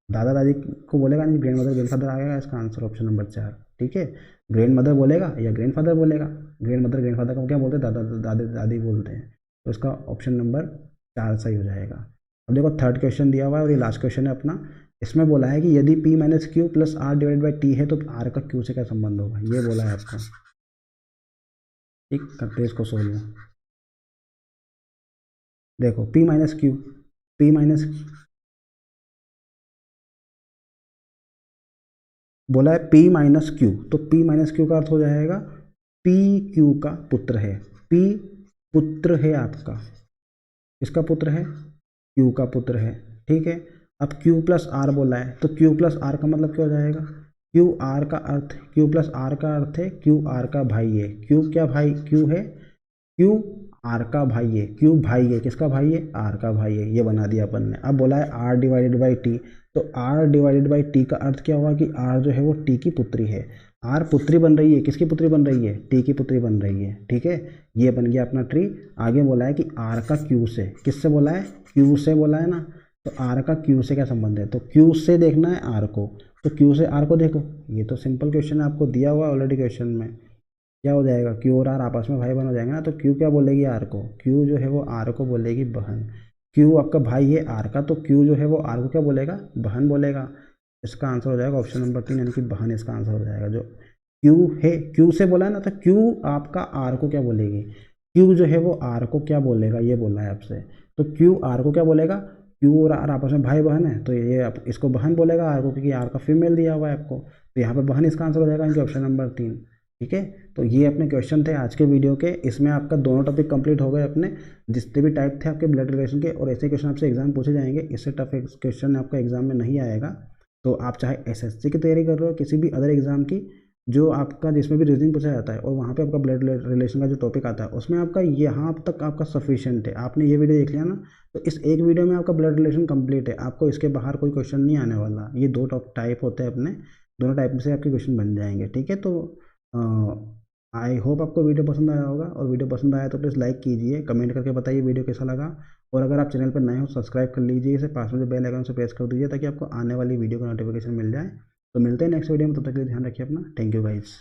दादा दादी को बोलेगा, नहीं ग्रैंड मदर ग्रैंड फादर आएगा, इसका आंसर ऑप्शन नंबर 4। ठीक है, ग्रैंड मदर बोलेगा या ग्रैंड फादर बोलेगा, ग्रैंड मदर ग्रैंड फादर को क्या बोलते हैं, दादा दादी दादी बोलते हैं, तो इसका ऑप्शन नंबर 4 सही हो जाएगा। अब देखो थर्ड क्वेश्चन दिया हुआ है और ये लास्ट क्वेश्चन है अपना, इसमें बोला है कि यदि P minus Q plus R divide by T है तो R का Q से क्या संबंध होगा, ये बोला है आपको। ठीक, करते हैं इसको सोल्व। देखो P minus Q, P minus बोला है P माइनस क्यू, तो P माइनस क्यू का अर्थ हो जाएगा P क्यू का पुत्र है, P पुत्र है आपका, किसका पुत्र है, Q का पुत्र है। ठीक है, अब Q प्लस आर बोला है, तो Q प्लस आर का मतलब क्या हो जाएगा, Q आर का अर्थ, Q प्लस आर का अर्थ है Q आर का भाई है, Q क्या भाई, Q है, Q आर का भाई है, Q भाई है, किसका भाई है, आर का भाई है, ये बना दिया अपन ने। अब बोला है R डिवाइडेड बाई टी, तो R डिवाइडेड बाई टी का अर्थ क्या हुआ कि R जो है वो T की पुत्री है, R पुत्री बन रही है, किसकी पुत्री बन रही है, T की पुत्री बन रही है। ठीक है, ये बन गया अपना ट्री। आगे बोला है कि R का Q से, किससे बोला है, Q से बोला है ना, तो R का Q से क्या संबंध है, तो Q से देखना है R को, तो Q से R को देखो, ये तो सिंपल क्वेश्चन है, आपको दिया हुआ ऑलरेडी क्वेश्चन में, क्या हो जाएगा, क्यू और आर आपस में भाई बहन हो जाएंगे ना, तो क्यू क्या बोलेगी आर को, क्यू जो है वो आर को बोलेगी बहन, क्यू आपका भाई है आर का, तो क्यू जो है वो आर को क्या बोलेगा, बहन बोलेगा। इसका आंसर हो जाएगा ऑप्शन नंबर 3 यानी कि बहन इसका आंसर हो जाएगा। जो क्यू है, क्यू से बोला है ना, तो क्यू आपका आर को क्या बोलेगी, क्यू जो है वो आर को क्या बोलेगा ये बोला है आपसे। तो क्यू आर को क्या बोलेगा, क्यू और आर आपस में भाई बहन है, तो ये आप इसको बहन बोलेगा आर को, क्योंकि आर का फीमेल दिया हुआ है आपको, तो यहाँ पर बहन इसका आंसर हो जाएगा इनके ऑप्शन नंबर 3। ठीक है, तो ये अपने क्वेश्चन थे आज के वीडियो के। इसमें आपका दोनों टॉपिक कंप्लीट हो गए अपने, जितने भी टाइप थे आपके ब्लड रिलेशन के, और ऐसे क्वेश्चन आपसे एग्जाम पूछे जाएंगे। इससे टफ क्वेश्चन आपका एग्जाम में नहीं आएगा। तो आप चाहे एसएससी की तैयारी कर रहे हो, किसी भी अदर एग्जाम की, जो आपका जिसमें भी रीजनिंग पूछा जाता है और वहाँ पे आपका ब्लड रिलेशन का जो टॉपिक आता है, उसमें आपका यहाँ तक आपका सफिशिएंट है। आपने ये वीडियो देख लिया ना, तो इस एक वीडियो में आपका ब्लड रिलेशन कंप्लीट है। आपको इसके बाहर कोई क्वेश्चन नहीं आने वाला। ये दो टाइप होते हैं अपने, दोनों टाइप में से आपके क्वेश्चन बन जाएंगे। ठीक है, तो आई होप आपको वीडियो पसंद आया होगा, और वीडियो पसंद आया तो प्लीज़ लाइक कीजिए, कमेंट करके बताइए वीडियो कैसा लगा। और अगर आप चैनल पर नए हो सब्सक्राइब कर लीजिए इसे, पास में जो बेल आइकन से प्रेस कर दीजिए, ताकि आपको आने वाली वीडियो का नोटिफिकेशन मिल जाए। तो मिलते हैं नेक्स्ट वीडियो में, तब तक के लिए ध्यान रखिए अपना। Thank you guys.